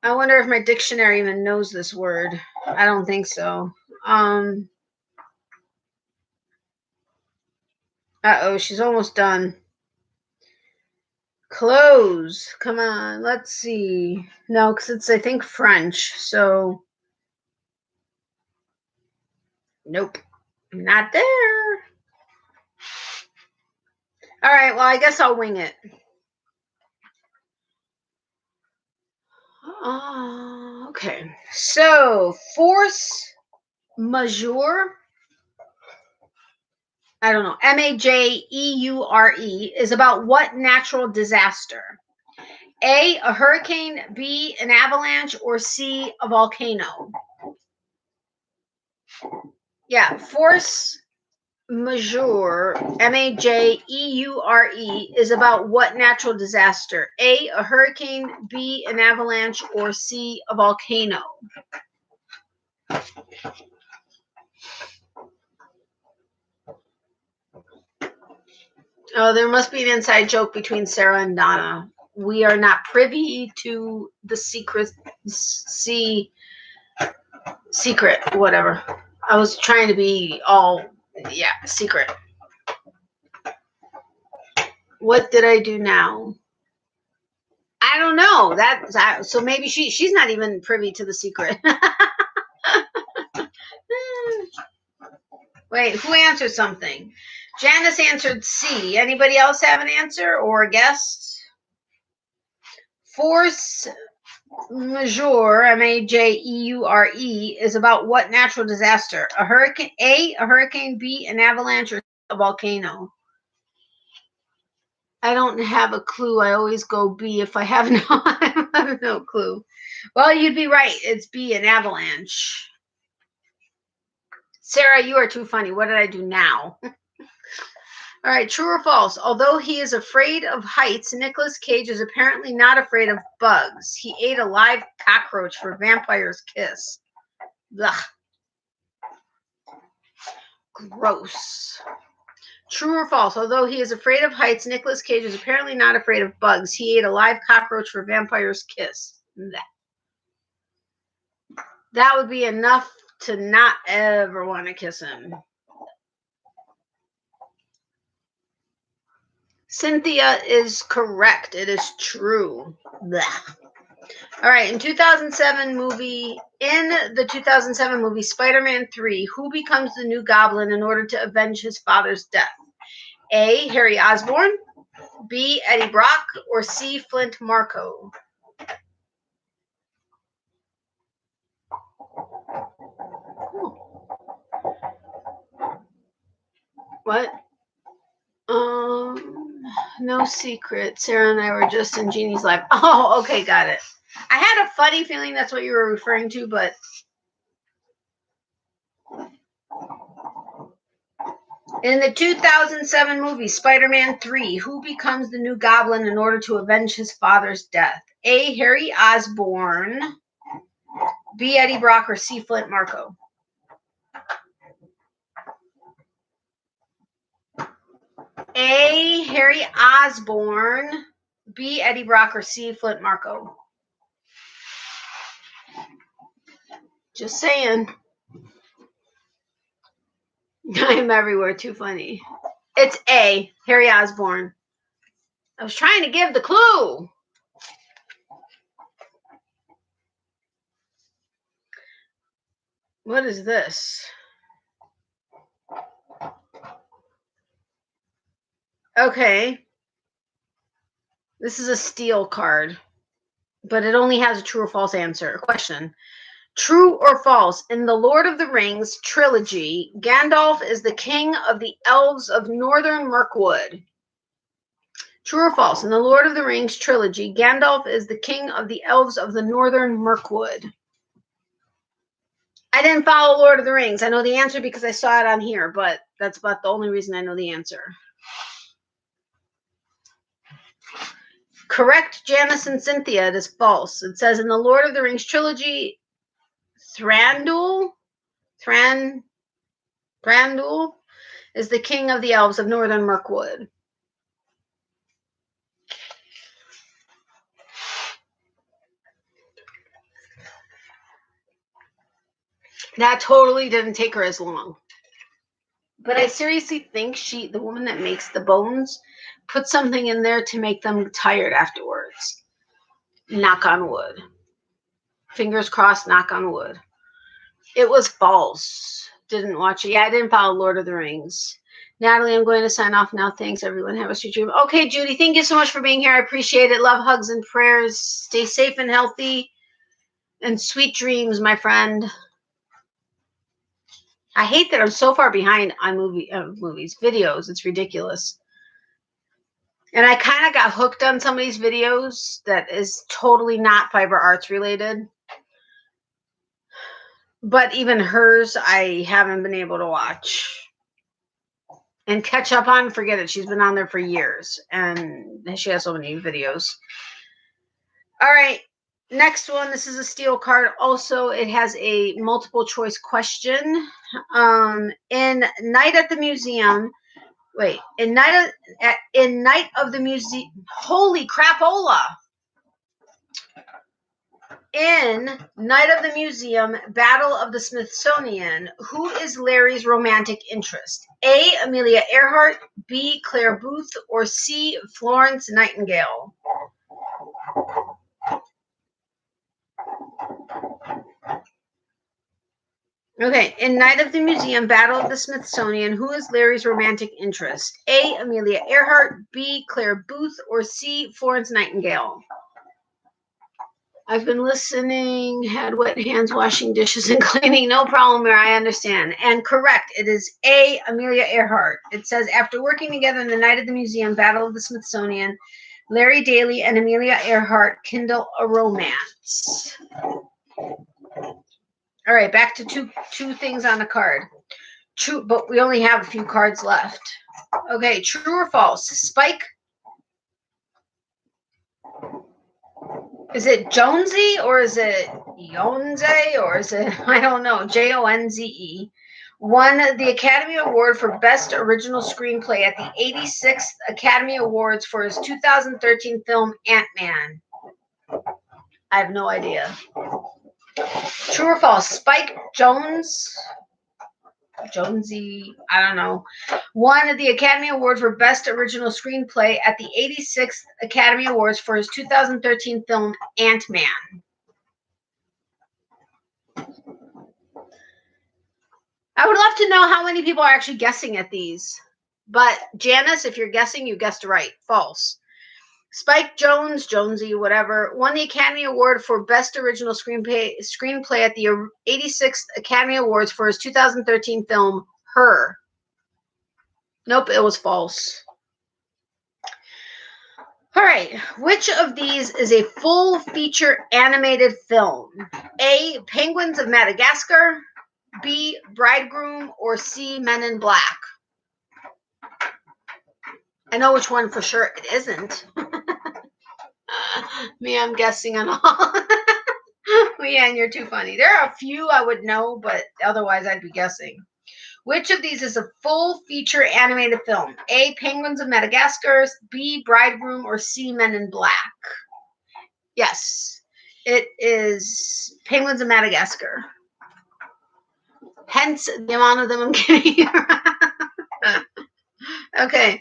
I wonder if my dictionary even knows this word. I don't think so. Uh-oh, she's almost done. Close. Come on, let's see. No, because it's, I think, French. So, nope, not there. All right, well, I guess I'll wing it. Okay, so force majeure, I don't know, MAJEURE, is about what natural disaster? A hurricane, B, an avalanche, or C, a volcano? Yeah, force majeure, M-A-J-E-U-R-E, is about what natural disaster? A, a hurricane, B, an avalanche, or C, a volcano? Oh, there must be an inside joke between Sarah and Donna. We are not privy to the secret, whatever. I was trying to be all, yeah, secret. What did I do now? I don't know. So maybe she's not even privy to the secret. Wait, who answered something? Janice answered C. Anybody else have an answer or a guess? Force majeure, M-A-J-E-U-R-E, is about what natural disaster? A hurricane, A, a hurricane, B, an avalanche, or a volcano? I don't have a clue. I always go B if I have no clue. Well, you'd be right. It's B, an avalanche. Sarah, you are too funny. What did I do now? All right, true or false? Although he is afraid of heights, Nicolas Cage is apparently not afraid of bugs. He ate a live cockroach for vampire's kiss. Ugh. Gross. True or false? Although he is afraid of heights, Nicolas Cage is apparently not afraid of bugs. He ate a live cockroach for vampire's kiss. That would be enough to not ever want to kiss him. Cynthia is correct. It is true. Blech. All right, in the 2007 movie Spider-Man 3, who becomes the new Goblin in order to avenge his father's death? A, Harry Osborn, B, Eddie Brock, or C, Flint Marko? What? No secret. Sarah and I were just in Jeannie's live. Oh, okay, got it. I had a funny feeling that's what you were referring to, but in the 2007 movie Spider-Man 3, who becomes the new Goblin in order to avenge his father's death? A, Harry Osborn, B, Eddie Brock, or C, Flint Marko? A, Harry Osborn, B, Eddie Brock, or C, Flint Marko? Just saying. I am everywhere. Too funny. It's A, Harry Osborn. I was trying to give the clue. What is this? Okay. This is a steel card, but it only has a true or false answer. Question. True or false? In the Lord of the Rings trilogy, Gandalf is the king of the elves of northern Mirkwood. True or false? In the Lord of the Rings trilogy, Gandalf is the king of the elves of the northern Mirkwood. I didn't follow Lord of the Rings. I know the answer because I saw it on here, but that's about the only reason I know the answer. Correct, Janice and Cynthia. It is false. It says in the Lord of the Rings trilogy, Thranduil is the king of the elves of northern Mirkwood. That totally didn't take her as long. But I seriously think the woman that makes the bones, put something in there to make them tired afterwards. Knock on wood. Fingers crossed, knock on wood. It was false. Didn't watch it. Yeah, I didn't follow Lord of the Rings. Natalie, I'm going to sign off now. Thanks, everyone. Have a sweet dream. Okay, Judy, thank you so much for being here. I appreciate it. Love, hugs, and prayers. Stay safe and healthy. And sweet dreams, my friend. I hate that I'm so far behind on videos. It's ridiculous. And I kind of got hooked on some of these videos that is totally not fiber arts related. But even hers, I haven't been able to watch and catch up on. Forget it. She's been on there for years, and she has so many videos. All right. Next one. This is a steel card. Also, it has a multiple choice question. In Night at the Museum. Wait. In Night of the Museum. Holy crapola! In Night of the Museum, Battle of the Smithsonian, who is Larry's romantic interest? A. Amelia Earhart, B. Claire Booth, or C. Florence Nightingale? Okay, in Night of the Museum, Battle of the Smithsonian, who is Larry's romantic interest? A. Amelia Earhart, B. Claire Booth, or C. Florence Nightingale? I've been listening, had wet hands washing dishes and cleaning. No problem there, I understand. And correct, it is A. Amelia Earhart. It says, after working together in the Night of the Museum, Battle of the Smithsonian, Larry Daly and Amelia Earhart kindle a romance. All right, back to two things on the card. True, but we only have a few cards left. Okay, true or false? Spike. Is it Jonesy or is it Yonze or is it, I don't know, Jonze, won the Academy Award for Best Original Screenplay at the 86th Academy Awards for his 2013 film Ant-Man? I have no idea. True or false? Spike Jonesy, I don't know, won the Academy Award for Best Original Screenplay at the 86th Academy Awards for his 2013 film Ant-Man. I would love to know how many people are actually guessing at these. But Janice, if you're guessing, you guessed right. False. Spike Jonze, Jonesy, whatever, won the Academy Award for Best Original Screenplay at the 86th Academy Awards for his 2013 film Her. Nope, it was false. All right, which of these is a full feature animated film? A. Penguins of Madagascar, B. Bridegroom, or C. Men in Black? I know which one for sure it isn't. Me, I'm guessing on all. Yeah, and you're too funny. There are a few I would know, but otherwise I'd be guessing. Which of these is a full feature animated film? A. Penguins of Madagascar, B. Bridegroom, or C. Men in Black? Yes, it is Penguins of Madagascar. Hence the amount of them I'm getting. Okay.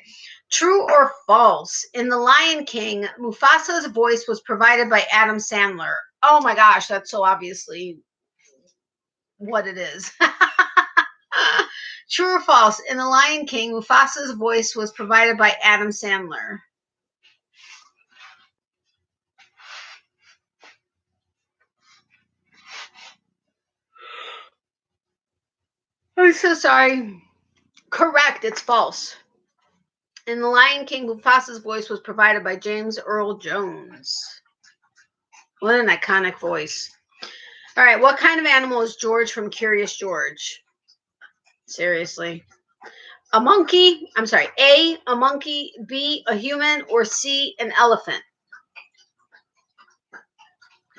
True or false? In The Lion King, Mufasa's voice was provided by Adam Sandler. Oh my gosh, that's so obviously what it is. True or false? In The Lion King, Mufasa's voice was provided by Adam Sandler. I'm so sorry. Correct, it's false. In The Lion King, Mufasa's voice was provided by James Earl Jones. What an iconic voice. All right, what kind of animal is George from Curious George? Seriously. A monkey, I'm sorry, A, a monkey, B, a human, or C, an elephant?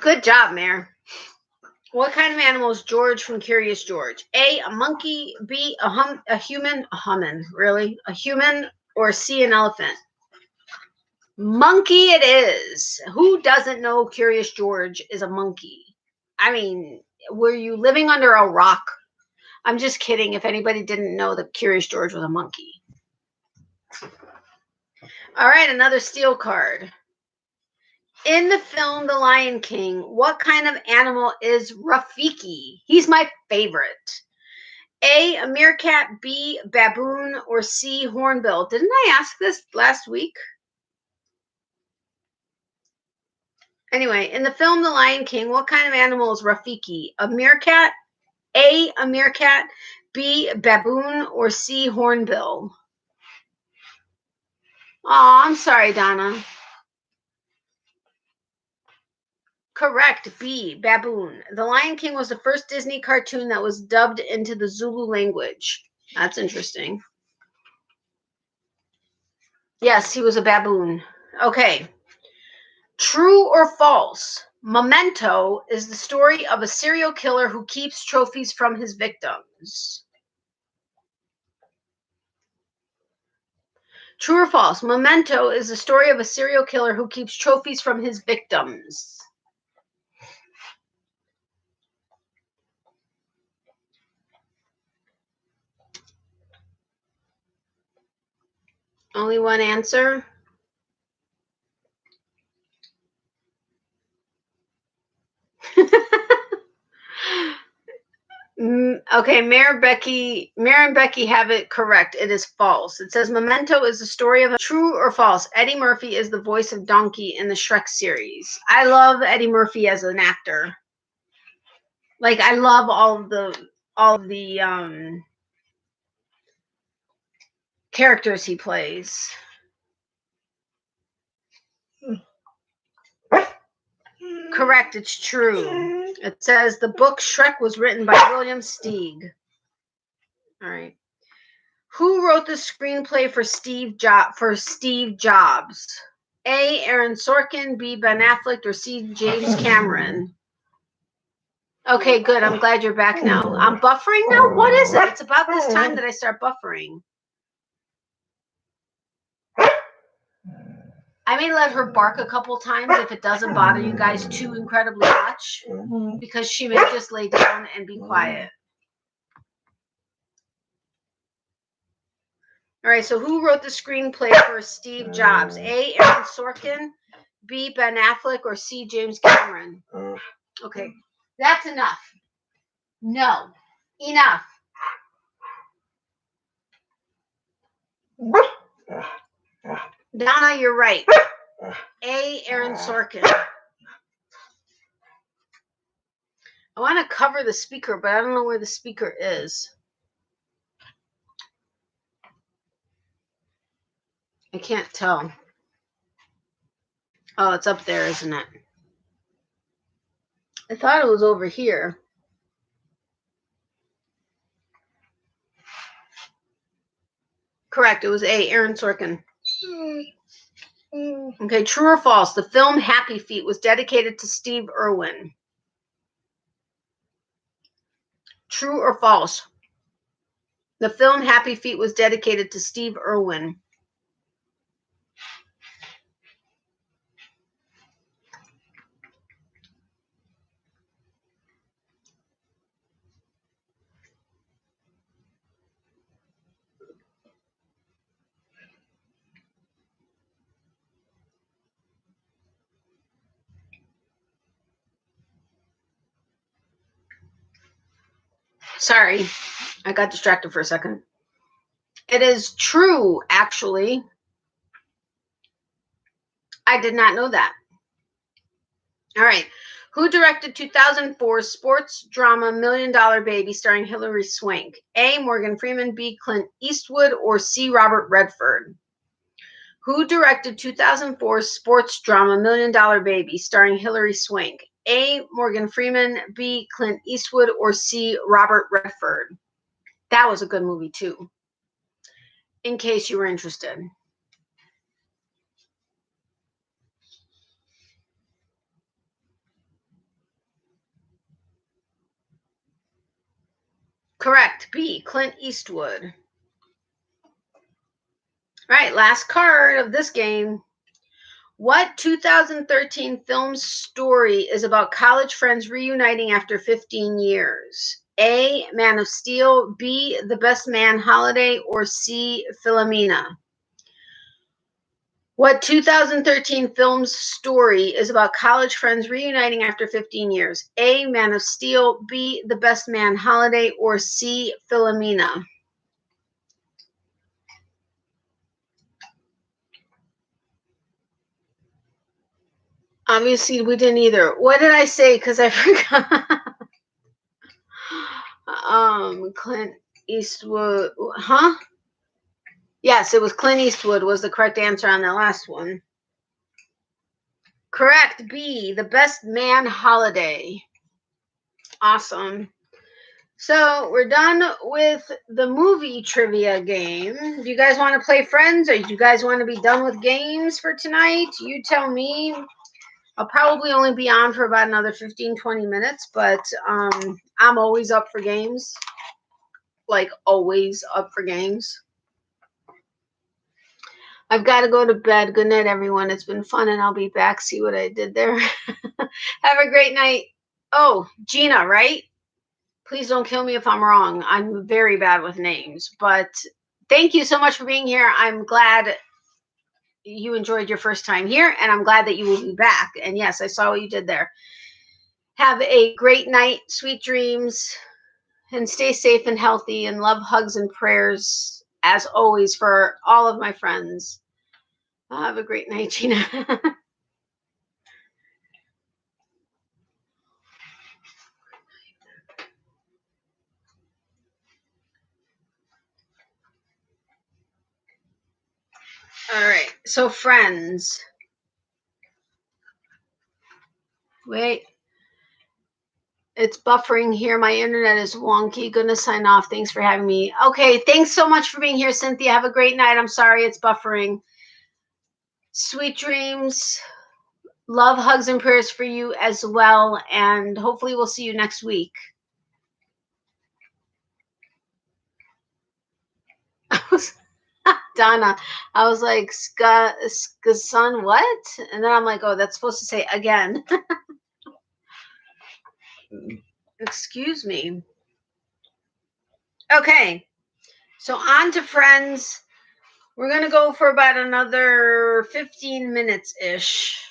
Good job, Mayor. What kind of animal is George from Curious George? A monkey, B, a human, a human, or C, an elephant? Monkey it is. Who doesn't know Curious George is a monkey? I mean, were you living under a rock? I'm just kidding if anybody didn't know that Curious George was a monkey. All right, another steel card. In the film The Lion King, what kind of animal is Rafiki? He's my favorite. A, meerkat, B, baboon, or C, hornbill? Didn't I ask this last week? Anyway, in the film The Lion King, what kind of animal is Rafiki? A meerkat, A, meerkat, B, baboon, or C, hornbill? Oh, I'm sorry, Donna. Correct. B, baboon. The Lion King was the first Disney cartoon that was dubbed into the Zulu language. That's interesting. Yes, he was a baboon. Okay. True or false? Memento is the story of a serial killer who keeps trophies from his victims. True or false? Memento is the story of a serial killer who keeps trophies from his victims. Only one answer? Okay, Mayor and Becky have it correct. It is false. It says Memento is the story of a true or false. Eddie Murphy is the voice of Donkey in the Shrek series. I love Eddie Murphy as an actor. Like, I love all of the characters he plays. Correct, it's true. It says the book Shrek was written by William Steig. All right. Who wrote the screenplay for Steve Jobs? A, Aaron Sorkin, B, Ben Affleck, or C, James Cameron? Okay, good. I'm glad you're back now. I'm buffering now? What is it? It's about this time that I start buffering. I may let her bark a couple times if it doesn't bother you guys too incredibly much, because she may just lay down and be quiet. All right, so who wrote the screenplay for Steve Jobs? A, Aaron Sorkin, B, Ben Affleck, or C, James Cameron? Okay, that's enough. No, enough. Donna, you're right. A, Aaron Sorkin. I want to cover the speaker, but I don't know where the speaker is. I can't tell. Oh, it's up there, isn't it? I thought it was over here. Correct, it was A, Aaron Sorkin. Okay, true or false? The film Happy Feet was dedicated to Steve Irwin. True or false? The film Happy Feet was dedicated to Steve Irwin. Sorry, I got distracted for a second. It is true, actually. I did not know that. All right. Who directed 2004 sports drama Million Dollar Baby starring Hilary Swank? A, Morgan Freeman, B, Clint Eastwood, or C, Robert Redford? Who directed 2004 sports drama Million Dollar Baby starring Hilary Swank? A, Morgan Freeman, B, Clint Eastwood, or C, Robert Redford? That was a good movie, too, in case you were interested. Correct. B, Clint Eastwood. All right, last card of this game. What 2013 film story is about college friends reuniting after 15 years? A, Man of Steel, B, The Best Man Holiday, or C, Philomena? What 2013 film's story is about college friends reuniting after 15 years? A, Man of Steel, B, The Best Man Holiday, or C, Philomena? Obviously, we didn't either. What did I say? Because I forgot. Clint Eastwood. Huh? Yes, it was Clint Eastwood was the correct answer on that last one. Correct. B, the best man holiday. Awesome. So we're done with the movie trivia game. Do you guys want to play Friends, or do you guys want to be done with games for tonight? You tell me. I'll probably only be on for about another 15-20 minutes, but I'm always up for games. Like, always up for games. I've got to go to bed. Good night, everyone. It's been fun, and I'll be back. See what I did there. Have a great night. Oh, Gina, right? Please don't kill me if I'm wrong. I'm very bad with names, but thank you so much for being here. I'm glad you enjoyed your first time here, and I'm glad that you will be back. And yes, I saw what you did there. Have a great night, sweet dreams, and stay safe and healthy, and love, hugs, and prayers, as always, for all of my friends. Have a great night, Gina. All right, so Friends. Wait. It's buffering here. My internet is wonky. Gonna sign off. Thanks for having me. Okay, thanks so much for being here, Cynthia. Have a great night. I'm sorry it's buffering. Sweet dreams. Love, hugs, and prayers for you as well. And hopefully we'll see you next week. Donna, I was like, son, what? And then I'm like, oh, that's supposed to say again. Excuse me. Okay, so on to Friends. We're going to go for about another 15 minutes-ish.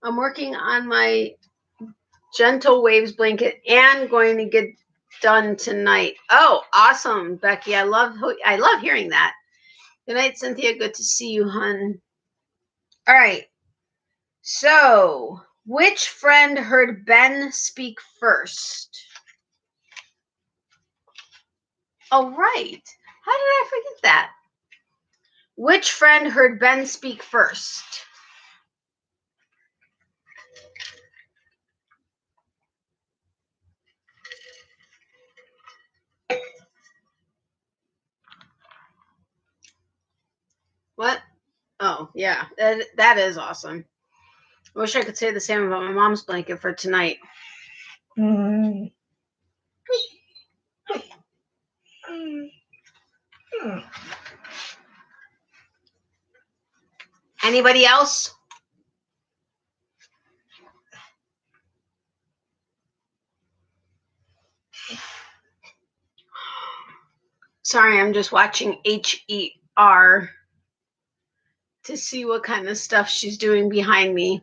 I'm working on my Gentle Waves blanket and going to get done tonight. Oh, awesome, Becky. I love hearing that. Good night, Cynthia. Good to see you, hun. All right. So, which friend heard Ben speak first? Oh, right. How did I forget that? Which friend heard Ben speak first? What? Oh, yeah. That is awesome. I wish I could say the same about my mom's blanket for tonight. Anybody else? Sorry, I'm just watching HER to see what kind of stuff she's doing behind me.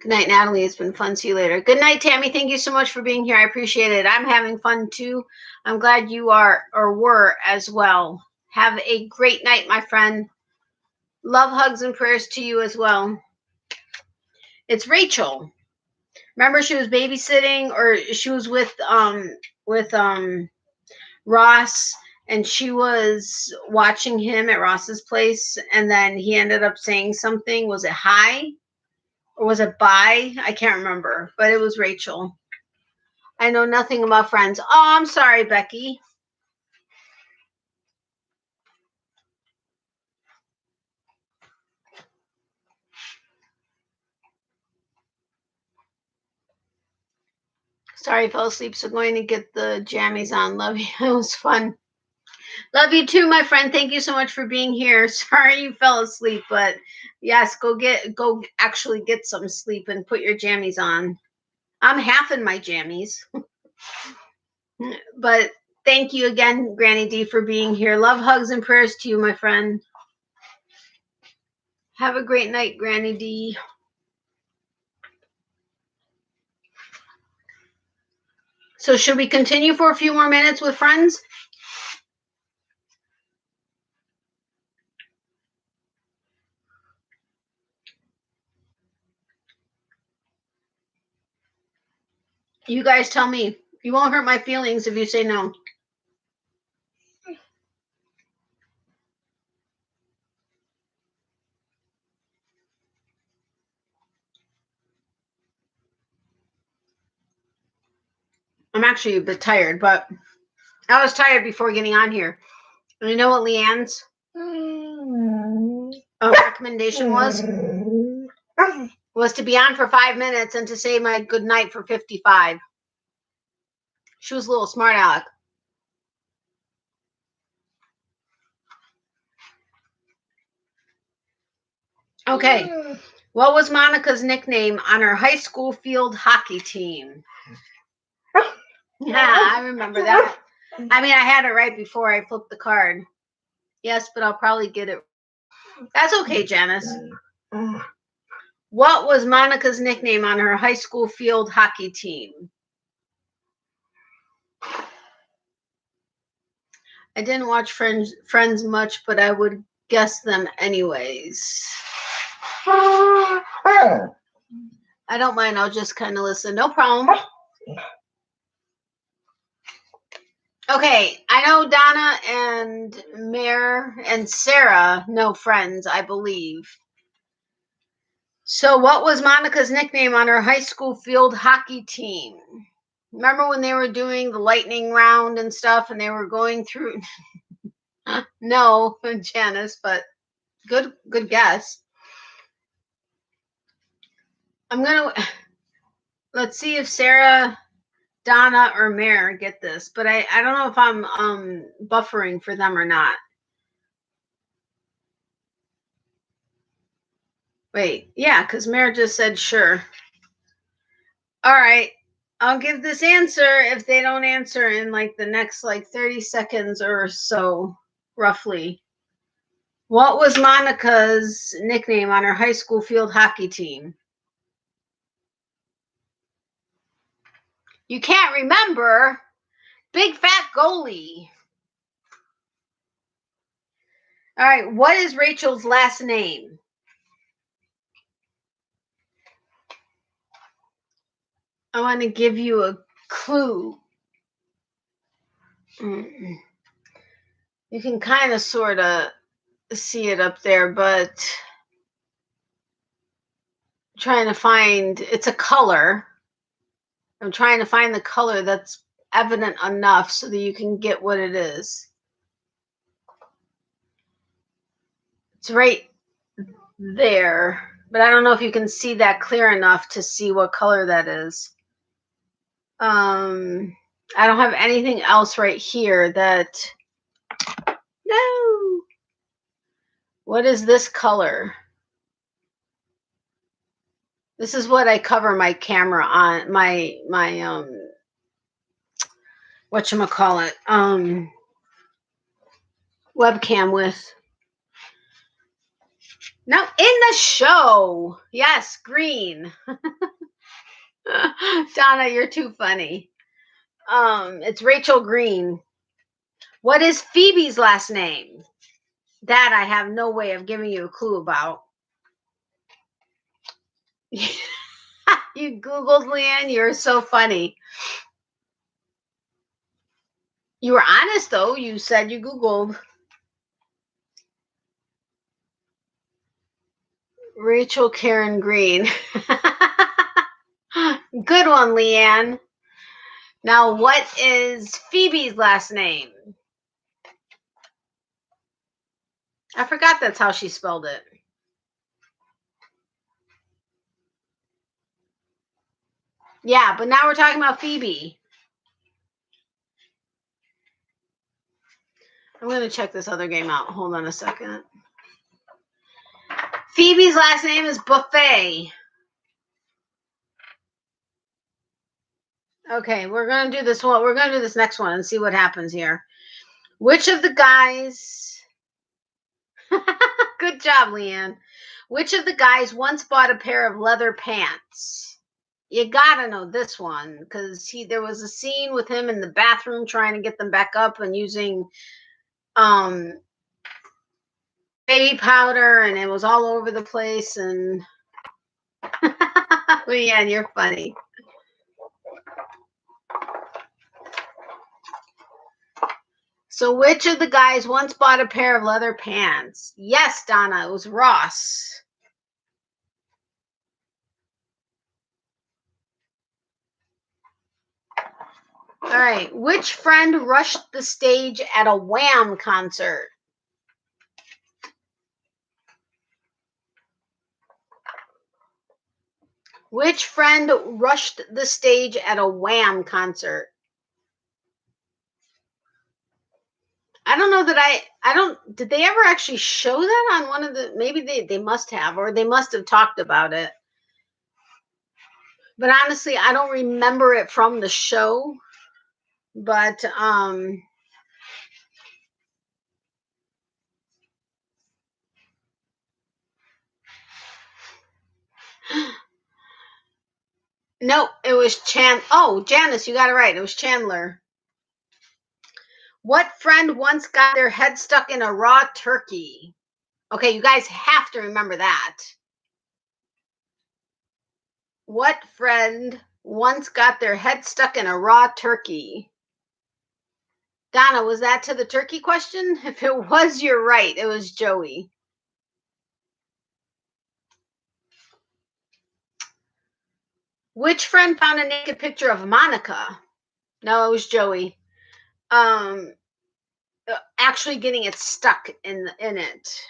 Good night, Natalie. It's been fun. See you later. Good night, Tammy. Thank you so much for being here. I appreciate it. I'm having fun too. I'm glad you are or were as well. Have a great night, my friend. Love, hugs, and prayers to you as well. It's Rachel. Remember, she was babysitting, or she was with Ross, and she was watching him at Ross's place, and then he ended up saying something. Was it hi? Or was it bye? I can't remember, but it was Rachel. I know nothing about Friends. Oh, I'm sorry, Becky. Sorry, I fell asleep, so going to get the jammies on. Love you. It was fun. Love you too, my friend. Thank you so much for being here. Sorry you fell asleep, but yes, go actually get some sleep and put your jammies on. I'm half in my jammies. But thank you again, Granny D, for being here. Love, hugs, and prayers to you, my friend. Have a great night, Granny D. So should we continue for a few more minutes with Friends? You guys tell me. You won't hurt my feelings if you say no. I'm actually a bit tired, but I was tired before getting on here. And you know what Leanne's recommendation was? Was to be on for 5 minutes and to say my good night for 55. She was a little smart aleck. Okay. What was Monica's nickname on her high school field hockey team? Yeah, I remember that. I mean, I had it right before I flipped the card. Yes, but I'll probably get it. That's okay, Janice. What was Monica's nickname on her high school field hockey team? I didn't watch Friends much, but I would guess them anyways. I don't mind. I'll just kind of listen. No problem. Okay, I know Donna and Mare and Sarah know Friends, I believe. So what was Monica's nickname on her high school field hockey team? Remember when they were doing the lightning round and stuff and they were going through? No, Janice, but good guess. Let's see if Sarah, Donna, or Mare get this, but I don't know if I'm buffering for them or not. Wait, yeah, because Mare just said sure. All right, I'll give this answer if they don't answer in like the next 30 seconds or so, roughly. What was Monica's nickname on her high school field hockey team? You can't remember? Big fat goalie. All right, what is Rachel's last name? I want to give you a clue. You can kind of sort of see it up there, but I'm trying to find, it's a color. I'm trying to find the color that's evident enough so that you can get what it is. It's right there, but I don't know if you can see that clear enough to see what color that is. I don't have anything else right here that, no. What is this color? This is what I cover my camera on, my whatchamacallit, webcam with. Now in the show, yes, green. Donna, you're too funny. It's Rachel Green. What is Phoebe's last name? That I have no way of giving you a clue about. You Googled, Leanne? You're so funny. You were honest, though. You said you Googled. Rachel Karen Green. Good one, Leanne. Now, what is Phoebe's last name? I forgot that's how she spelled it. Yeah, but now we're talking about Phoebe. I'm going to check this other game out. Hold on a second. Phoebe's last name is Buffet. Okay, we're going to do this one. We're going to do this next one and see what happens here. Which of the guys... Good job, Leanne. Which of the guys once bought a pair of leather pants? You gotta know this one because there was a scene with him in the bathroom trying to get them back up and using baby powder, and it was all over the place. And Leanne, you're funny. So which of the guys once bought a pair of leather pants? Yes, Donna, it was Ross. All right. Which friend rushed the stage at a Wham concert? Which friend rushed the stage at a Wham concert? I don't know that I don't, did they ever actually show that on one of the, maybe they must have, or they must have talked about it. But honestly, I don't remember it from the show. But nope, it was Janice, you got it right. It was Chandler. What friend once got their head stuck in a raw turkey? Okay, you guys have to remember that. What friend once got their head stuck in a raw turkey? Donna, was that to the turkey question? If it was, you're right. It was Joey. Which friend found a naked picture of Monica? No, it was Joey. Actually getting it stuck in it.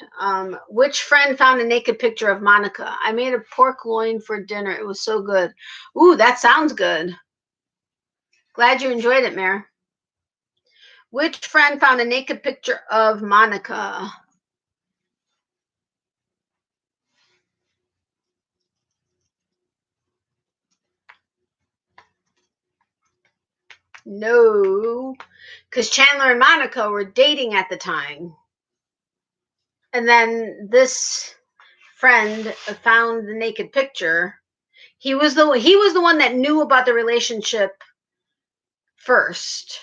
Which friend found a naked picture of Monica? I made a pork loin for dinner. It was so good. Ooh, that sounds good. Glad you enjoyed it, Mare. Which friend found a naked picture of Monica? No, because Chandler and Monica were dating at the time. And then this friend found the naked picture. He was the one that knew about the relationship first.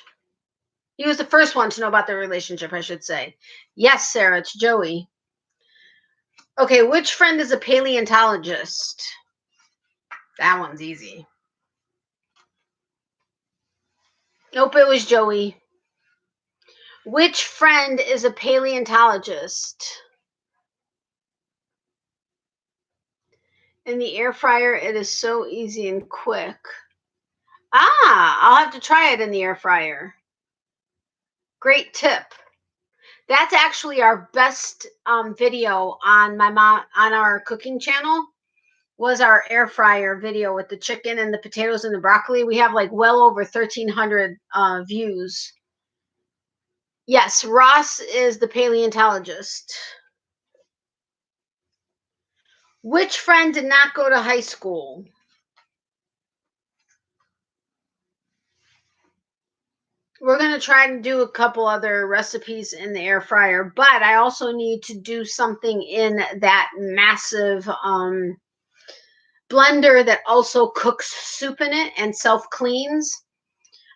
He was the first one to know about the relationship, I should say. Yes, Sarah, it's Joey. Okay, which friend is a paleontologist? That one's easy. Nope, it was Joey. Which friend is a paleontologist? In the air fryer, it is so easy and quick. I'll have to try it in the air fryer. Great tip. That's actually our best video on our cooking channel. Was our air fryer video with the chicken and the potatoes and the broccoli. We have like well over 1,300 views. Yes, Ross is the paleontologist. Which friend did not go to high school? We're going to try to do a couple other recipes in the air fryer, but I also need to do something in that massive blender that also cooks soup in it and self-cleans.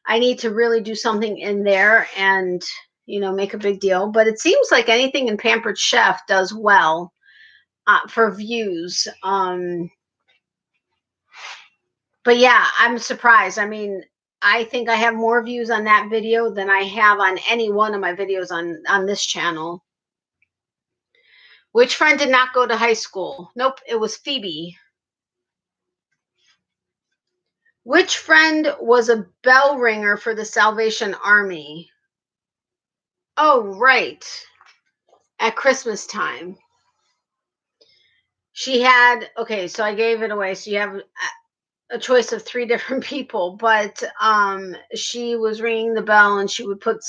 I need to really do something in there and, make a big deal. But it seems like anything in Pampered Chef does well for views. But yeah, I'm surprised. I mean, I think I have more views on that video than I have on any one of my videos on this channel. Which friend did not go to high school? Nope, it was Phoebe. Which friend was a bell ringer for the Salvation Army? Oh, right. At Christmas time. She had, okay, so I gave it away. So you have a choice of 3 different people, but she was ringing the bell and she put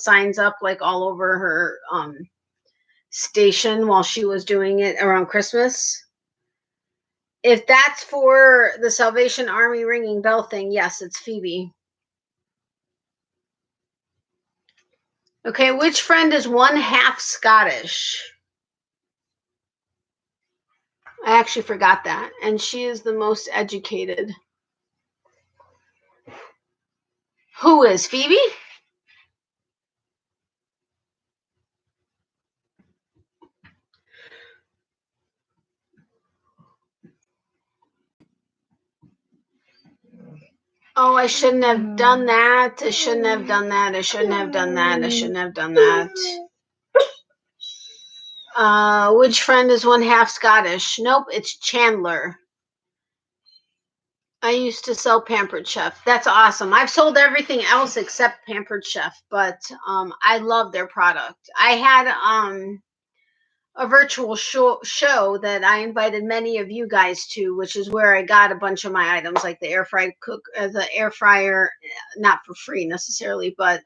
signs up like all over her station while she was doing it around Christmas. If that's for the Salvation Army ringing bell thing, yes, it's Phoebe. Okay, which friend is 1/2 Scottish? I actually forgot that. And she is the most educated. Who is Phoebe? Oh, I shouldn't have done that. I shouldn't have done that. I shouldn't have done that. I shouldn't have done that. Which friend is 1/2 Scottish? Nope, it's Chandler. I I used to sell Pampered Chef. That's awesome. I've sold everything else except Pampered Chef, but I love their product. I had a virtual show that I invited many of you guys to, which is where I got a bunch of my items, like the air fried the air fryer, not for free necessarily, but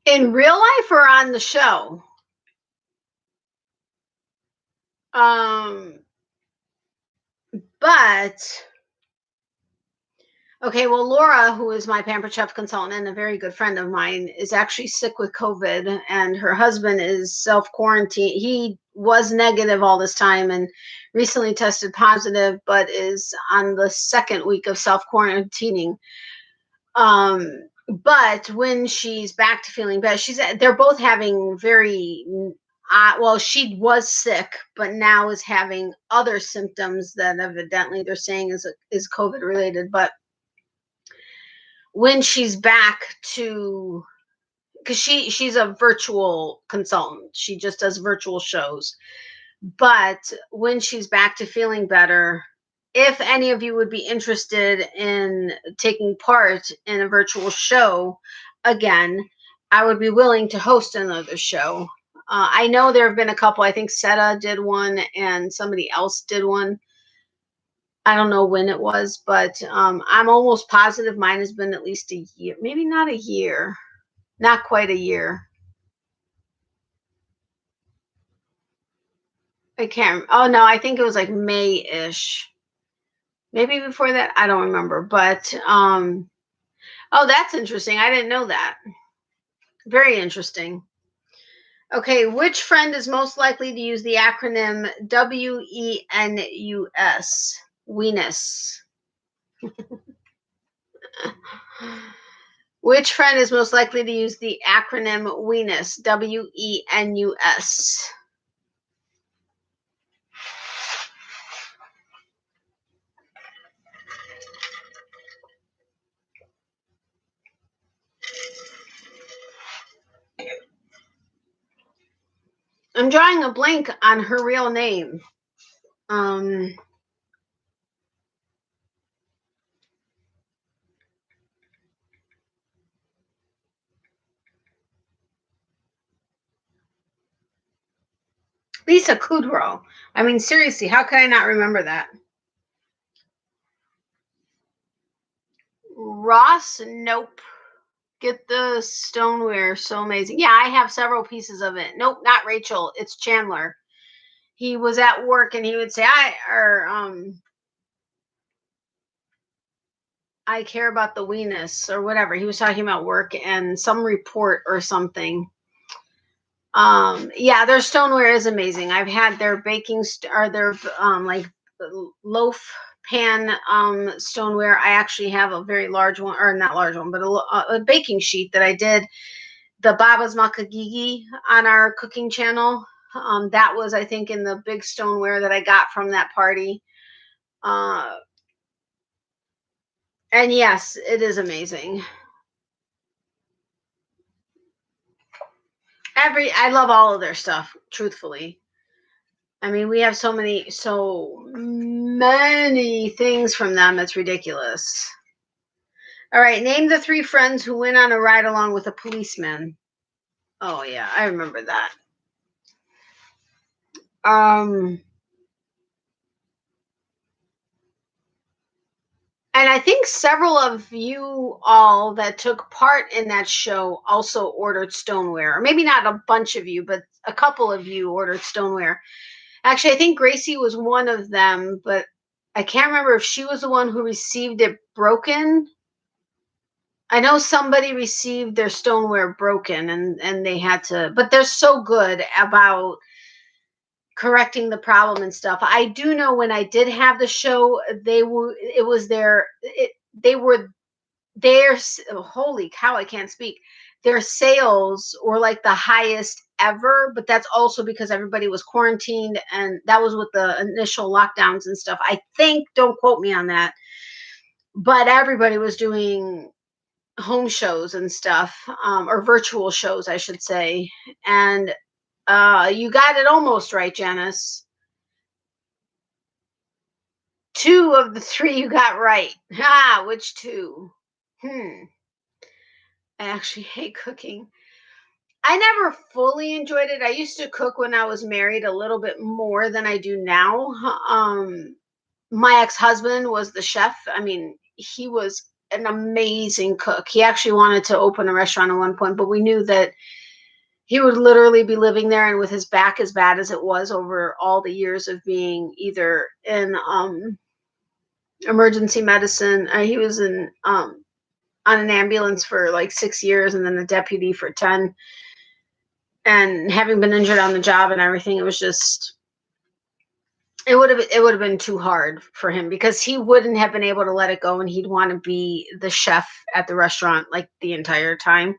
in real life or on the show. But okay, well, Laura, who is my Pampered Chef consultant and a very good friend of mine, is actually sick with COVID, and her husband is self-quarantined. He was negative all this time and recently tested positive, but is on the second week of self-quarantining. But when she's back to feeling better, they're both having very well, she was sick, but now is having other symptoms that evidently they're saying is COVID related. But when she's back to, because she's a virtual consultant, she just does virtual shows. But when she's back to feeling better, if any of you would be interested in taking part in a virtual show again, I would be willing to host another show. I know there have been a couple. I think Seta did one and somebody else did one. I don't know when it was, but I'm almost positive mine has been at least a year, maybe not a year, not quite a year. I can't. Oh no, I think it was like May-ish. Maybe before that, I don't remember. But oh, that's interesting. I didn't know that. Very interesting. Okay, which friend is most likely to use the acronym WENUS? Venus. Which friend is most likely to use the acronym WENUS? WENUS. I'm drawing a blank on her real name. Lisa Kudrow. I mean, seriously, how could I not remember that? Ross, nope. Get the stoneware, so amazing. Yeah, I have several pieces of it. Nope, not Rachel. It's Chandler. He was at work and he would say, I care about the weenus or whatever. He was talking about work and some report or something. Yeah, their stoneware is amazing. I've had their baking or their like loaf pan stoneware. I actually have a very large one, or not large one, but a baking sheet that I did the Baba's Makagigi on our cooking channel. That was, I think, in the big stoneware that I got from that party. And yes, it is amazing. I love all of their stuff, truthfully. I mean, we have so many things from them. It's ridiculous. All right, name the 3 friends who went on a ride along with a policeman. Oh yeah, I remember that. And I think several of you all that took part in that show also ordered stoneware. Or maybe not a bunch of you, but a couple of you ordered stoneware. Actually, I think Gracie was one of them, but I can't remember if she was the one who received it broken. I know somebody received their stoneware broken and they had to, but they're so good about correcting the problem and stuff. I do know when I did have the show, they were their holy cow, I can't speak. Their sales were like the highest ever, but that's also because everybody was quarantined and that was with the initial lockdowns and stuff. I think, don't quote me on that, but everybody was doing home shows and stuff, or virtual shows, I should say. And you got it almost right, Janice. 2 of the 3 you got right. Ah, which 2? I actually hate cooking. I never fully enjoyed it. I used to cook when I was married a little bit more than I do now. My ex-husband was the chef. I mean, he was an amazing cook. He actually wanted to open a restaurant at one point, but we knew that he would literally be living there, and with his back as bad as it was over all the years of being either in emergency medicine, he was in on an ambulance for like 6 years and then a deputy for 10, and having been injured on the job and everything, it was just it would have been too hard for him because he wouldn't have been able to let it go, and he'd want to be the chef at the restaurant like the entire time.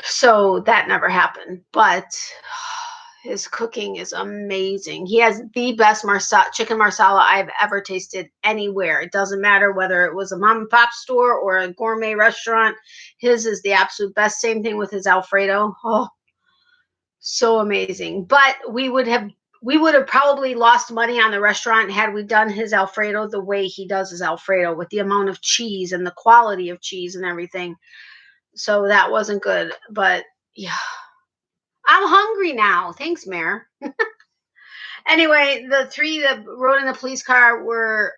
So that never happened, but his cooking is amazing. He has the best chicken marsala I've ever tasted anywhere. It doesn't matter whether it was a mom and pop store or a gourmet restaurant. His is the absolute best. Same thing with his Alfredo. Oh, so amazing. But we would have probably lost money on the restaurant had we done his Alfredo the way he does his Alfredo, with the amount of cheese and the quality of cheese and everything. So that wasn't good. But yeah, I'm hungry now. Thanks, Mayor. Anyway, the 3 that rode in the police car were,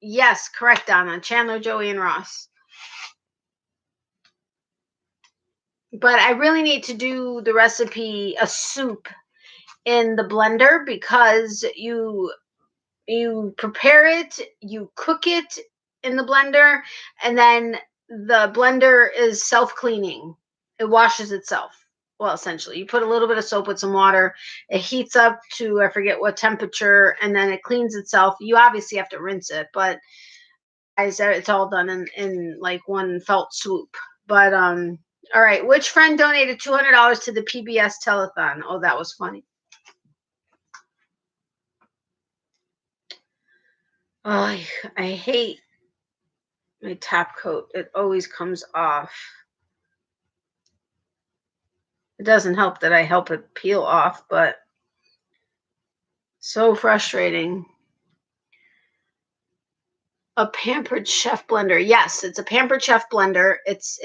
yes, correct, Donna. Chandler, Joey, and Ross. But I really need to do the recipe, a soup in the blender, because you prepare it, you cook it in the blender, and then the blender is self-cleaning. It washes itself. Well, essentially, you put a little bit of soap with some water. It heats up to, I forget what temperature, and then it cleans itself. You obviously have to rinse it, but it's all done in like one felt swoop. But all right. Which friend donated $200 to the PBS telethon? Oh, that was funny. Oh, I hate my top coat. It always comes off. It doesn't help that I help it peel off, but so frustrating. A Pampered Chef blender. Yes, it's a Pampered Chef blender. It's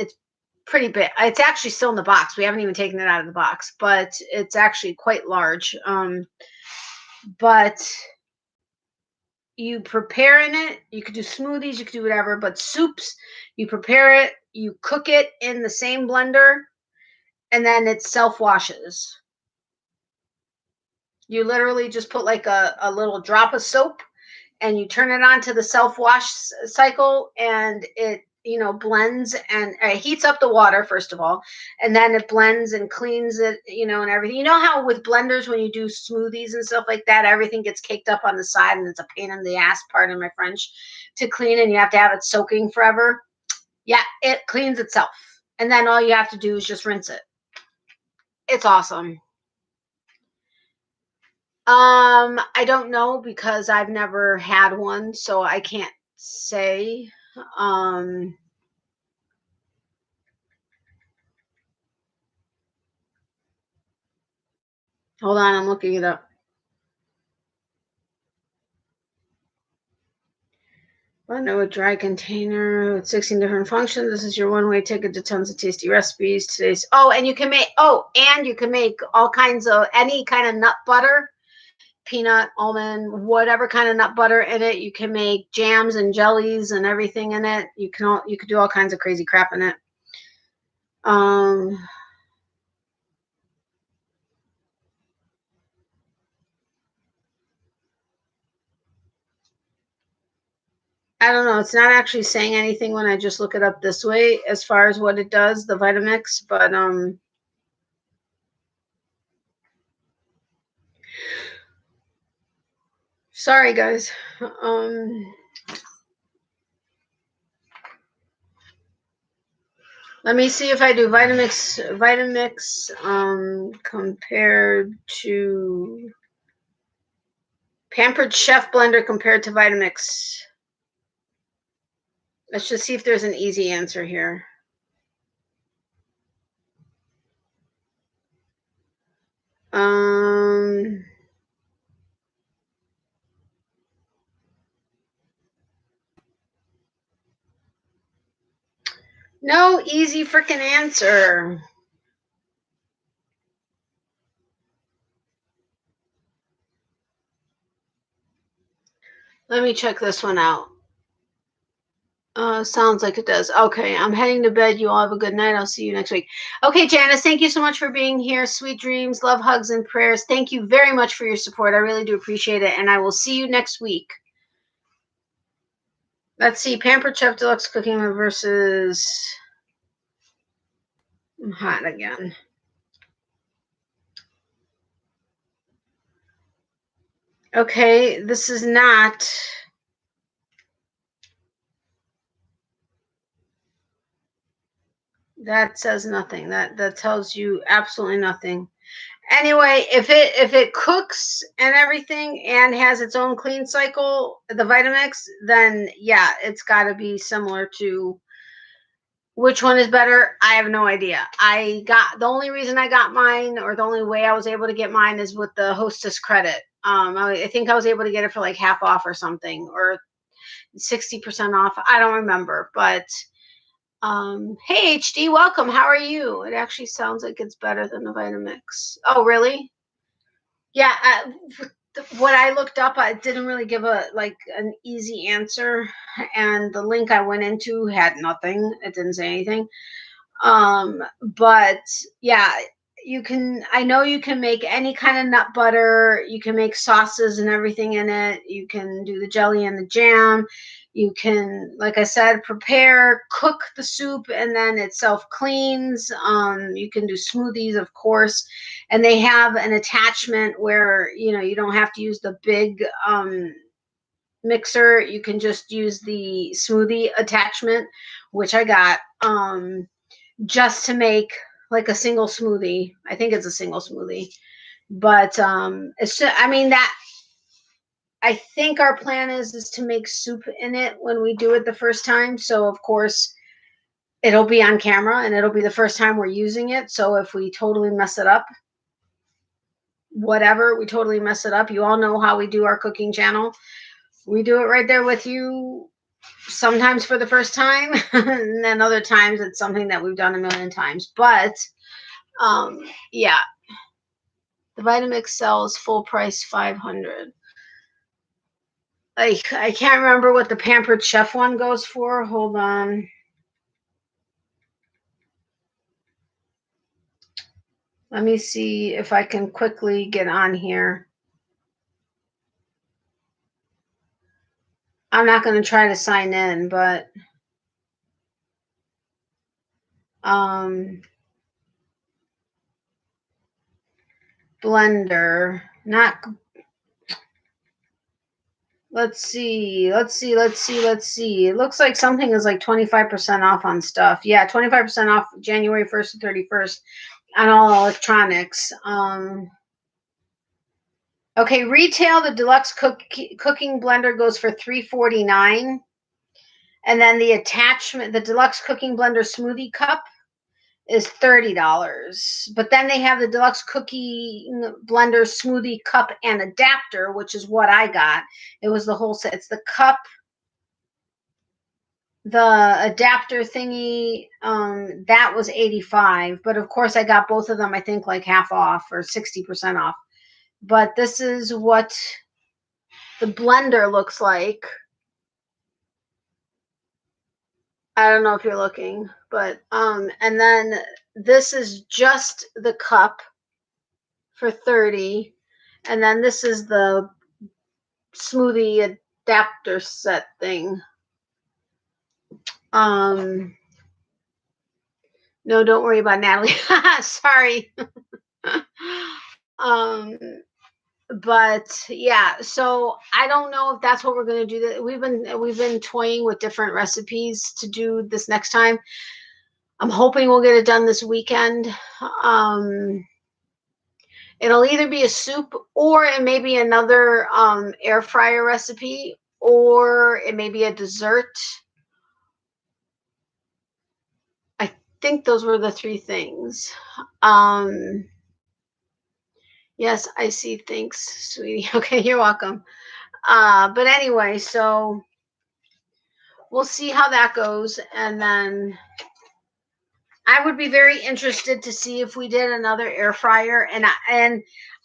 pretty big. It's actually still in the box. We haven't even taken it out of the box, but it's actually quite large. But you prepare in it. You could do smoothies, you could do whatever, but soups, you prepare it, you cook it in the same blender, and then it self-washes. You literally just put like a little drop of soap, and you turn it on to the self-wash cycle, and it blends and heats up the water, first of all, and then it blends and cleans it, and everything. You know how with blenders, when you do smoothies and stuff like that, everything gets caked up on the side, and it's a pain in the ass, pardon my French, to clean, and you have to have it soaking forever. Yeah, it cleans itself, and then all you have to do is just rinse it. It's awesome. I don't know, because I've never had one, so I can't say. Hold on, I'm looking it up. Blender with dry container with 16 different functions. This is your one-way ticket to tons of tasty recipes. And you can make all kinds of any kind of nut butter, peanut, almond, whatever kind of nut butter in it. You can make jams and jellies and everything in it. You could do all kinds of crazy crap in it. I don't know. It's not actually saying anything when I just look it up this way as far as what it does, the Vitamix, but sorry guys. Let me see if I do Vitamix compared to Pampered Chef blender compared to Vitamix. Let's just see if there's an easy answer here. No easy freaking answer. Let me check this one out. Sounds like it does. Okay, I'm heading to bed. You all have a good night. I'll see you next week. Okay, Janice, thank you so much for being here. Sweet dreams, love, hugs, and prayers. Thank you very much for your support. I really do appreciate it, and I will see you next week. Let's see, Pampered Chef Deluxe Cooking versus... I'm hot again. Okay, this is not... That says nothing. That tells you absolutely nothing. Anyway, if it cooks and everything and has its own clean cycle, the Vitamix, then yeah, it's got to be similar to... Which one is better? I have no idea. The only reason I got mine, or the only way I was able to get mine, is with the Hostess credit. I think I was able to get it for like half off or something, or 60% off. I don't remember, but hey HD, welcome. How are you? It actually sounds like it's better than the Vitamix. Oh, really? Yeah. What I looked up, I didn't really give an easy answer, and the link I went into had nothing. It didn't say anything. But yeah, I know you can make any kind of nut butter. You can make sauces and everything in it. You can do the jelly and the jam. You can, like I said, cook the soup, and then it self cleans. You can do smoothies, of course, and they have an attachment where, you don't have to use the big, mixer. You can just use the smoothie attachment, which I got, just to make like a single smoothie. I think it's a single smoothie, but I think our plan is to make soup in it when we do it the first time. So of course it'll be on camera, and it'll be the first time we're using it. So if we totally mess it up, whatever, we totally mess it up. You all know how we do our cooking channel. We do it right there with you, sometimes for the first time, and then other times it's something that we've done a million times. But yeah, the Vitamix sells full price $500. I can't remember what the Pampered Chef one goes for. Hold on. Let me see if I can quickly get on here. I'm not going to try to sign in, but blender, not... Let's see. It looks like something is like 25% off on stuff. Yeah, 25% off January 1st to 31st on all electronics. Okay, retail, the deluxe cooking blender goes for $349. And then the attachment, the deluxe cooking blender smoothie cup, is $30. But then they have the deluxe cooking blender smoothie cup and adapter, which is what I got. It was the whole set. It's the cup, the adapter thingy, that was $85. But of course I got both of them, I think, like half off or 60% off. But this is what the blender looks like. I don't know if you're looking, but and then this is just the cup for $30, and then this is the smoothie adapter set thing. No, don't worry about Natalie. Sorry. But yeah, so I don't know if that's what we're going to do. We've been toying with different recipes to do this next time. I'm hoping we'll get it done this weekend. It'll either be a soup, or it may be another air fryer recipe, or it may be a dessert. I think those were the three things. Yes, I see. Thanks, sweetie. Okay, you're welcome. But anyway, so we'll see how that goes, and then I would be very interested to see if we did another air fryer, and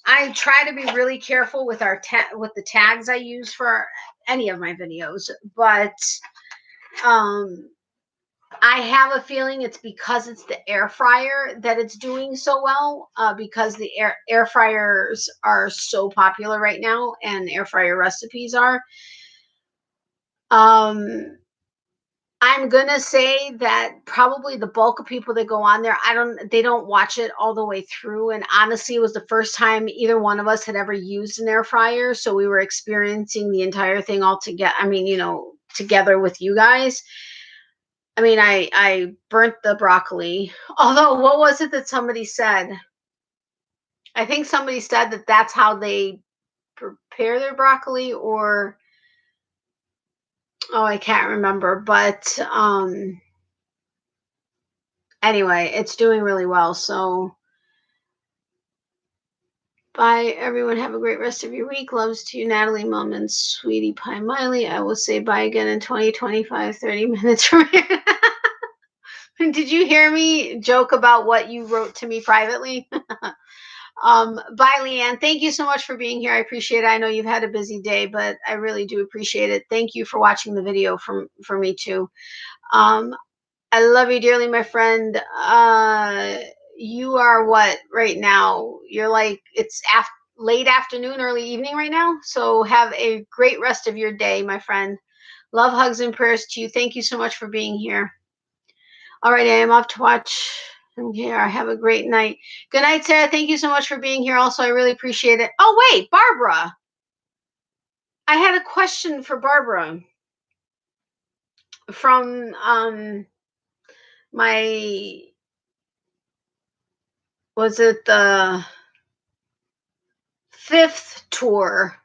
I try to be really careful with with the tags I use for any of my videos, but I have a feeling it's because it's the air fryer that it's doing so well, because the air fryers are so popular right now, and air fryer recipes are. I'm gonna say that probably the bulk of people that go on there, they don't watch it all the way through. And honestly, it was the first time either one of us had ever used an air fryer, so we were experiencing the entire thing all together. I mean, together with you guys. I mean, I burnt the broccoli. Although, what was it that somebody said? I think somebody said that that's how they prepare their broccoli, or oh, I can't remember. But anyway, it's doing really well. So bye, everyone. Have a great rest of your week. Loves to you, Natalie, Mom, and Sweetie Pie Miley. I will say bye again in 20, 25, 30 minutes from here. Did you hear me joke about what you wrote to me privately? Bye, Leanne. Thank you so much for being here. I appreciate it. I know you've had a busy day, but I really do appreciate it. Thank you for watching the video for me too. I love you dearly, my friend. You are what right now? You're like, it's late afternoon, early evening right now. So have a great rest of your day, my friend. Love, hugs, and prayers to you. Thank you so much for being here. All right, I am off to watch here. Have a great night. Good night, Sarah. Thank you so much for being here. Also, I really appreciate it. Oh, wait, Barbara. I had a question for Barbara from my, was it the 5th tour?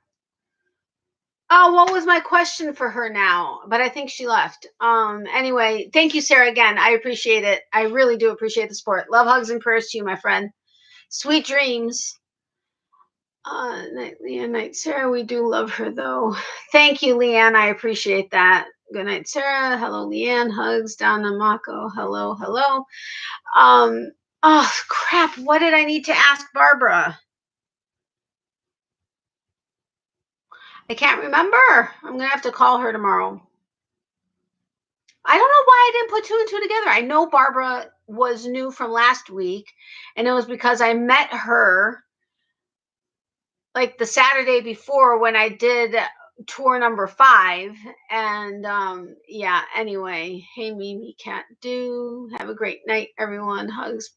Oh, what was my question for her now? But I think she left. Anyway, thank you, Sarah, again. I appreciate it. I really do appreciate the support. Love, hugs, and prayers to you, my friend. Sweet dreams. Night, Leanne, night, Sarah. We do love her, though. Thank you, Leanne. I appreciate that. Good night, Sarah. Hello, Leanne. Hugs, Donna, Mako. Hello, hello. Oh, crap. What did I need to ask Barbara? I can't remember. I'm going to have to call her tomorrow. I don't know why I didn't put 2 and 2 together. I know Barbara was new from last week, and it was because I met her like the Saturday before when I did tour number 5. And yeah, anyway, hey, Mimi, Cat, do have a great night, everyone. Hugs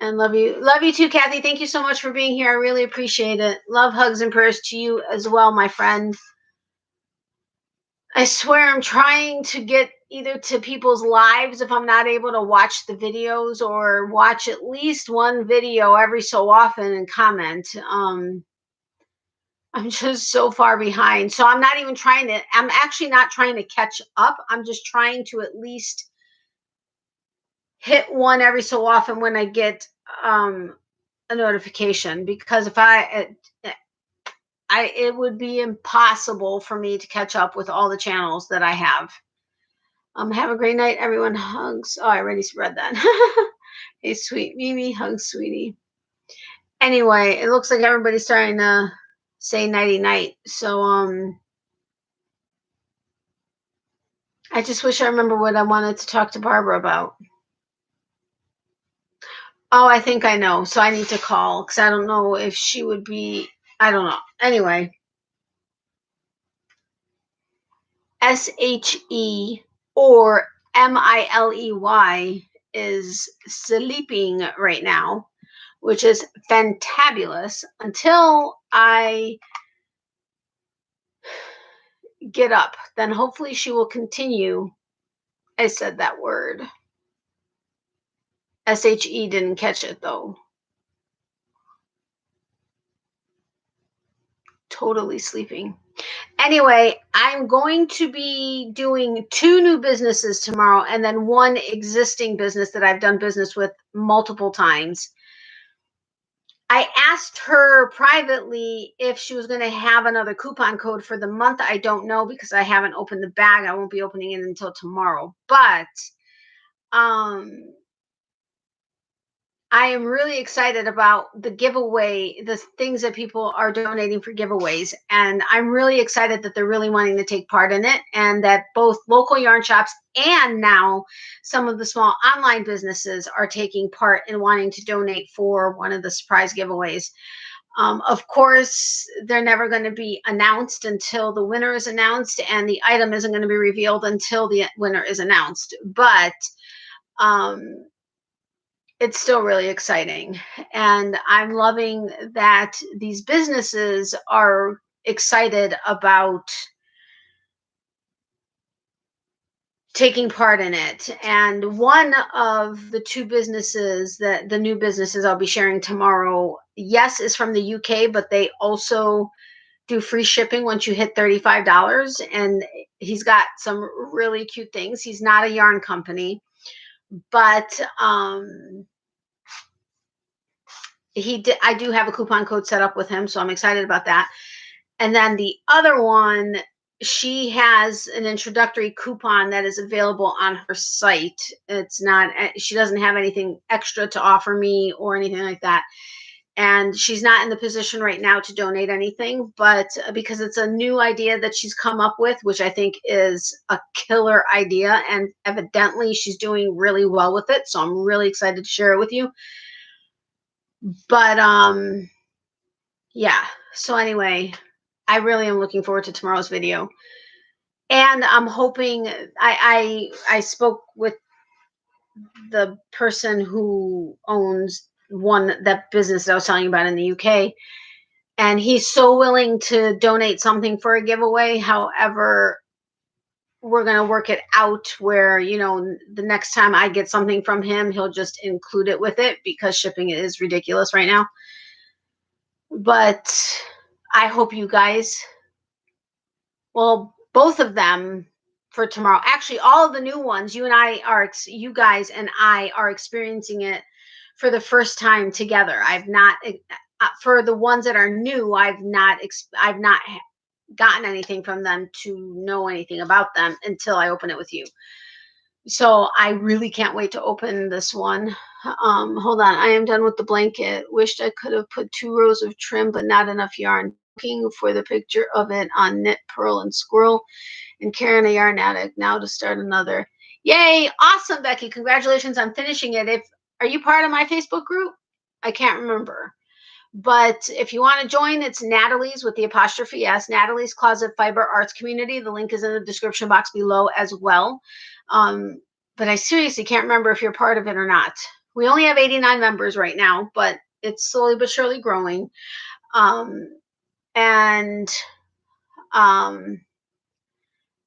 and love you. Love you too, Kathy. Thank you so much for being here. I really appreciate it. Love, hugs, and prayers to you as well, my friend. I swear I'm trying to get either to people's lives if I'm not able to watch the videos, or watch at least one video every so often and comment. I'm just so far behind. So I'm actually not trying to catch up. I'm just trying to at least hit one every so often when I get a notification, because if it would be impossible for me to catch up with all the channels that I have. Have a great night, everyone. Hugs. Oh, I already read that. Hey, sweet Mimi. Hugs, sweetie. Anyway, it looks like everybody's starting to say nighty night. So, I just wish I remember what I wanted to talk to Barbara about. Oh, I think I know. So I need to call, because I don't know if she would be, I don't know. Anyway. SHE or MILEY is sleeping right now, which is fantabulous, until I get up. Then hopefully she will continue. I said that word. SHE didn't catch it, though. Totally sleeping. Anyway, I'm going to be doing 2 new businesses tomorrow, and then 1 existing business that I've done business with multiple times. I asked her privately if she was going to have another coupon code for the month. I don't know, because I haven't opened the bag. I won't be opening it until tomorrow. But I am really excited about the giveaway, the things that people are donating for giveaways. And I'm really excited that they're really wanting to take part in it, and that both local yarn shops and now some of the small online businesses are taking part in wanting to donate for one of the surprise giveaways. Of course, they're never going to be announced until the winner is announced, and the item isn't going to be revealed until the winner is announced. But um, it's still really exciting. And I'm loving that these businesses are excited about taking part in it. And one of the two businesses, that the new businesses I'll be sharing tomorrow, yes, is from the UK, but they also do free shipping once you hit $35. And he's got some really cute things. He's not a yarn company, but I do have a coupon code set up with him, so I'm excited about that. And then the other one, she has an introductory coupon that is available on her site. It's not, she doesn't have anything extra to offer me or anything like that. And she's not in the position right now to donate anything, but because it's a new idea that she's come up with, which I think is a killer idea, and evidently she's doing really well with it. So I'm really excited to share it with you. But yeah. So anyway, I really am looking forward to tomorrow's video. And I'm hoping, I spoke with the person who owns that business that I was telling you about in the UK, and he's so willing to donate something for a giveaway. However, we're going to work it out where, the next time I get something from him, he'll just include it with it, because shipping is ridiculous right now. But I hope you guys, well, both of them for tomorrow. Actually, all of the new ones, you guys and I are experiencing it for the first time together. I've not, for the ones that are new, I've not gotten anything from them to know anything about them until I open it with you. So I really can't wait to open this one. Hold on. I am done with the blanket. Wished I could have put 2 rows of trim, but not enough yarn. Looking for the picture of it on Knit, Pearl, and Squirrel, and Karen, a yarn addict. Now to start another. Yay! Awesome, Becky. Congratulations on finishing it. Are you part of my Facebook group? I can't remember. But if you want to join, it's Natalie's with the apostrophe S, Natalie's Closet Fiber Arts Community. The link is in the description box below as well. But I seriously can't remember if you're part of it or not. We only have 89 members right now, but it's slowly but surely growing.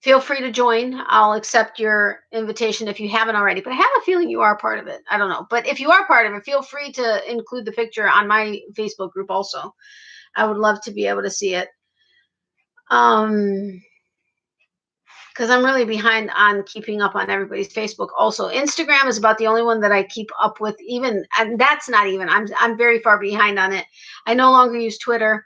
Feel free to join. I'll accept your invitation if you haven't already, but I have a feeling you are part of it. I don't know. But if you are part of it, feel free to include the picture on my Facebook group also. I would love to be able to see it. Because I'm really behind on keeping up on everybody's Facebook. Also, Instagram is about the only one that I keep up with, and that's not even. I'm very far behind on it. I no longer use Twitter.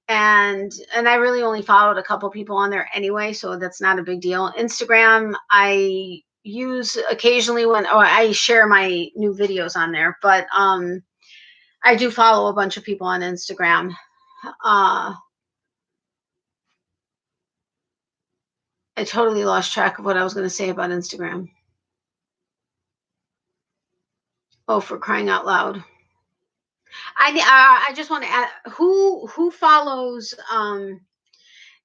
And I really only followed a couple people on there anyway, so that's not a big deal. Instagram, I use occasionally when I share my new videos on there, but I do follow a bunch of people on Instagram. I totally lost track of what I was going to say about Instagram. Oh, for crying out loud. I just want to add, who follows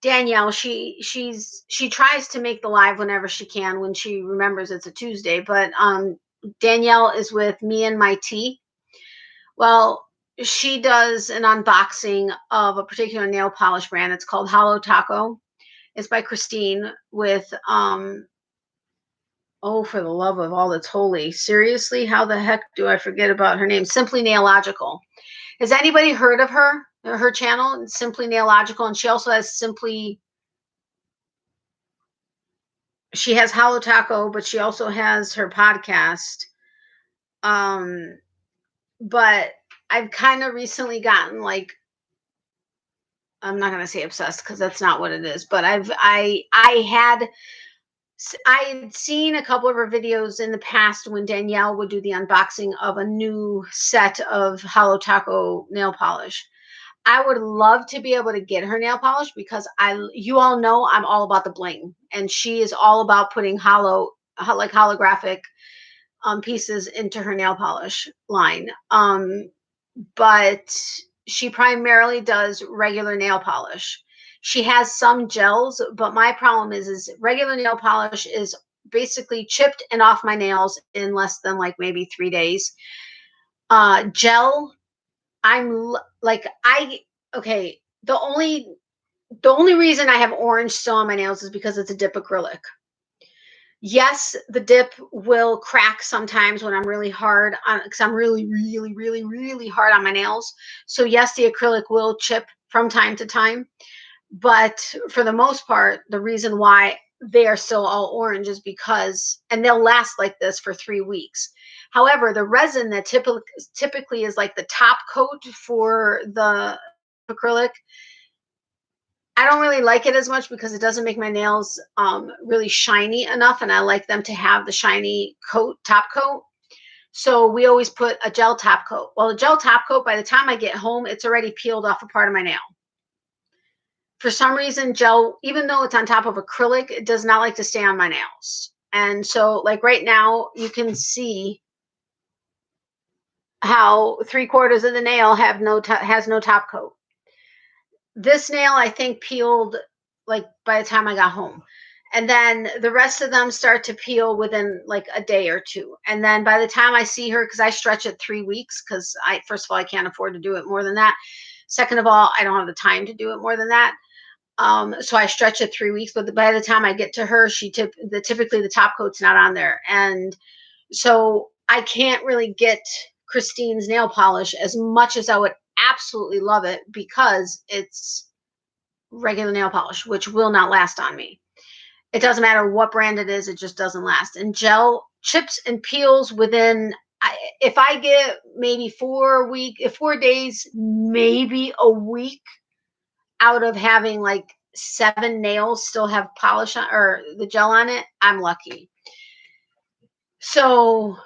Danielle. She tries to make the live whenever she can, when she remembers it's a Tuesday, but Danielle is with Me and My Tea. Well, she does an unboxing of a particular nail polish brand. It's called Hollow Taco. It's by Christine with oh, for the love of all that's holy. Seriously, how the heck do I forget about her name? Simply Nailogical. Has anybody heard of her? Her channel, Simply Nailogical, and she also has she has Hollow Taco, but she also has her podcast. But I've kind of recently gotten, like, I'm not going to say obsessed, because that's not what it is, but I had I had seen a couple of her videos in the past when Danielle would do the unboxing of a new set of Hollow Taco nail polish. I would love to be able to get her nail polish because you all know I'm all about the bling, and she is all about putting like holographic pieces into her nail polish line. But she primarily does regular nail polish. She has some gels, but my problem is regular nail polish is basically chipped and off my nails in less than like maybe 3 days. Gel, like okay. The only reason I have orange still on my nails is because it's a dip acrylic. Yes, the dip will crack sometimes when I'm really hard on, because I'm really, really, really, really hard on my nails. So yes, the acrylic will chip from time to time. But for the most part, the reason why they are still all orange is because, and they'll last like this for 3 weeks. However, the resin that typically is like the top coat for the acrylic, I don't really like it as much because it doesn't make my nails really shiny enough, and I like them to have the shiny top coat. So we always put a gel top coat. Well, the gel top coat, by the time I get home, it's already peeled off a part of my nail. For some reason, gel, even though it's on top of acrylic, it does not like to stay on my nails. And so, like right now, you can see how 3/4 of the nail has no top coat. This nail, I think, peeled like by the time I got home. And then the rest of them start to peel within like a day or two. And then by the time I see her, because I stretch it 3 weeks, because first of all, I can't afford to do it more than that. Second of all, I don't have the time to do it more than that. So I stretch it 3 weeks, but by the time I get to her, typically the top coat's not on there. And so I can't really get Christine's nail polish as much as I would absolutely love it, because it's regular nail polish, which will not last on me. It doesn't matter what brand it is, it just doesn't last. And gel chips and peels within, if I get maybe 4 days, maybe a week out of having like 7 nails still have polish on, or the gel on it, I'm lucky. So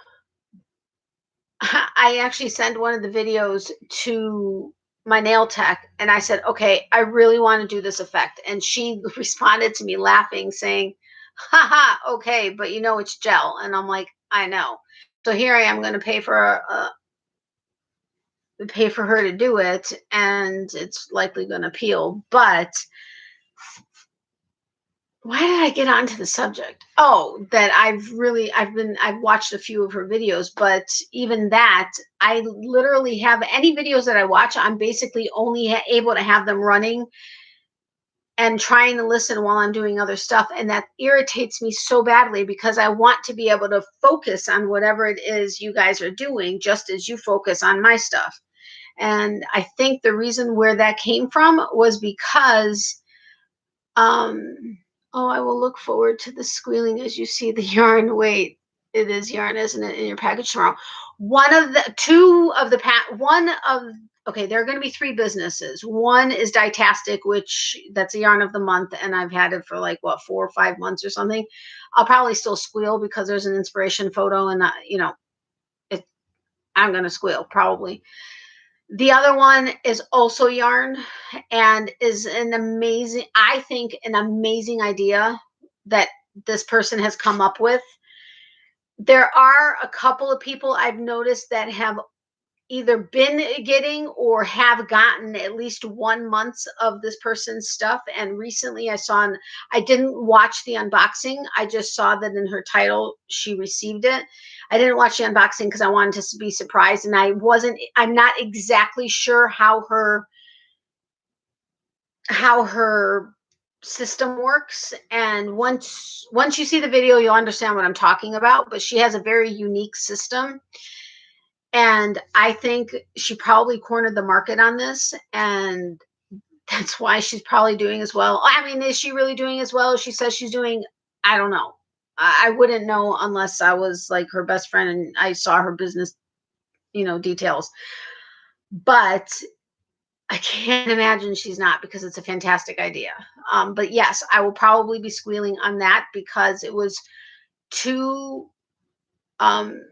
I actually sent one of the videos to my nail tech, and I said, okay, I really want to do this effect. And she responded to me laughing, saying, haha, okay, but you know it's gel. And I'm like, I know. So here I am going to pay for her to do it, and it's likely going to peel. But why did I get onto the subject? Oh, that I've watched a few of her videos, but even that, I literally have any videos that I watch, I'm basically only able to have them running and trying to listen while I'm doing other stuff. And that irritates me so badly, because I want to be able to focus on whatever it is you guys are doing, just as you focus on my stuff. And I think the reason where that came from was because, oh, I will look forward to the squealing as you see the yarn. Wait, it is yarn, isn't it, in your package tomorrow? Okay, there are going to be 3 businesses. One is Dietastic, which that's a yarn of the month, and I've had it for like, 4 or 5 months or something. I'll probably still squeal because there's an inspiration photo, and I'm going to squeal probably. The other one is also yarn, and is I think an amazing idea that this person has come up with. There are a couple of people I've noticed that have either been getting or have gotten at least 1 month of this person's stuff. And recently I didn't watch the unboxing. I just saw that in her title, she received it. I didn't watch the unboxing because I wanted to be surprised. And I'm not exactly sure how her system works. And once you see the video, you'll understand what I'm talking about. But she has a very unique system. And I think she probably cornered the market on this, and that's why she's probably doing as well. I mean, is she really doing as well as she says she's doing? I don't know. I wouldn't know unless I was like her best friend and I saw her business, details. But I can't imagine she's not, because it's a fantastic idea. But yes, I will probably be squealing on that, because it was two um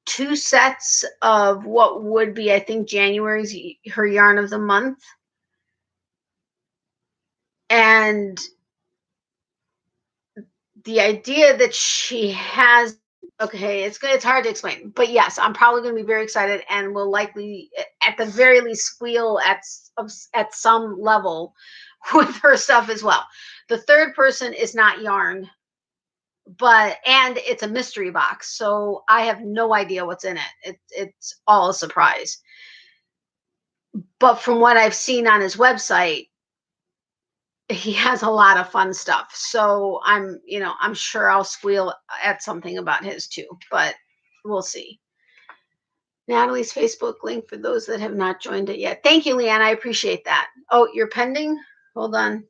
two sets of what would be, I think, January's her yarn of the month. And the idea that she has, okay, it's hard to explain, but yes, I'm probably going to be very excited, and will likely, at the very least, squeal at some level with her stuff as well. The third person is not yarn, and it's a mystery box, so I have no idea what's in it. It's all a surprise. But from what I've seen on his website, he has a lot of fun stuff. So I'm sure I'll squeal at something about his too, but we'll see. Natalie's Facebook link for those that have not joined it yet. Thank you, Leanne. I appreciate that. Oh, you're pending? Hold on.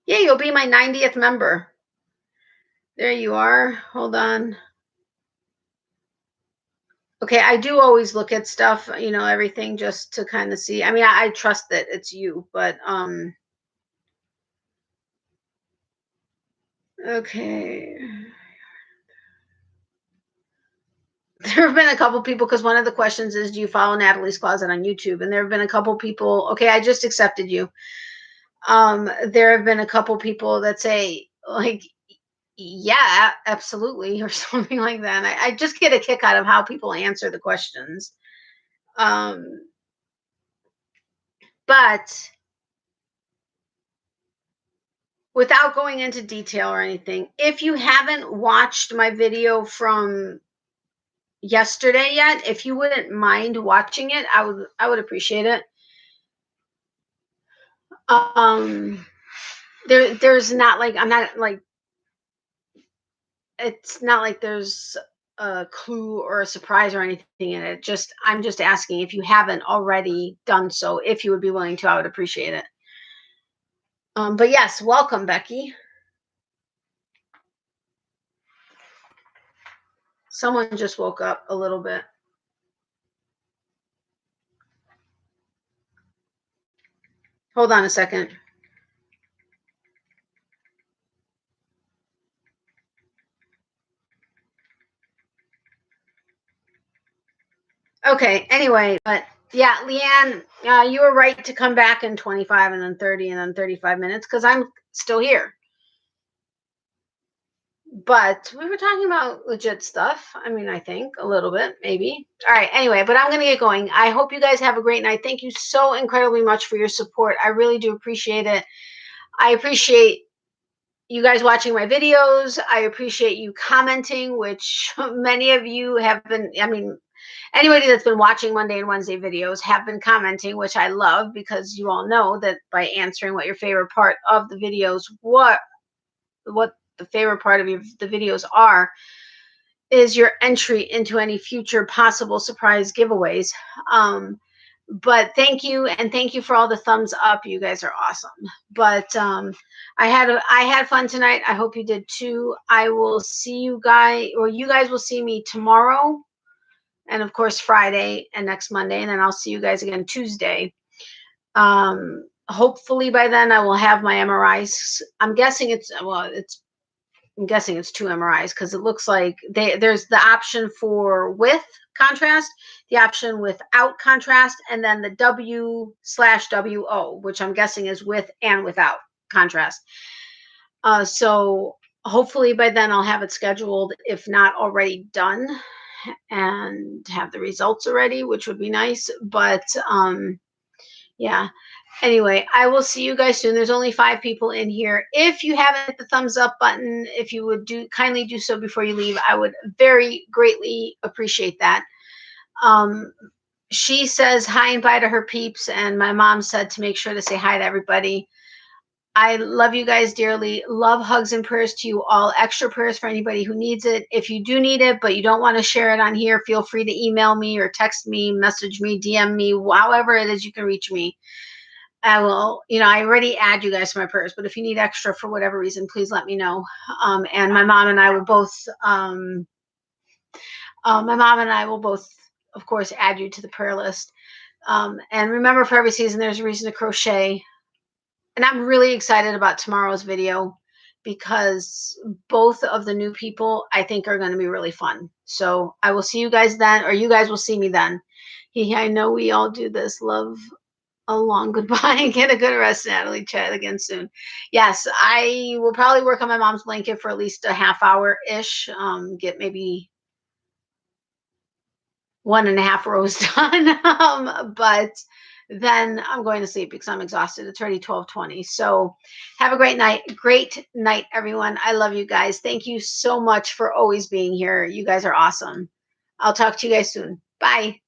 Yeah, you'll be my 90th member. There you are. Hold on. Okay, I do always look at stuff, everything, just to kind of see. I mean, I trust that it's you, but okay. There have been a couple people, because one of the questions is, do you follow Natalie's Closet on YouTube? And there have been a couple people. Okay, I just accepted you. There have been a couple people that say, like, yeah, absolutely, or something like that. And I just get a kick out of how people answer the questions. But without going into detail or anything, if you haven't watched my video from yesterday yet, if you wouldn't mind watching it, I would appreciate it. There's not like, it's not like there's a clue or a surprise or anything in it. I'm just asking, if you haven't already done so, if you would be willing to, I would appreciate it. But yes, welcome, Becky. Someone just woke up a little bit. Hold on a second. Okay, anyway, but yeah, Leanne, you were right to come back in 25 and then 30 and then 35 minutes, because I'm still here. But we were talking about legit stuff. I mean, I think a little bit, maybe. All right, anyway, but I'm going to get going. I hope you guys have a great night. Thank you so incredibly much for your support. I really do appreciate it. I appreciate you guys watching my videos. I appreciate you commenting, which many of you have been. I mean, anybody that's been watching Monday and Wednesday videos have been commenting, which I love, because you all know that by answering what your favorite part of the videos, what the favorite part of the videos are, is your entry into any future possible surprise giveaways. But thank you, and thank you for all the thumbs up. You guys are awesome. But I had fun tonight. I hope you did too. I will see you guys, or you guys will see me tomorrow, and of course Friday and next Monday, and then I'll see you guys again Tuesday. Hopefully by then I will have my MRIs. I'm guessing it's 2 MRIs, because it looks like there's the option for with contrast, the option without contrast, and then the W/WO, which I'm guessing is with and without contrast. So hopefully by then I'll have it scheduled, if not already done, and have the results already, which would be nice. But yeah. Anyway, I will see you guys soon. There's only 5 people in here. If you haven't hit the thumbs up button, if you would kindly do so before you leave, I would very greatly appreciate that. She says hi and bye to her peeps, and my mom said to make sure to say hi to everybody. I love you guys dearly. Love, hugs, and prayers to you all. Extra prayers for anybody who needs it. If you do need it, but you don't want to share it on here, feel free to email me or text me, message me, DM me, however it is you can reach me. I will, I already add you guys to my prayers, but if you need extra for whatever reason, please let me know. And my mom and I will both of course, add you to the prayer list. And remember, for every season, there's a reason to crochet. And I'm really excited about tomorrow's video because both of the new people I think are going to be really fun. So I will see you guys then, or you guys will see me then. I know we all do this. Love, a long goodbye. Get a good rest, Natalie. Chat again soon. Yes, I will probably work on my mom's blanket for at least a half hour-ish. Get maybe 1.5 rows done. But then I'm going to sleep because I'm exhausted. It's already 12:20. So have a great night. Great night, everyone. I love you guys. Thank you so much for always being here. You guys are awesome. I'll talk to you guys soon. Bye.